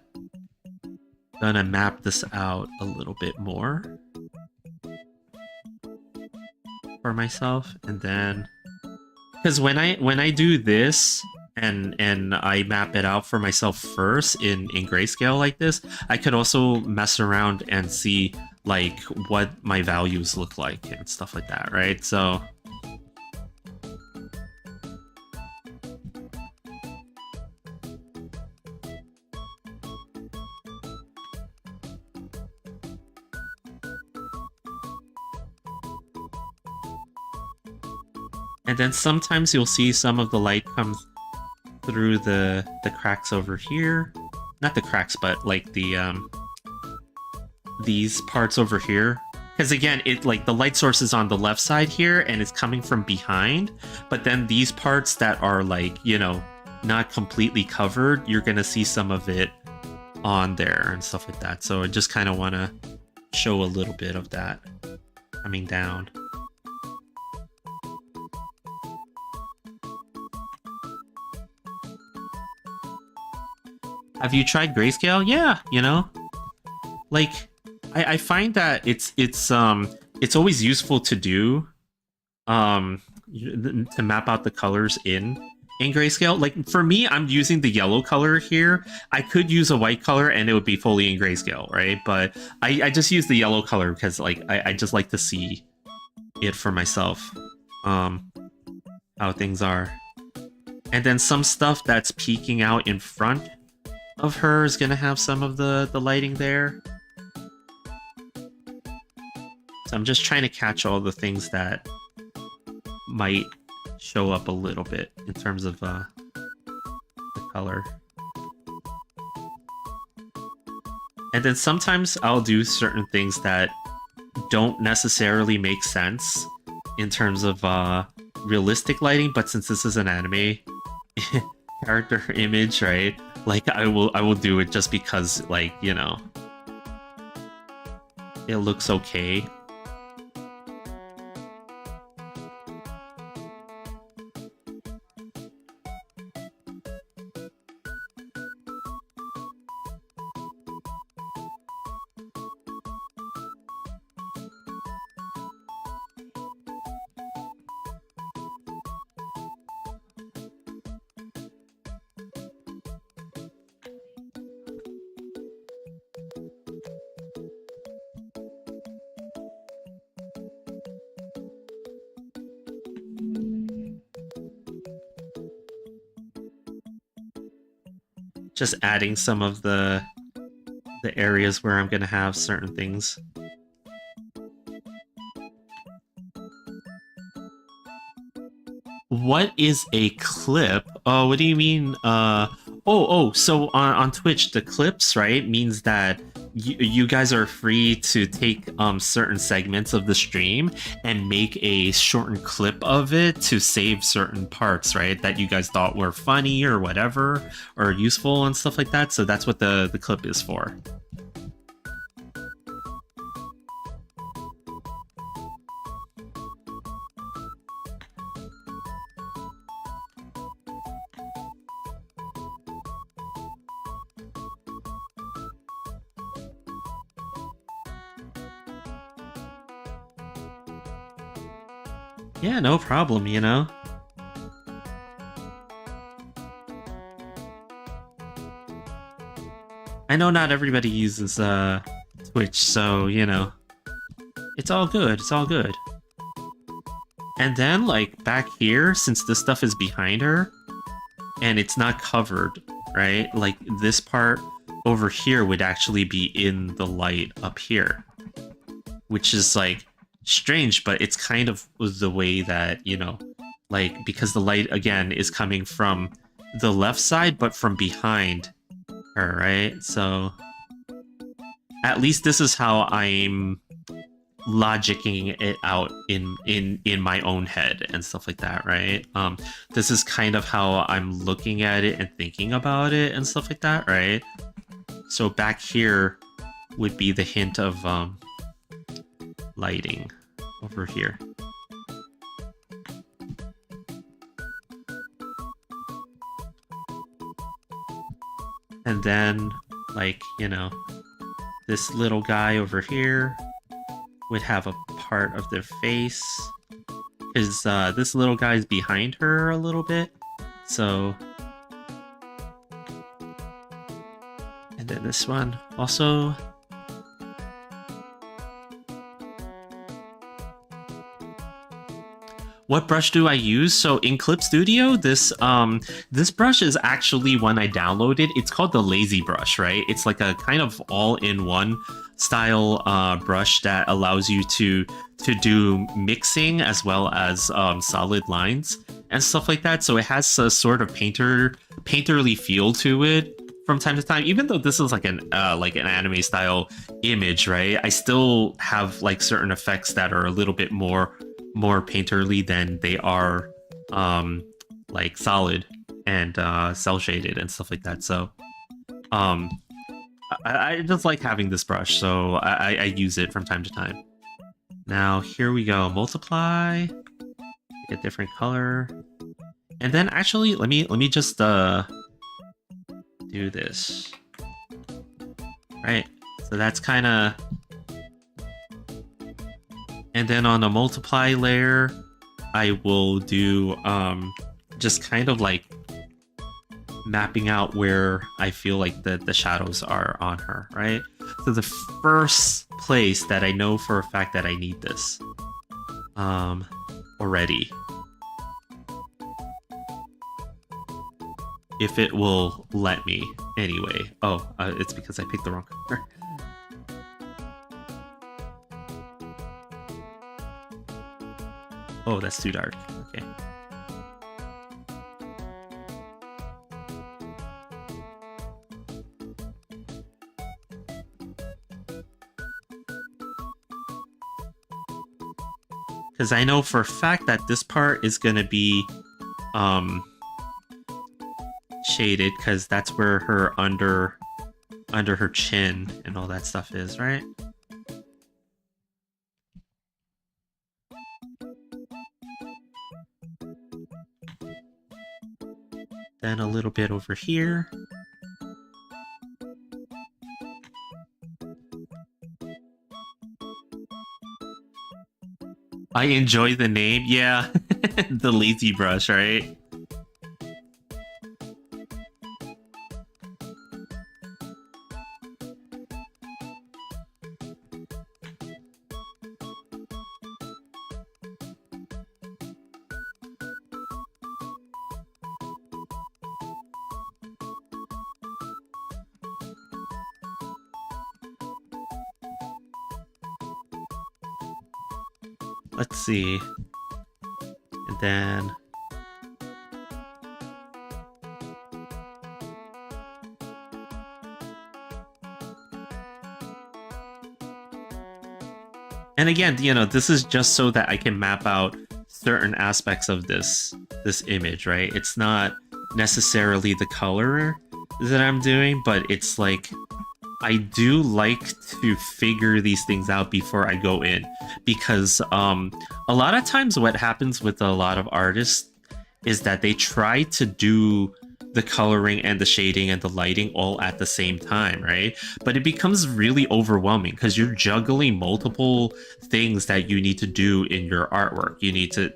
gonna map this out a little bit more for myself, and then because when I do this and I map it out for myself first in grayscale like this, I could also mess around and see like what my values look like and stuff like that, right? So and then sometimes you'll see some of the light comes through the cracks over here. Not the cracks, but like the these parts over here. Because again, it like the light source is on the left side here and it's coming from behind. But then these parts that are like, you know, not completely covered, you're gonna see some of it on there and stuff like that. So I just kind of want to show a little bit of that coming down. Have you tried grayscale? Yeah, you know, like I find that it's always useful to do to map out the colors in grayscale. Like for me, I'm using the yellow color here. I could use a white color and it would be fully in grayscale, right? But I just use the yellow color because like I just like to see it for myself, how things are. And then some stuff that's peeking out in front of her is gonna have some of the lighting there. So I'm just trying to catch all the things that might show up a little bit in terms of the color. And then sometimes I'll do certain things that don't necessarily make sense in terms of realistic lighting, but since this is an anime character image, right? Like I will do it just because, like, you know, it looks okay. Just adding some of the areas where I'm gonna have certain things. What is a clip? Oh, what do you mean? So on Twitch, the clips, right, means that you guys are free to take certain segments of the stream and make a shortened clip of it to save certain parts, right, that you guys thought were funny or whatever, or useful and stuff like that. So that's what the clip is for. Yeah, no problem, you know? I know not everybody uses Twitch, so, you know, it's all good, it's all good. And then, like, back here, since this stuff is behind her, and it's not covered, right? Like, this part over here would actually be in the light up here. Which is, like, strange, but it's kind of the way that, you know, like, because the light, again, is coming from the left side, but from behind her, right? So, at least this is how I'm logicking it out in my own head and stuff like that, right? This is kind of how I'm looking at it and thinking about it and stuff like that, right? So back here would be the hint of lighting over here. And then, like, you know, this little guy over here would have a part of their face. Because this little guy's behind her a little bit. So... And then this one also... What brush do I use? So in Clip Studio, this brush is actually one I downloaded. It's called the Lazy Brush, right? It's like a kind of all-in-one style brush that allows you to do mixing as well as solid lines and stuff like that. So it has a sort of painterly feel to it from time to time. Even though this is like an anime style image, right? I still have like certain effects that are a little bit more painterly than they are like solid and cell shaded and stuff like that. So I just like having this brush, so I use it from time to time. Now here we go, multiply, pick a different color, and then actually let me just do this. Right, so that's kind of. And then on the multiply layer, I will do just kind of like mapping out where I feel like the shadows are on her, right? So the first place that I know for a fact that I need this already, if it will let me anyway. Oh, it's because I picked the wrong color. Oh, that's too dark. Okay. Because I know for a fact that this part is going to be shaded, because that's where her under her chin and all that stuff is, right? Then a little bit over here. I enjoy the name, yeah. The Lazy Brush, right? Let's see. And then... And again, you know, this is just so that I can map out certain aspects of this image, right? It's not necessarily the color that I'm doing, but it's like... I do like to figure these things out before I go in, because a lot of times what happens with a lot of artists is that they try to do the coloring and the shading and the lighting all at the same time, right? But it becomes really overwhelming because you're juggling multiple things that you need to do in your artwork. You need to,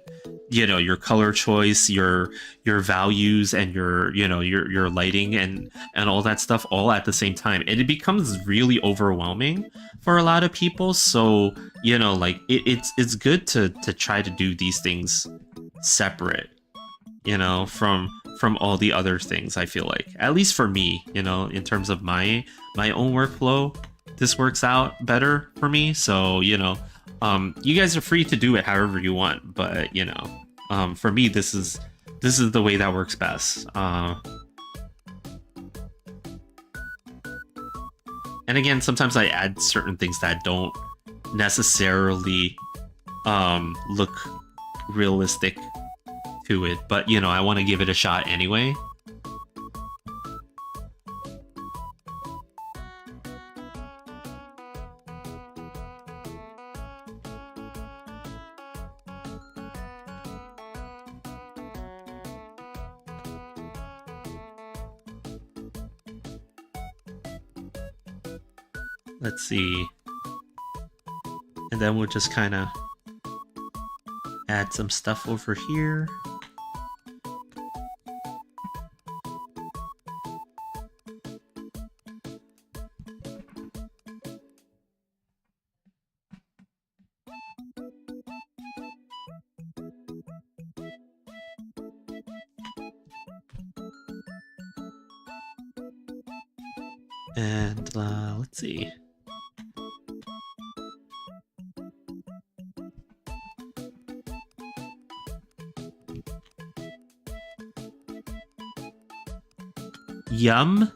your color choice, your values, and your lighting and all that stuff all at the same time. And it becomes really overwhelming for a lot of people. So, like it's good to try to do these things separate, from all the other things. I feel like, at least for me, in terms of my own workflow, this works out better for me. So, you guys are free to do it however you want, but for me, this is the way that works best. And again, sometimes I add certain things that don't necessarily look realistic to it, but I want to give it a shot anyway. Let's see. And then we'll just kind of add some stuff over here. And let's see. Yum.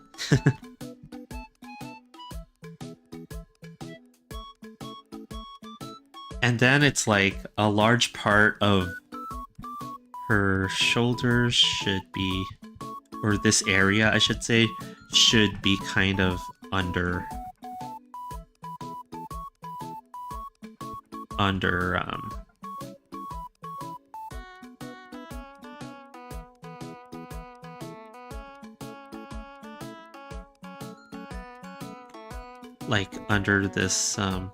And then it's like a large part of her shoulders should be, or this area, I should say, should be kind of under like under this type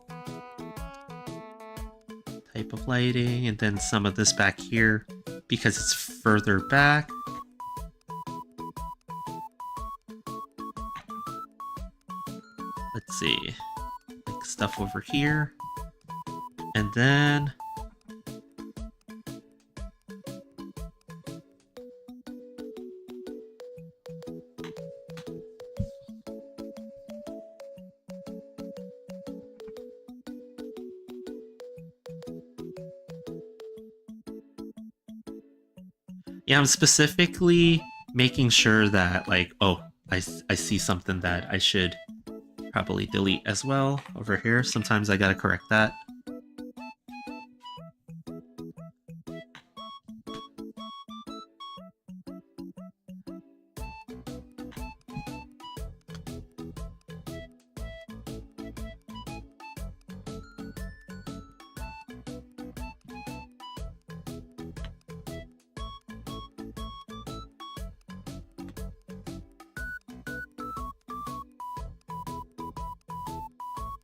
of lighting, and then some of this back here because it's further back. Let's see, like stuff over here, and then yeah, I'm specifically making sure that, like, oh, I see something that I should probably delete as well over here. Sometimes I gotta correct that.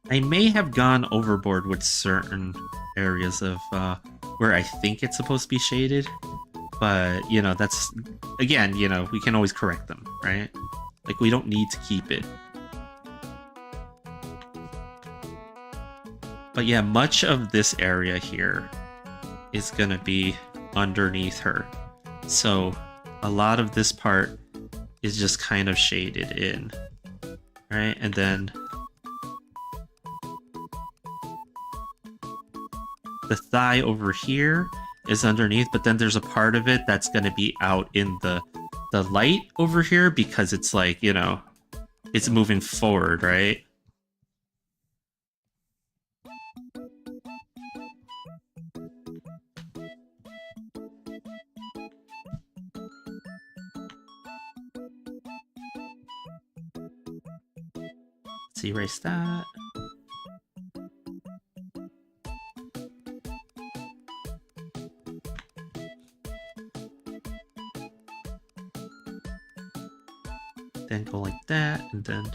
I may have gone overboard with certain areas of where I think it's supposed to be shaded, but that's, again, we can always correct them, right? Like, we don't need to keep it. But yeah, much of this area here is gonna be underneath her, so a lot of this part is just kind of shaded in, right? And then the thigh over here is underneath, but then there's a part of it that's going to be out in the light over here because it's like, it's moving forward, right? Let's erase that. then go like that, and then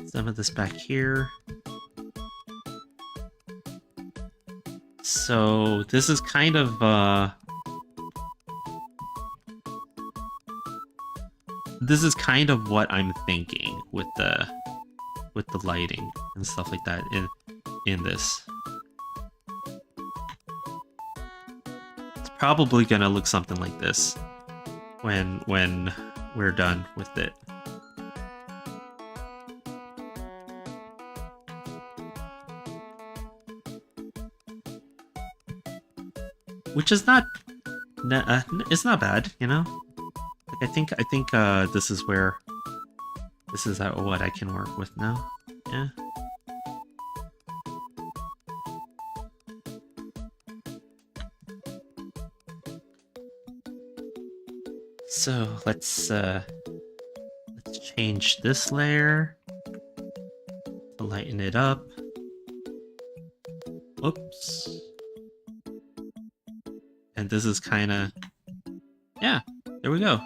some of this back here. So this is kind of what I'm thinking with the lighting and stuff like that in this. It's probably gonna look something like this when we're done with it. Which is not, it's not bad, you know. Like I think this is where, this is what I can work with now. Yeah. So let's change this layer to lighten it up. Oops. And this is kind of, yeah, there we go.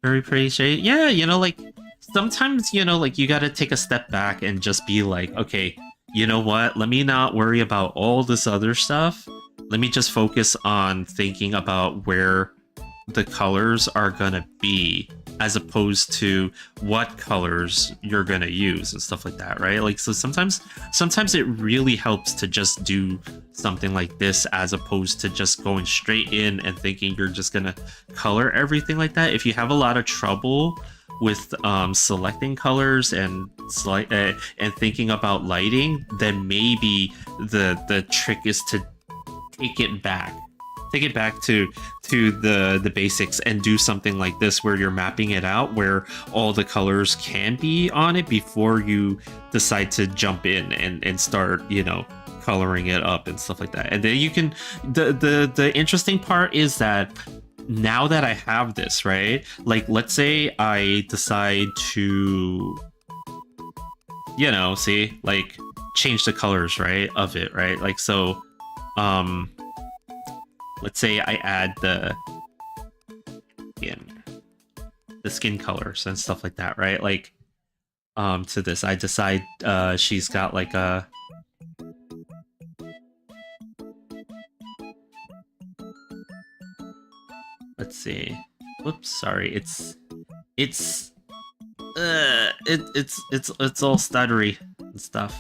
Very pretty shade. Yeah, you know, like, sometimes, you know, like, you gotta take a step back and just be like, okay, you know what? Let me not worry about all this other stuff. Let me just focus on thinking about where the colors are gonna be, as opposed to what colors you're gonna use and stuff like that, right? Like, so sometimes it really helps to just do something like this, as opposed to just going straight in and thinking you're just gonna color everything like that. If you have a lot of trouble with selecting colors and thinking about lighting, then maybe the trick is to take it back to the basics and do something like this, where you're mapping it out, where all the colors can be on it before you decide to jump in and start, you know, coloring it up and stuff like that. And then you can, the interesting part is that now that I have this, right, like, let's say I decide to, you know, see, like, change the colors, right, of it, right? Like, so let's say I add the skin colors and stuff like that, right? Like, to this, I decide she's got like a, let's see. Whoops, sorry. It's all stuttery and stuff.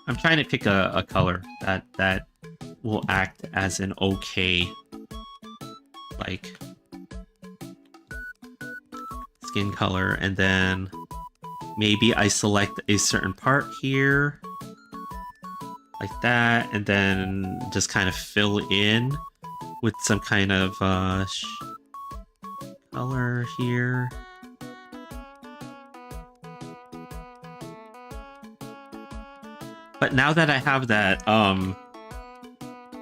I'm trying to pick a color that will act as an okay, like, skin color, and then maybe I select a certain part here, like that, and then just kind of fill in with some kind of color here. But now that I have that,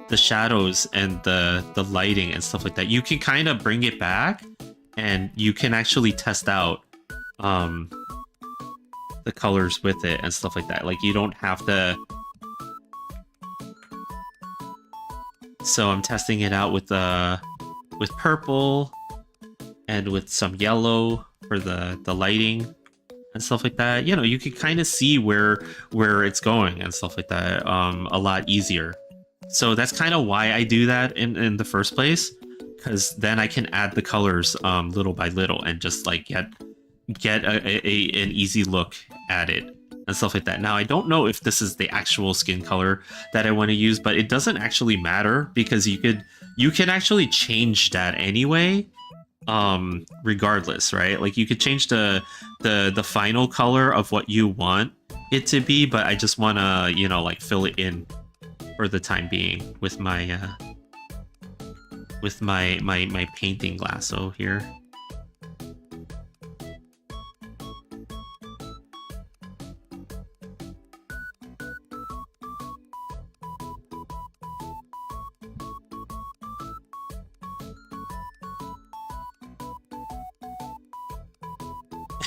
the shadows and the lighting and stuff like that, you can kind of bring it back, and you can actually test out the colors with it and stuff like that. Like, you don't have to. So I'm testing it out with purple and with some yellow for the lighting and stuff like that. You know, you can kind of see where it's going and stuff like that a lot easier. So that's kind of why I do that in the first place, because then I can add the colors little by little and just like get an easy look at it and stuff like that. Now, I don't know if this is the actual skin color that I want to use, but it doesn't actually matter, because you can actually change that anyway, regardless, right? Like, you could change the final color of what you want it to be, but I just want to, you know, like, fill it in for the time being with my painting lasso here.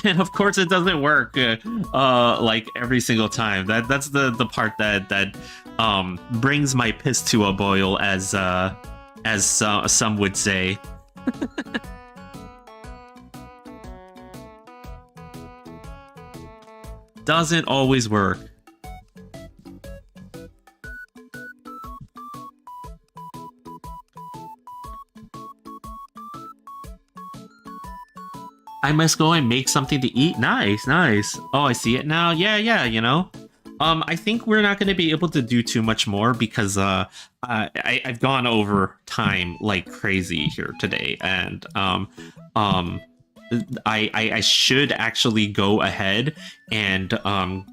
and of course it doesn't work like every single time. That's the part that brings my piss to a boil, as some would say. Doesn't always work. I must go and make something to eat. Nice, nice. Oh, I see it now. Yeah, you know. I think we're not going to be able to do too much more because I've gone over time like crazy here today, and I should actually go ahead and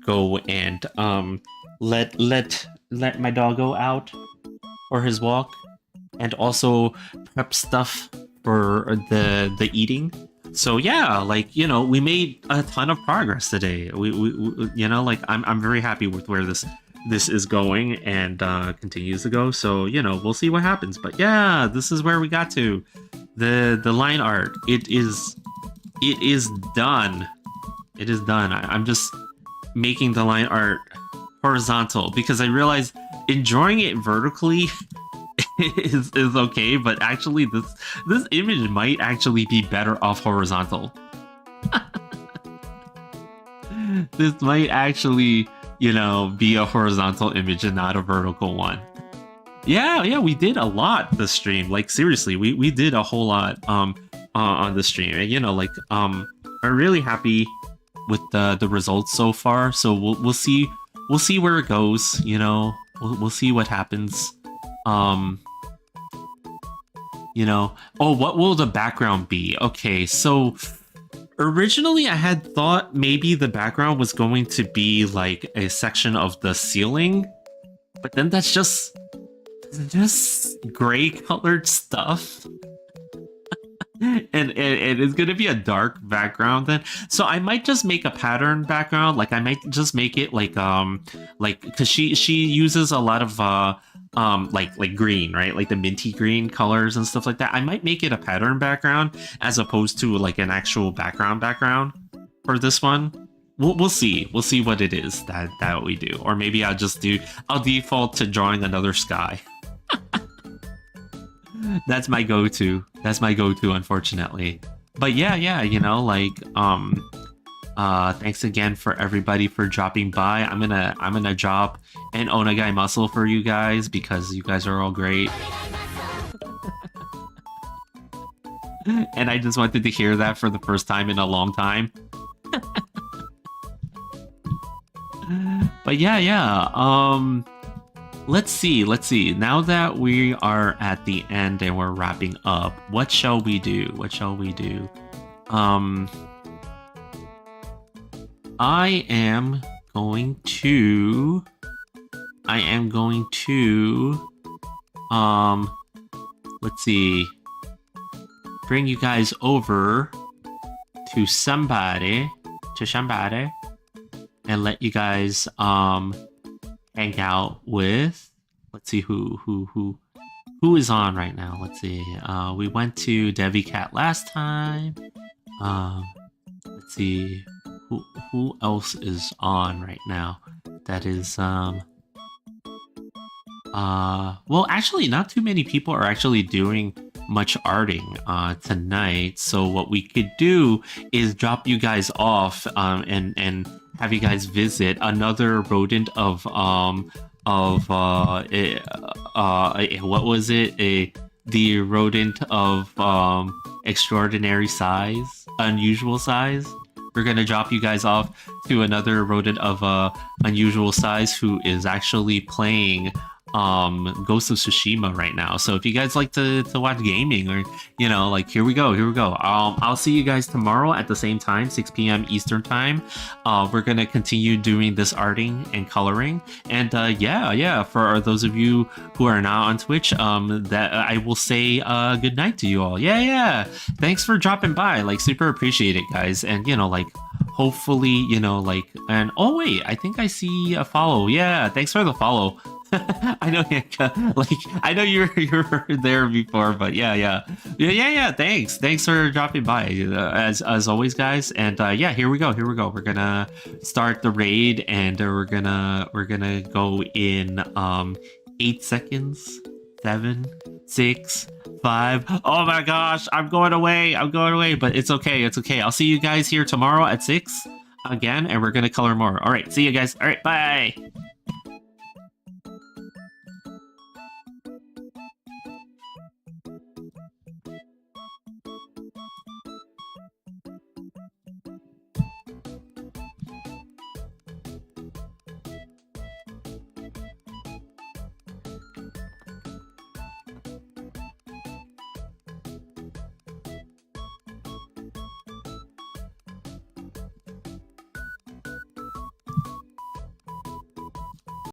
go and let my doggo out for his walk, and also prep stuff for the eating. So yeah, like, you know, we made a ton of progress today. We you know, like, I'm very happy with where this is going, and continues to go. So, you know, we'll see what happens. But yeah, this is where we got to. The line art. It is done. It is done. I'm just making the line art horizontal because I realized drawing it vertically is okay, but actually this image might actually be better off horizontal. This might actually, you know, be a horizontal image and not a vertical one. Yeah, we did a lot this stream. Like, seriously, we did a whole lot on the stream. And, you know, like, I'm really happy with the results so far. So we'll see where it goes, you know. We'll see what happens. You know, oh, what will the background be? Okay, so originally I had thought maybe the background was going to be like a section of the ceiling, but then that's just gray colored stuff. and it's going to be a dark background then. So I might just make a pattern background. Like, I might just make it like because she uses a lot of like green, right? Like the minty green colors and stuff like that. I might make it a pattern background as opposed to like an actual background for this one. We'll see. We'll see what it is that we do. Or maybe I'll default to drawing another sky. That's my go-to. Unfortunately. But yeah, you know, like, thanks again for everybody for dropping by. I'm gonna drop an Onagai muscle for you guys because you guys are all great. And I just wanted to hear that for the first time in a long time. But yeah. Let's see. Now that we are at the end and we're wrapping up, what shall we do? I am going to let's see, bring you guys over to somebody and let you guys hang out with, let's see who is on right now. Let's see. We went to Devi Cat last time. Let's see who else is on right now. That is well, actually not too many people are actually doing much arting tonight. So what we could do is drop you guys off and have you guys visit another rodent of what was it? The rodent of extraordinary size, unusual size. We're gonna drop you guys off to another rodent of unusual size who is actually playing Ghost of Tsushima right now. So if you guys like to watch gaming, or, you know, like, here we go. I'll see you guys tomorrow at the same time, 6 p.m. Eastern time. We're gonna continue doing this arting and coloring, and yeah, for those of you who are not on Twitch, that I will say good night to you all. Yeah, thanks for dropping by, like, super appreciate it, guys. And, you know, like, hopefully, you know, like, and oh wait, I think I see a follow. Yeah, thanks for the follow. I know, Yanka. Like, I know you were there before, but yeah. Thanks for dropping by, as always, guys. And yeah, here we go. We're gonna start the raid, and we're gonna go in 8 seconds. 7, 6, 5. Oh my gosh, I'm going away. But it's okay. I'll see you guys here tomorrow at 6 again, and we're gonna color more. All right, see you guys. All right, bye.